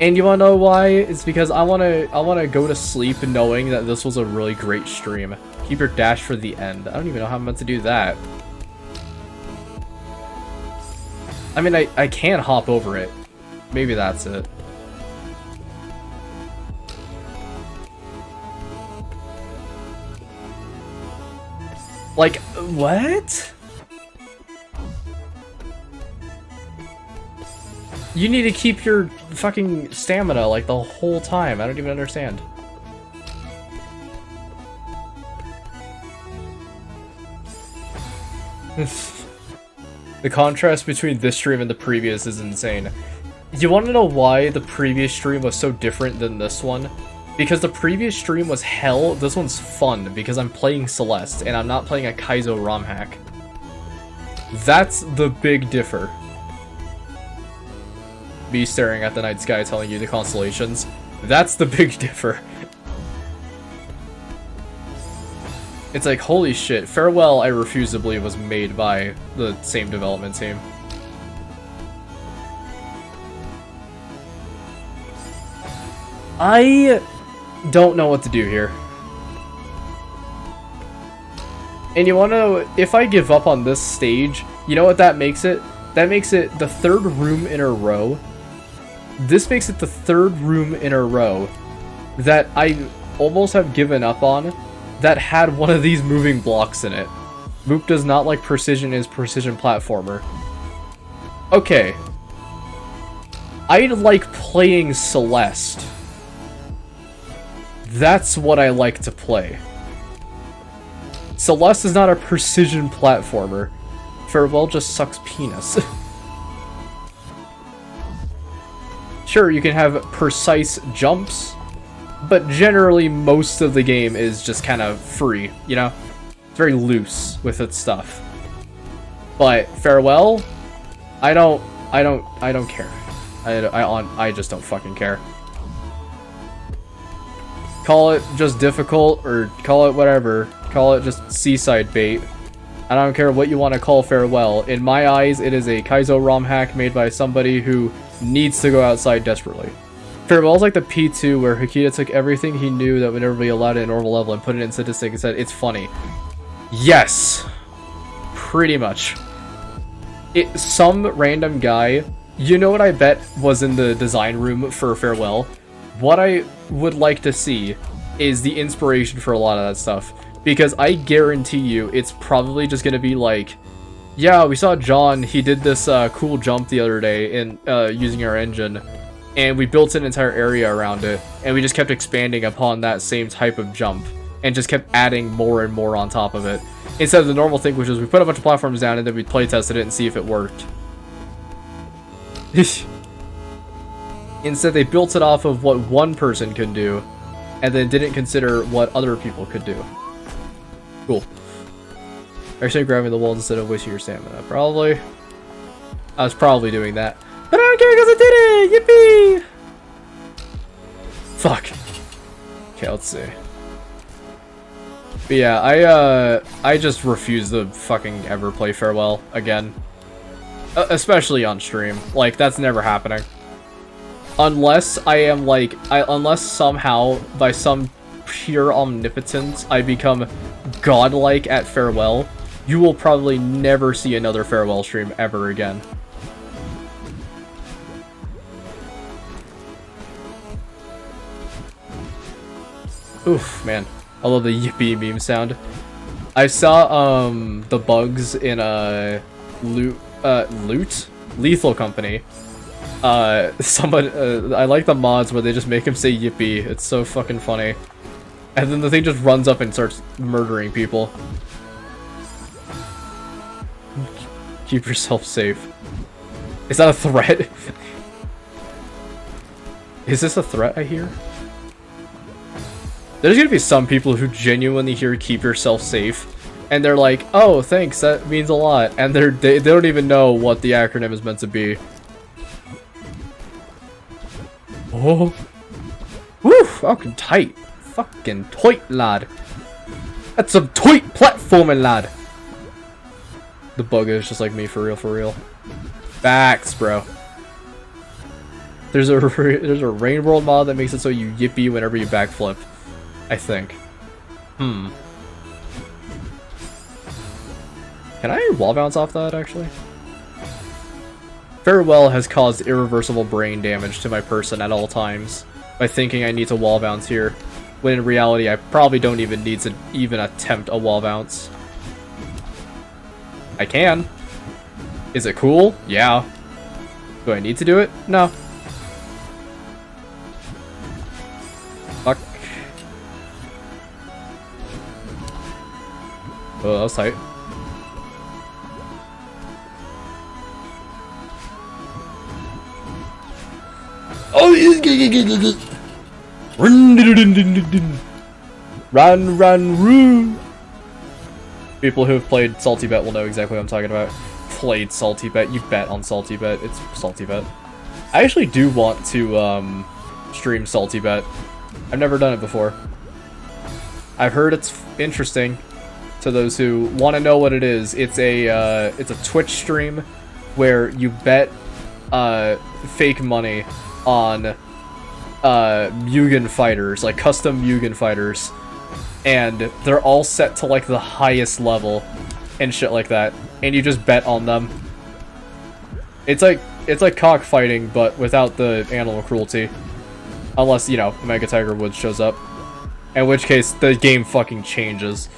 And you wanna know why? It's because I wanna go to sleep knowing that this was a really great stream. Keep your dash for the end. I don't even know how I'm meant to do that. I mean, I can hop over it. Maybe that's it. Like, what? You need to keep your fucking stamina, like, the whole time. I don't even understand. The contrast between this stream and the previous is insane. You want to know why the previous stream was so different than this one? Because the previous stream was hell, this one's fun, because I'm playing Celeste, and I'm not playing a Kaizo ROM hack. That's the big differ. Me staring at the night sky telling you the constellations. That's the big differ. It's like, holy shit, Farewell, I refuse to believe was made by the same development team. I don't know what to do here. And you wanna know, if I give up on this stage, you know what that makes it? That makes it the third room in a row. This makes it the third room in a row that I almost have given up on that had one of these moving blocks in it. Moop does not like precision as precision platformer. Okay. I like playing Celeste. That's what I like to play. Celeste is not a precision platformer. Farewell just sucks penis. Sure, you can have precise jumps, but generally most of the game is just kind of free, you know? very loose with its stuff. But Farewell, I don't care. I just don't fucking care. Call it just difficult, or call it whatever. Call it just seaside bait. I don't care what you want to call Farewell. In my eyes, it is a Kaizo ROM hack made by somebody who needs to go outside desperately. Farewell is like the P2 where Hikita took everything he knew that would never be allowed at a normal level and put it in sadistic and said, it's funny. Yes! Pretty much. Some random guy, you know what I bet was in the design room for Farewell? What I would like to see is the inspiration for a lot of that stuff. Because I guarantee you, it's probably just going to be like, yeah, we saw John, he did this cool jump the other day in using our engine. And we built an entire area around it. And we just kept expanding upon that same type of jump. And just kept adding more and more on top of it. Instead of the normal thing, which is we put a bunch of platforms down and then we play tested it and see if it worked. Instead, they built it off of what one person could do. And then didn't consider what other people could do. Cool. Actually grabbing the wall instead of wasting your stamina. Probably. I was probably doing that. But I don't care because I did it! Yippee! Fuck. Okay, let's see. But yeah, I just refuse to fucking ever play Farewell again. Especially on stream. Like, that's never happening. Unless I am like, unless somehow, by some pure omnipotence, I become godlike at Farewell, you will probably never see another Farewell stream ever again. Oof, man. I love the yippee meme sound. I saw, the bugs in, Lethal Company. Somebody, I like the mods where they just make him say yippee. It's so fucking funny. And then the thing just runs up and starts murdering people. Keep yourself safe. Is that a threat? Is this a threat I hear? There's gonna be some people who genuinely hear keep yourself safe. And they're like, oh, thanks, that means a lot. And they don't even know what the acronym is meant to be. Oh. Woo! Fucking tight. Fucking tight, lad. That's some tight platforming, lad. The bug is just like me, for real, for real. Facts, bro. There's a Rain World mod that makes it so you yippee whenever you backflip. I think. Can I wall bounce off that, actually? Farewell has caused irreversible brain damage to my person at all times by thinking I need to wall bounce here, when in reality I probably don't even need to even attempt a wall bounce. I can. Is it cool? Yeah. Do I need to do it? No. Fuck. Oh, that was tight. Oh, run, run. People who have played Salty Bet will know exactly what I'm talking about. Played Salty Bet, you bet on Salty Bet. It's Salty Bet. I actually do want to stream Salty Bet. I've never done it before. I've heard it's interesting. To those who want to know what it is, it's a Twitch stream where you bet fake money on Mugen fighters, like custom Mugen fighters, and they're all set to like the highest level and shit like that, and you just bet on them. It's like cockfighting, but without the animal cruelty, unless, you know, Omega Tiger Woods shows up, in which case the game fucking changes.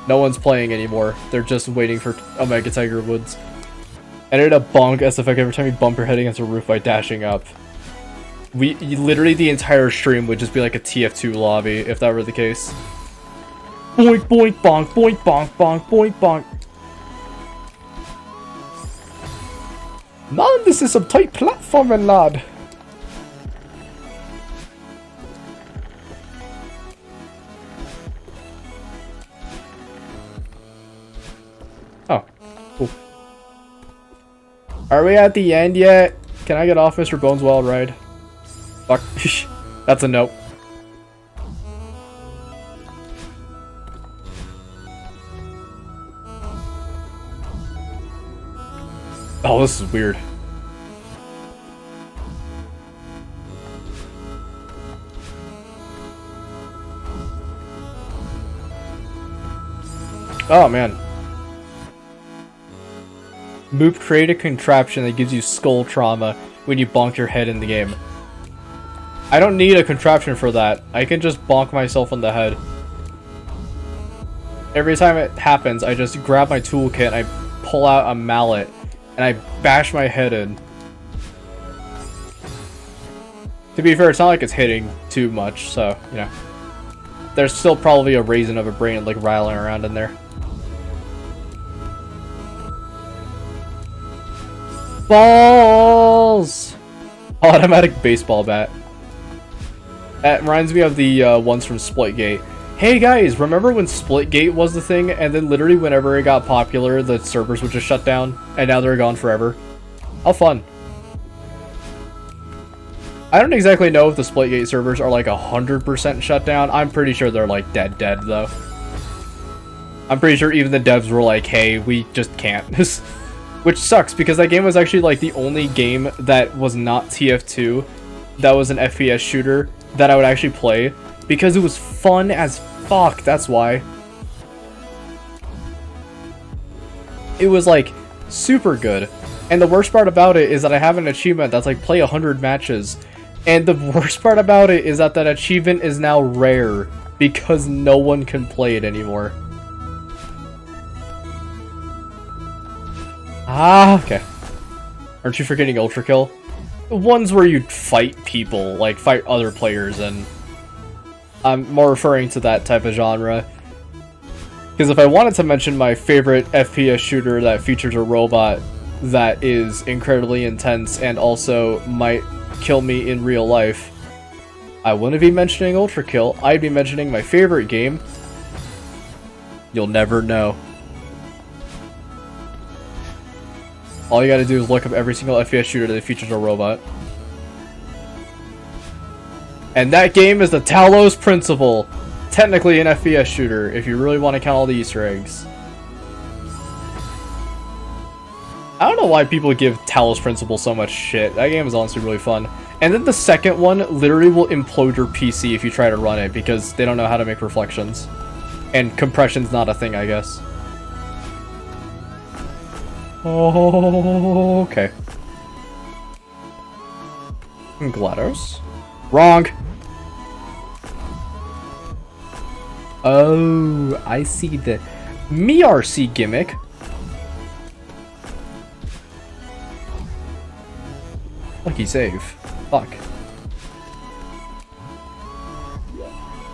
No one's playing anymore. They're just waiting for Omega Tiger Woods. And it'd bonk SFX every time you bump your head against a roof by dashing up. Literally the entire stream would just be like a TF2 lobby, if that were the case. Boink, boink, bonk, boink, bonk, bonk, boink, bonk. Man, this is some tight platforming, lad. Are we at the end yet? Can I get off Mr. Bones' Wild Ride? Fuck. That's a nope. Oh, this is weird. Oh, man. Moop, create a contraption that gives you skull trauma when you bonk your head in the game. I don't need a contraption for that. I can just bonk myself on the head. Every time it happens, I just grab my toolkit and I pull out a mallet and I bash my head in. To be fair, it's not like it's hitting too much, so, you know. There's still probably a raisin of a brain like rattling around in there. Balls! Automatic baseball bat. That reminds me of the ones from Splitgate. Hey guys, remember when Splitgate was the thing, and then literally whenever it got popular, the servers would just shut down, and now they're gone forever? How fun. I don't exactly know if the Splitgate servers are like 100% shut down. I'm pretty sure they're like dead though. I'm pretty sure even the devs were like, hey, we just can't. Which sucks, because that game was actually like the only game that was not TF2 that was an FPS shooter that I would actually play, because it was fun as fuck, that's why. It was like super good. And the worst part about it is that I have an achievement that's like play 100 matches. And the worst part about it is that that achievement is now rare because no one can play it anymore. Ah, okay. Aren't you forgetting Ultra Kill? The ones where you fight people, like fight other players, and I'm more referring to that type of genre. Because if I wanted to mention my favorite FPS shooter that features a robot that is incredibly intense and also might kill me in real life, I wouldn't be mentioning Ultra Kill. I'd be mentioning my favorite game. You'll never know. All you gotta do is look up every single FPS shooter that features a robot. And that game is the Talos Principle. Technically an FPS shooter, if you really want to count all the Easter eggs. I don't know why people give Talos Principle so much shit. That game is honestly really fun. And then the second one literally will implode your PC if you try to run it, because they don't know how to make reflections. And compression's not a thing, I guess. Oh, okay. GLaDOS? Wrong! Oh, I see the MeRC gimmick. Lucky save. Fuck.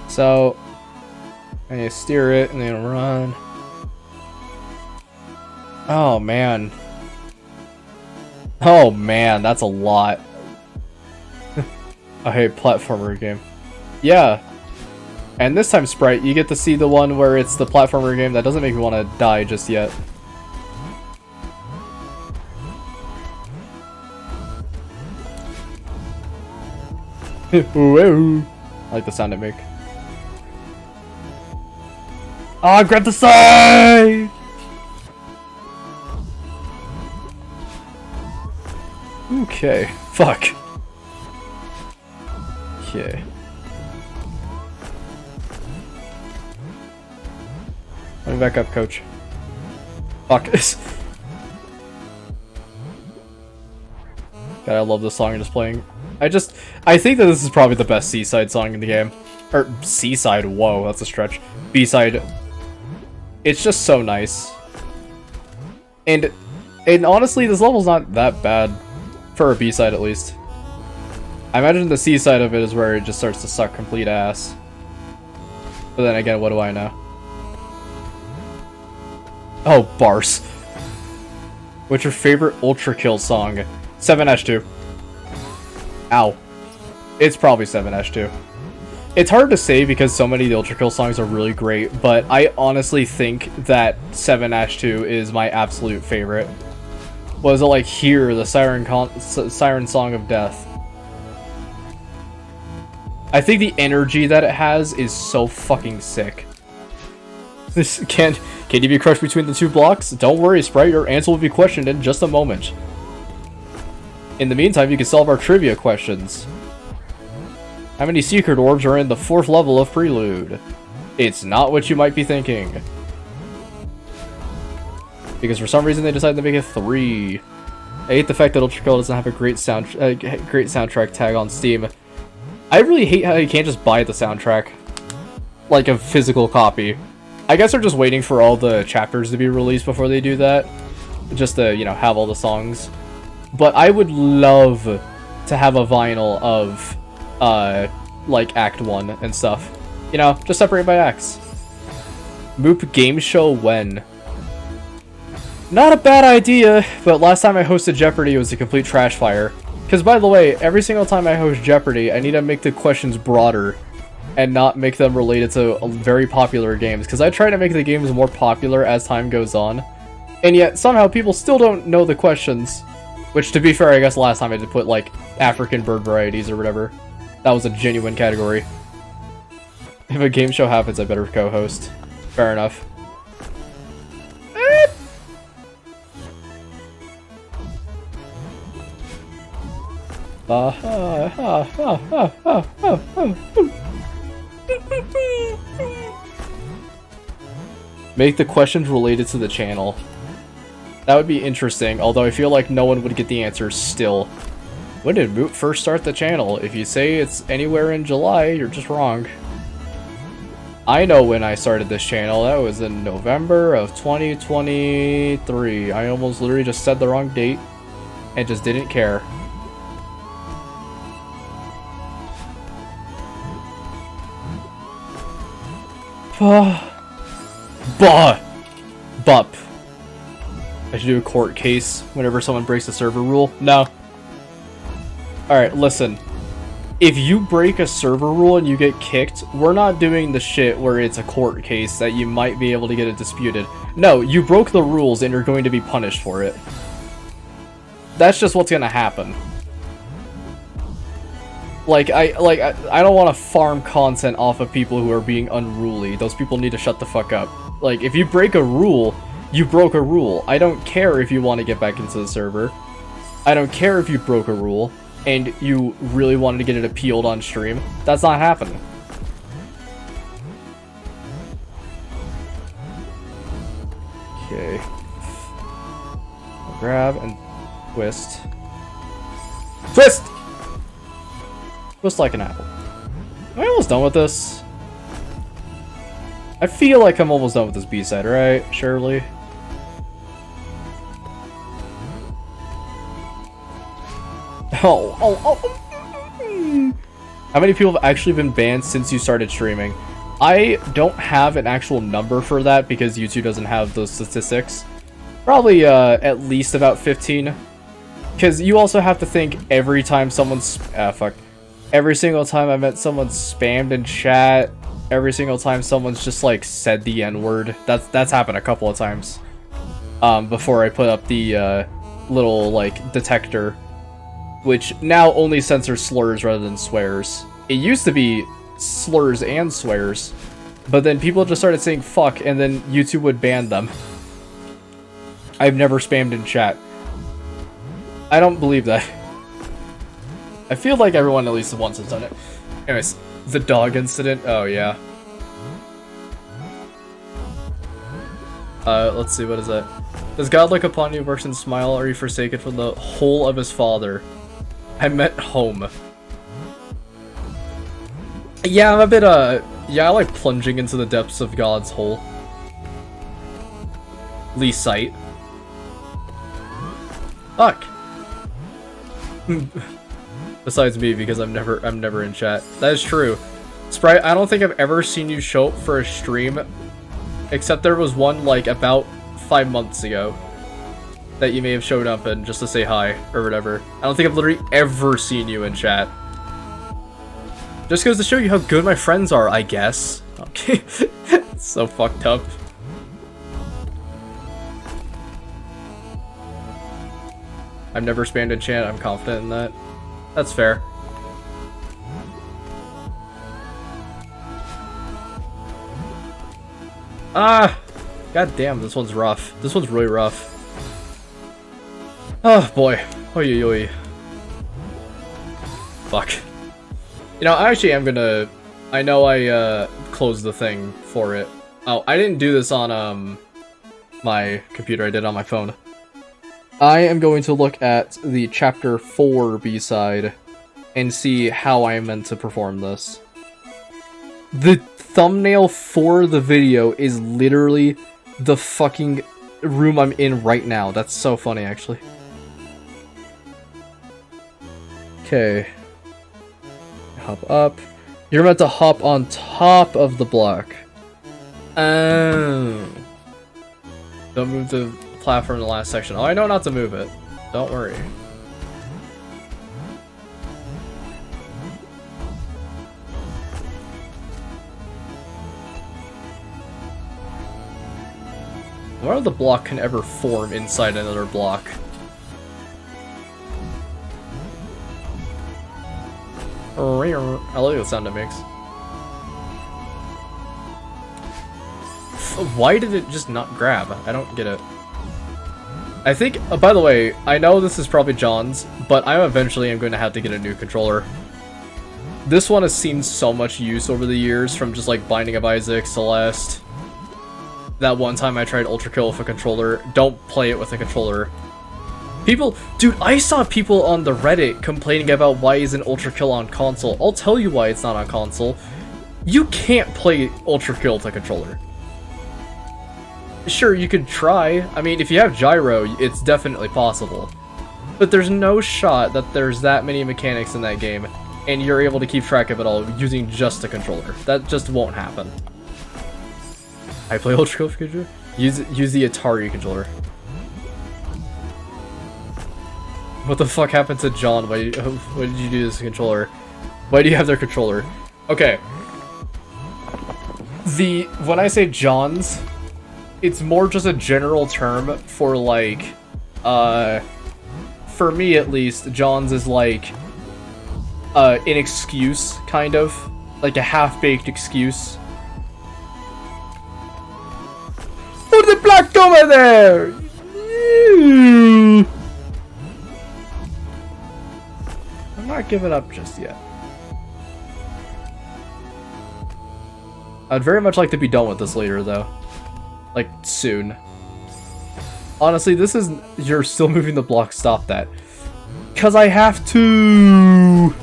So, and you steer it and then run. Oh man. Oh man, that's a lot. I hate platformer game. Yeah. And this time, Sprite, you get to see the one where it's the platformer game that doesn't make me want to die just yet. I like the sound it make. Ah, grab the side! Okay, fuck. Okay. Let me back up, coach. Fuck. God, I love this song you're just playing. I think that this is probably the best C-side song in the game. Or, C-side, whoa, that's a stretch. B-side. It's just so nice. And honestly, this level's not that bad. For a B-side, at least. I imagine the C-side of it is where it just starts to suck complete ass. But then again, what do I know? Oh, Bars. What's your favorite Ultra Kill song? 7-2. Ow. It's probably 7-2. It's hard to say because so many of the Ultra Kill songs are really great, but I honestly think that 7-2 is my absolute favorite. Was it like Here, the Siren Song of Death? I think the energy that it has is so fucking sick. This can you be crushed between the two blocks? Don't worry, Sprite, your answer will be questioned in just a moment. In the meantime, you can solve our trivia questions. How many secret orbs are in the 4th level of Prelude? It's not what you might be thinking. Because for some reason they decided to make it 3. I hate the fact that Ultra Kill doesn't have a great soundtrack tag on Steam. I really hate how you can't just buy the soundtrack. Like a physical copy. I guess they're just waiting for all the chapters to be released before they do that. Just to, you know, have all the songs. But I would love to have a vinyl of, like, Act 1 and stuff. You know, just separate by acts. Moop game show when? Not a bad idea, but last time I hosted Jeopardy it was a complete trash fire. Because, by the way, every single time I host Jeopardy, I need to make the questions broader and not make them related to very popular games. Because I try to make the games more popular as time goes on. And yet, somehow, people still don't know the questions. Which, to be fair, I guess last time I did put, like, African bird varieties or whatever. That was a genuine category. If a game show happens, I better co-host. Fair enough. Make the questions related to the channel. That would be interesting, although I feel like no one would get the answers still. When did Moot first start the channel? If you say it's anywhere in July, you're just wrong. I know when I started this channel. That was in November of 2023. I almost literally just said the wrong date and just didn't care. Bup. I should do a court case whenever someone breaks a server rule. No. Alright, listen. If you break a server rule and you get kicked, we're not doing the shit where it's a court case that you might be able to get it disputed. No, you broke the rules and you're going to be punished for it. That's just what's gonna happen. Like, I don't want to farm content off of people who are being unruly. Those people need to shut the fuck up. Like, if you break a rule, you broke a rule. I don't care if you want to get back into the server. I don't care if you broke a rule and you really wanted to get it appealed on stream. That's not happening. Okay. I'll grab and twist. Twist! Twist like an apple. Am I almost done with this? I feel like I'm almost done with this B-side, right? Surely. How many people have actually been banned since you started streaming? I don't have an actual number for that because YouTube doesn't have those statistics. Probably at least about 15. Because you also have to think every time someone's... Every single time I met someone spammed in chat, every single time someone's just like said the N-word. That's happened a couple of times. Before I put up the little like detector, which now only censors slurs rather than swears. It used to be slurs and swears, but then people just started saying fuck and then YouTube would ban them. I've never spammed in chat. I don't believe that. I feel like everyone at least once has done it. Anyways, the dog incident. Oh, yeah. Let's see, what is that? Does God look upon you, works and smile? Are you forsaken from the whole of his father? I meant home. Yeah, I'm a bit, yeah, I like plunging into the depths of God's hole. Lee sight. Fuck. Besides me, because I'm never in chat. That is true. Sprite, I don't think I've ever seen you show up for a stream, except there was one like about 5 months ago that you may have showed up in just to say hi or whatever. I don't think I've literally ever seen you in chat. Just goes to show you how good my friends are, I guess. Okay. It's so fucked up. I've never spammed enchant, I'm confident in that. That's fair. Ah! God damn, this one's rough. This one's really rough. Oh boy. Oy oy oy. Fuck. You know, I actually am gonna... I know I closed the thing for it. Oh, I didn't do this on my computer, I did it on my phone. I am going to look at the Chapter 4 B-side and see how I am meant to perform this. The thumbnail for the video is literally the fucking room I'm in right now. That's so funny, actually. Okay. Hop up. You're meant to hop on top of the block. Oh. Don't move the platform in the last section. Oh, I know not to move it. Don't worry. Where the block can ever form inside another block. I like the sound it makes. Why did it just not grab? I don't get it. I think, by the way, I know this is probably John's, but I eventually am going to have to get a new controller. This one has seen so much use over the years from just like Binding of Isaac, Celeste. That one time I tried Ultra Kill with a controller. Don't play it with a controller. People, dude, I saw people on the Reddit complaining about why isn't Ultra Kill on console. I'll tell you why it's not on console. You can't play Ultra Kill with a controller. Sure, you could try. I mean, if you have gyro, it's definitely possible. But there's no shot that there's that many mechanics in that game, and you're able to keep track of it all using just a controller. That just won't happen. I play Ultra Kill with a controller? Use the Atari controller. What the fuck happened to John? Why did you do this controller? Why do you have their controller? Okay. When I say John's, it's more just a general term for like, for me at least, John's is like, an excuse, kind of. Like a half-baked excuse. Put the block over there! I'm not giving up just yet. I'd very much like to be done with this later, though. Like, soon. Honestly, this is... You're still moving the block. Stop that. 'Cause I have to!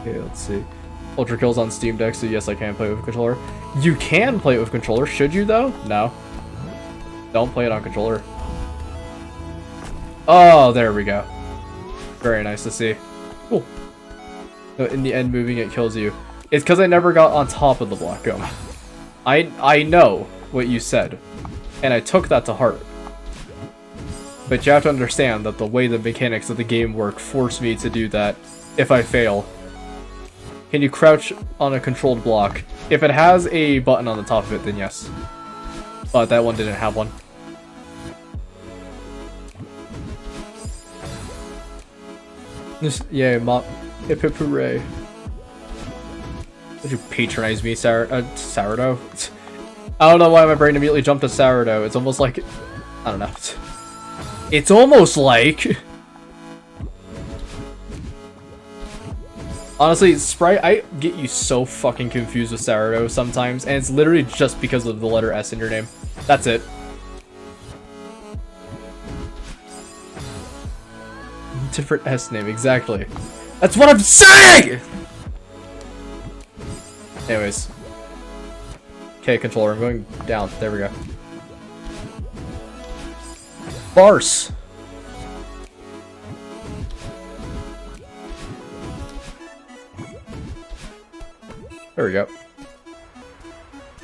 Okay, let's see. Ultra Kill's on Steam Deck, so yes, I can play with a controller. You can play it with a controller. Should you, though? No. Don't play it on controller. Oh, there we go. Very nice to see. Cool. So in the end, moving it kills you. It's because I never got on top of the block. I know what you said, and I took that to heart. But you have to understand that the way the mechanics of the game work force me to do that if I fail. Can you crouch on a controlled block? If it has a button on the top of it, then yes. But that one didn't have one. Yeah, mom. Hip hip hooray. Did you patronize me, sourdough? I don't know why my brain immediately jumped to sourdough. It's almost like... I don't know. It's almost like... Honestly, Sprite, I get you so fucking confused with sourdough sometimes, and it's literally just because of the letter S in your name. That's it. Different S name, exactly. That's what I'm saying! Anyways. Okay, controller, I'm going down. There we go. Farce! There we go.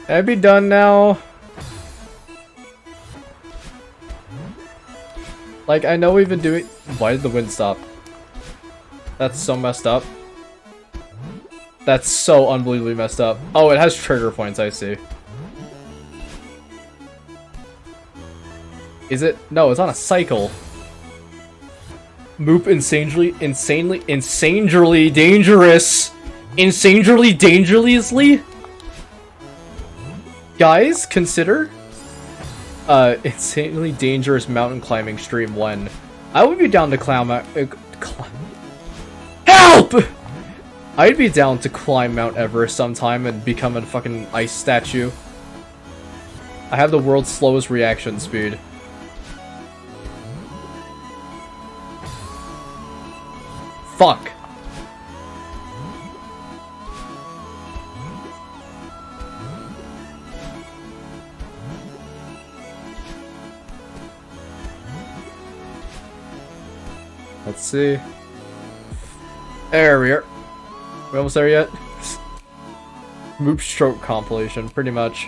I'd be done now. Like, I know we've been doing... Why did the wind stop? That's so messed up. That's so unbelievably messed up. Oh, it has trigger points, I see. Is it? No, it's on a cycle. Moop insanely dangerous. Insanely dangerously? Guys, consider insanely dangerous mountain climbing stream when I would be down to help! I'd be down to climb Mount Everest sometime and become a fucking ice statue. I have the world's slowest reaction speed. Fuck. Let's see. There we are. We almost there yet? Moop stroke compilation, pretty much.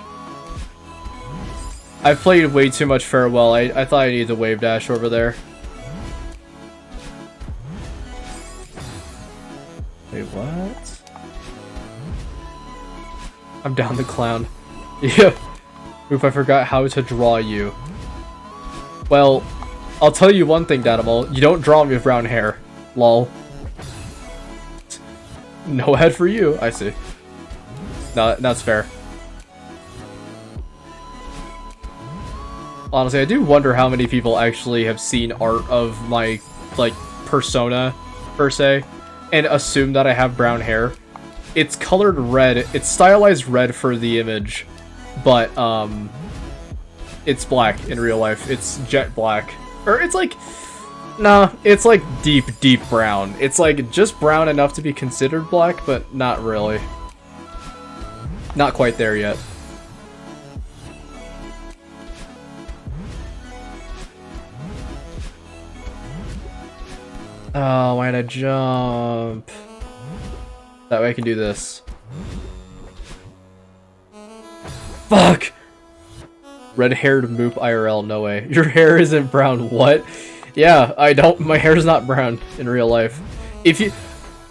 I've played way too much Farewell. I thought I needed the wave dash over there. Wait, what? I'm down the clown. Yeah. Moop, I forgot how to draw you. Well, I'll tell you one thing, Danimal. You don't draw me with brown hair. Lol. No head for you. I see. No, that's fair. Honestly, I do wonder how many people actually have seen art of my, like, persona, per se, and assume that I have brown hair. It's colored red. It's stylized red for the image, but, it's black in real life. It's jet black. Or it's like... Nah, it's like deep, deep brown. It's like just brown enough to be considered black, but not really. Not quite there yet. Oh, why did I jump? That way I can do this. Fuck! Red-haired Moop IRL, no way. Your hair isn't brown, what? Yeah, I don't. My hair's not brown in real life. If you,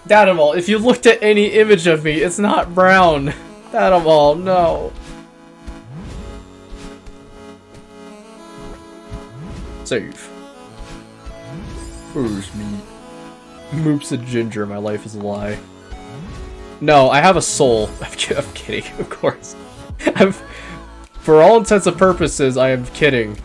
Dadamal, if you looked at any image of me, it's not brown. Dadamal, no. Save. Where's me? Moop's a ginger. My life is a lie. No, I have a soul. I'm kidding, of course. For all intents and purposes, I am kidding.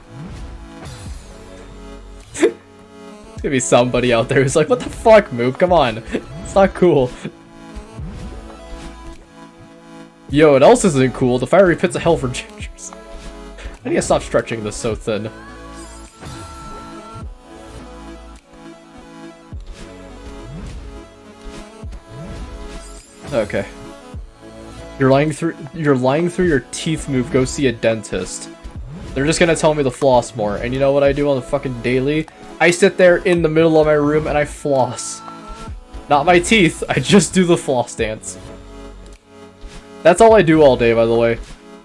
There's gonna be somebody out there who's like, what the fuck, Moop? Come on. It's not cool. Yo, what else isn't cool? The fiery pits of hell for gingers. I need to stop stretching this so thin. Okay. You're lying through your teeth, Moop. Go see a dentist. They're just gonna tell me to floss more. And you know what I do on the fucking daily? I sit there in the middle of my room and I floss. Not my teeth, I just do the floss dance. That's all I do all day, by the way.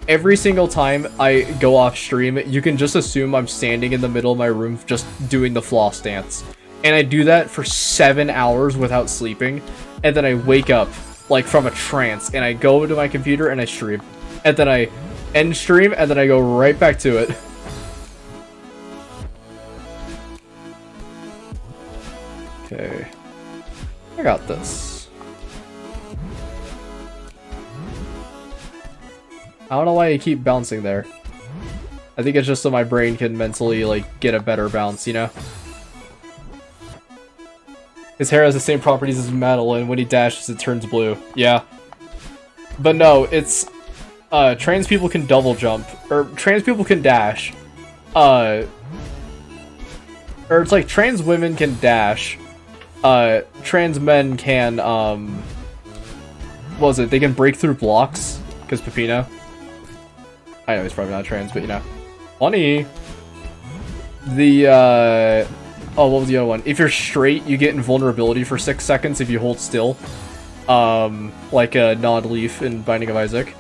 Every single time I go off stream, you can just assume I'm standing in the middle of my room just doing the floss dance. And I do that for 7 hours without sleeping. And then I wake up, like, from a trance. And I go to my computer and I stream. And then I end stream and then I go right back to it. Okay. I got this. I don't know why you keep bouncing there. I think it's just so my brain can mentally, like, get a better bounce, you know? His hair has the same properties as metal, and when he dashes, it turns blue. Yeah. But no, it's... trans people can double jump. Or, trans people can dash. Or it's like, trans women can dash. Trans men can, what was it? They can break through blocks. Because Pepino. I know he's probably not trans, but you know. Funny. The, oh, what was the other one? If you're straight, you get invulnerability for 6 seconds if you hold still. Like a Nod Leaf in Binding of Isaac.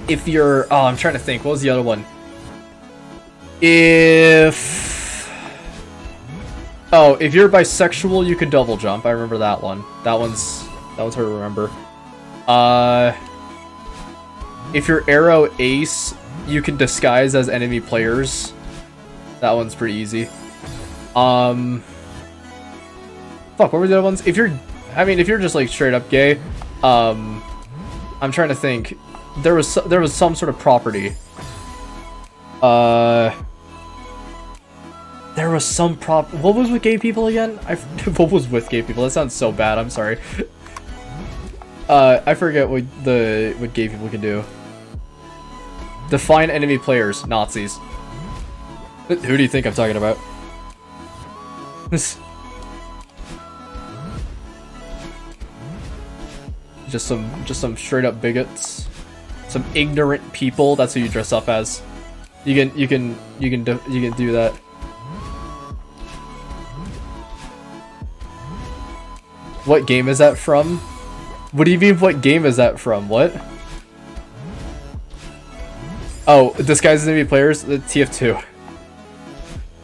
If you're... Oh, I'm trying to think. What was the other one? Oh, if you're bisexual, you can double jump. I remember that one. That one's That one's hard to remember. If you're arrow ace, you can disguise as enemy players. That one's pretty easy. Fuck, what were the other ones? If you're just like straight up gay, I'm trying to think. There was some sort of property. There was some what was with gay people again? What was with gay people? That sounds so bad. I'm sorry. I forget what gay people can do. Define enemy players. Nazis. Who do you think I'm talking about? Just some straight up bigots. Some ignorant people. That's who you dress up as. You can do that. What game is that from? What do you mean, what game is that from? What? Oh, disguise as enemy players? The TF2.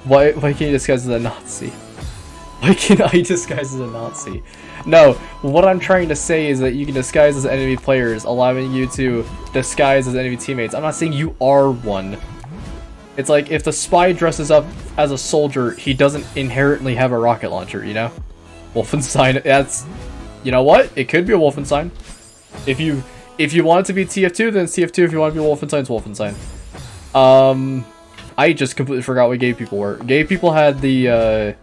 Why can't you disguise as a Nazi? Why can't I disguise as a Nazi? No, what I'm trying to say is that you can disguise as enemy players, allowing you to disguise as enemy teammates. I'm not saying you are one. It's like, if the spy dresses up as a soldier, he doesn't inherently have a rocket launcher, you know? Wolfenstein, that's... You know what? It could be a Wolfenstein. If you want it to be TF2, then it's TF2. If you want it to be Wolfenstein, it's Wolfenstein. I just completely forgot what gay people were. Gay people had the,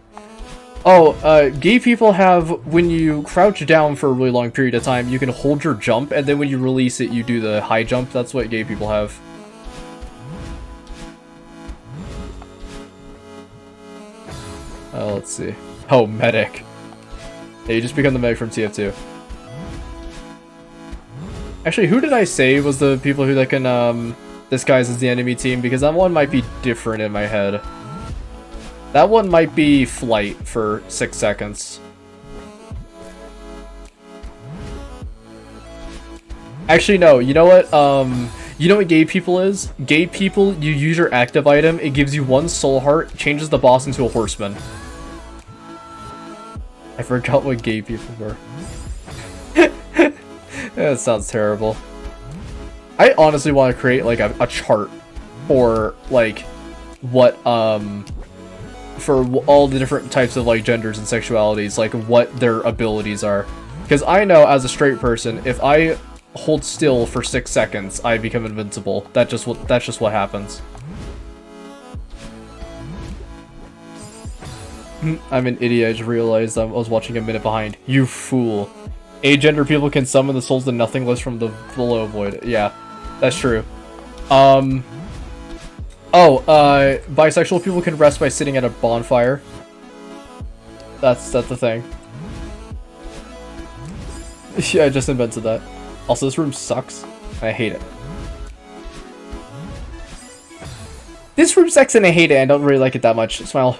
gay people have, when you crouch down for a really long period of time, you can hold your jump, and then when you release it, you do the high jump. That's what gay people have. Let's see. Oh, medic. Yeah, you just become the medic from TF2. Actually, who did I say was the people who that can, disguise as the enemy team? Because that one might be different in my head. That one might be Flight for 6 seconds. Actually, no. You know what? You know what gay people is? Gay people, you use your active item, it gives you 1 soul heart, changes the boss into a horseman. I forgot what gay people were. That sounds terrible. I honestly want to create like a chart for like what for all the different types of like genders and sexualities, like what their abilities are. Because I know as a straight person, if I hold still for 6 seconds, I become invincible. That's just what happens. I'm an idiot. I just realized I was watching a minute behind. You fool. Agender people can summon the souls to nothingness from the below void. Yeah, that's true. Bisexual people can rest by sitting at a bonfire. That's the thing. Yeah, I just invented that. Also, this room sucks. I hate it. This room sucks and I hate it. I don't really like it that much. Smile.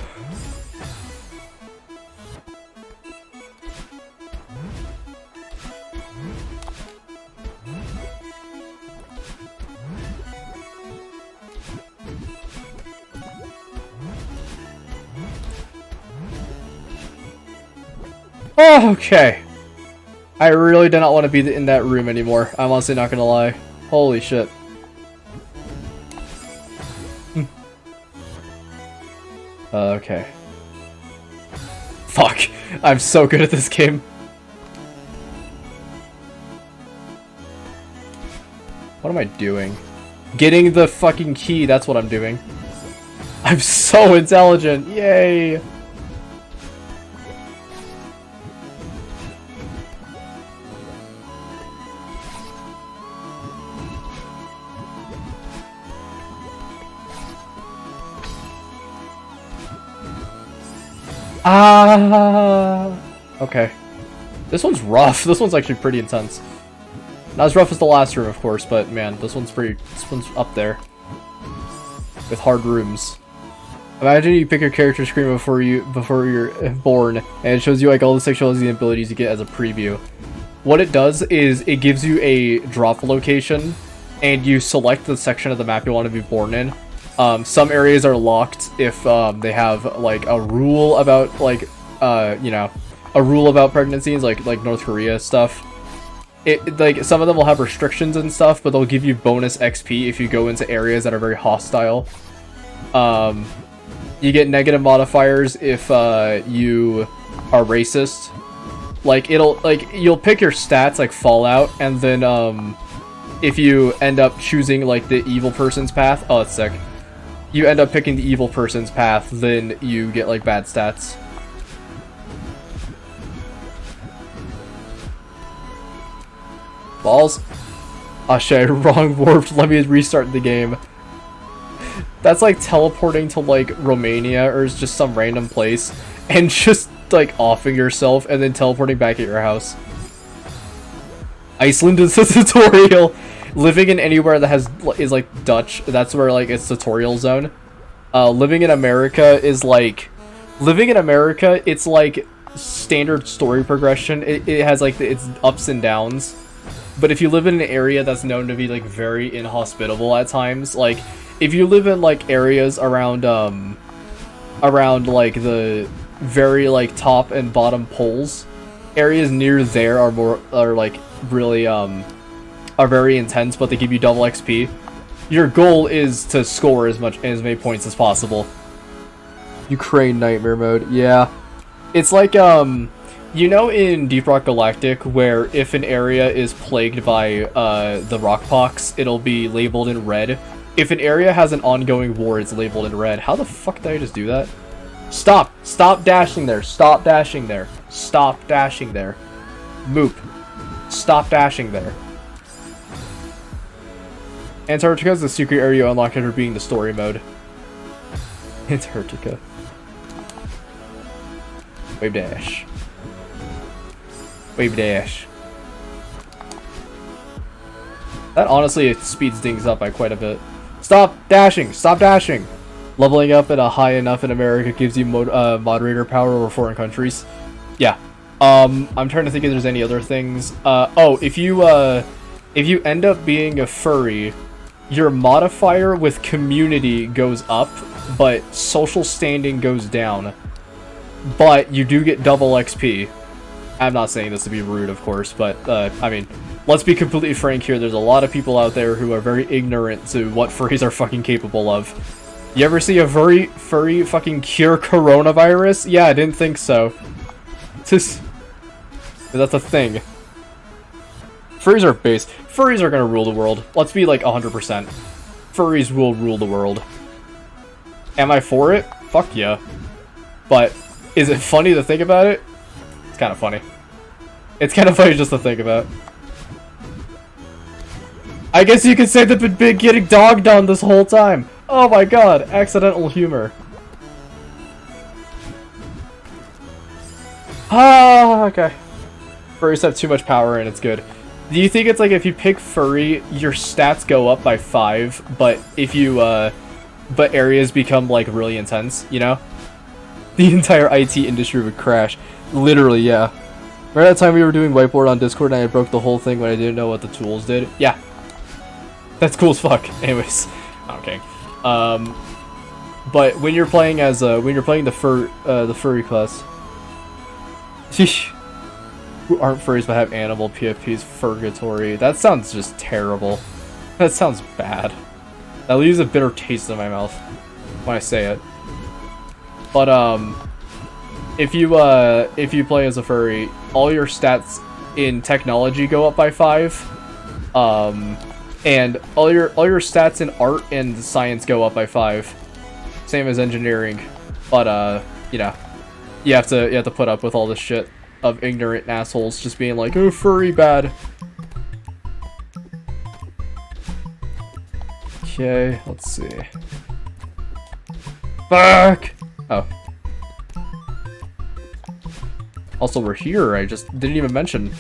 Oh, okay. I really do not want to be in that room anymore. I'm honestly not gonna lie. Holy shit. Okay. Fuck. I'm so good at this game. What am I doing? Getting the fucking key, that's what I'm doing. I'm so intelligent. Yay. Okay. This one's rough. This one's actually pretty intense. Not as rough as the last room, of course, but man, this one's up there. With hard rooms. Imagine you pick your character screen before you're born, and it shows you like all the sexualities and abilities you get as a preview. What it does is it gives you a drop location, and you select the section of the map you want to be born in. Some areas are locked if they have like a rule about like you know, a rule about pregnancies, like North Korea stuff. Like some of them will have restrictions and stuff, but they'll give you bonus XP if you go into areas that are very hostile. You get negative modifiers if you are racist. Like you'll pick your stats like Fallout, and then if you end up choosing like the evil person's path, oh that's sick. You end up picking the evil person's path, then you get like bad stats. Balls. Oh shit, wrong warped. Let me restart the game. That's like teleporting to like Romania or just some random place and just like offing yourself and then teleporting back at your house. Iceland is a tutorial. Living in anywhere that is like Dutch, that's where like it's tutorial zone. Living in America is like it's like standard story progression. It has like its ups and downs. But if you live in an area that's known to be like very inhospitable at times, like if you live in like areas around like the very like top and bottom poles, areas near there are like really are very intense, but they give you double XP. Your goal is to score as many points as possible. Ukraine Nightmare Mode, yeah. It's like you know in Deep Rock Galactic, where if an area is plagued by the rockpox, it'll be labeled in red. If an area has an ongoing war, it's labeled in red. How the fuck did I just do that? Stop! Stop dashing there! Stop dashing there! Stop dashing there! Moop. Stop dashing there. Antarctica is the secret area you unlock after being the story mode. Antarctica. Wave dash. Wave dash. That honestly speeds things up by quite a bit. Stop dashing! Stop dashing! Leveling up at a high enough in America gives you moderator power over foreign countries. Yeah. I'm trying to think if there's any other things. Oh, if you end up being a furry, your modifier with community goes up, but social standing goes down. But you do get double XP. I'm not saying this to be rude, of course, but, I mean, let's be completely frank here. There's a lot of people out there who are very ignorant to what furries are fucking capable of. You ever see a furry fucking cure coronavirus? Yeah, I didn't think so. That's a thing. Furries are base. Furries are gonna rule the world. Let's be like 100%. Furries will rule the world. Am I for it? Fuck yeah. But, is it funny to think about it? It's kind of funny. It's kind of funny just to think about. I guess you could say they've been getting dogged on this whole time. Oh my god, accidental humor. Ah, okay. Furries have too much power and it's good. Do you think it's like if you pick furry, your stats go up by 5, but if you, but areas become like really intense, you know? The entire IT industry would crash. Literally, yeah. Remember that time we were doing whiteboard on Discord and I broke the whole thing when I didn't know what the tools did? Yeah. That's cool as fuck. Anyways, okay. But when you're playing as when you're playing the furry class, sheesh, who aren't furries but have animal PFPs, furgatory. That sounds just terrible. That sounds bad. That leaves a bitter taste in my mouth when I say it. But if you play as a furry, all your stats in technology go up by 5. And all your stats in art and science go up by 5. Same as engineering. But you know, you have to put up with all this shit of ignorant assholes just being like, oh, furry bad. Okay, let's see. Fuck! Oh. Also, we're here, I just didn't even mention.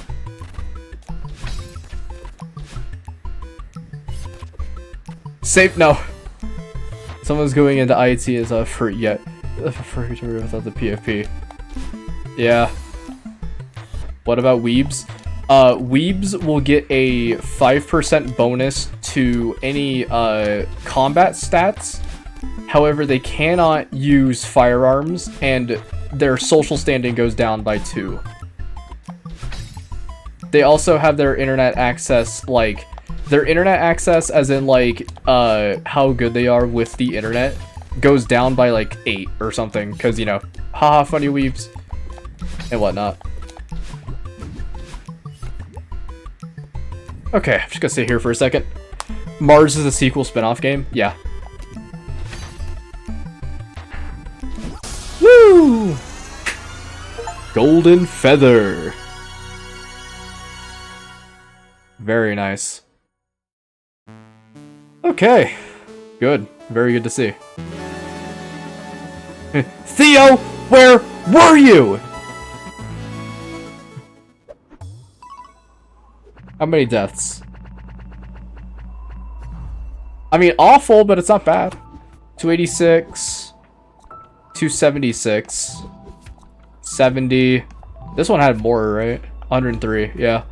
Safe, no. Someone's going into IT as a furry yet. Furry without the PFP. Yeah. What about weebs? Weebs will get a 5% bonus to any combat stats. However, they cannot use firearms, and their social standing goes down by 2. They also have their internet access, like, their internet access, as in, like, how good they are with the internet, goes down by, like, 8 or something, because, you know, haha, funny weebs, and whatnot. Okay, I'm just gonna sit here for a second. Mars is a sequel spin-off game? Yeah. Woo! Golden Feather. Very nice. Okay. Good. Very good to see. Theo, where were you? How many deaths? I mean, awful, but it's not bad. 286. 276. 70. This one had more, right? 103, yeah.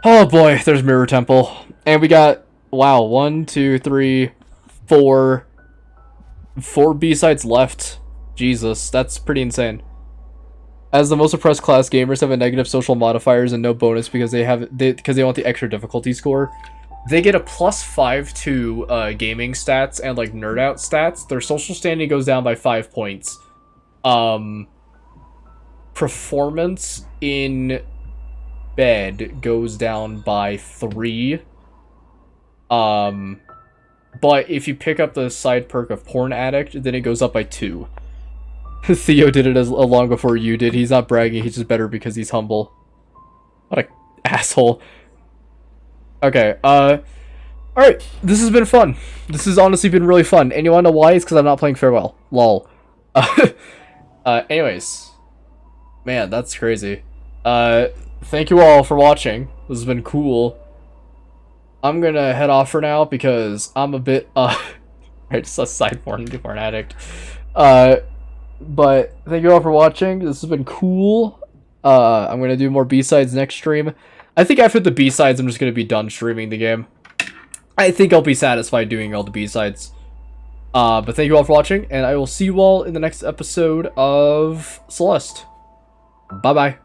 Oh boy, there's Mirror Temple. And we got, wow, 1, 2, 3, 4. 4 B-sides left. Jesus, that's pretty insane. As the most oppressed class, gamers have a negative social modifiers and no bonus because they want the extra difficulty score. They get a +5 to gaming stats and like nerd out stats. Their social standing goes down by 5 points. Performance in bed goes down by 3. But if you pick up the side perk of Porn Addict, then it goes up by 2. Theo did it long before you did. He's not bragging, he's just better because he's humble. What a asshole. Okay, alright, this has been fun. This has honestly been really fun. And you wanna know why? It's because I'm not playing Farewell. Lol. Anyways. Man, that's crazy. Thank you all for watching. This has been cool. I'm gonna head off for now because I'm a bit, I just a side porn addict. But thank you all for watching. This has been cool. I'm gonna do more B-sides next stream. I think after the B-sides, I'm just gonna be done streaming the game. I think I'll be satisfied doing all the B-sides. But thank you all for watching, and I will see you all in the next episode of Celeste. Bye-bye.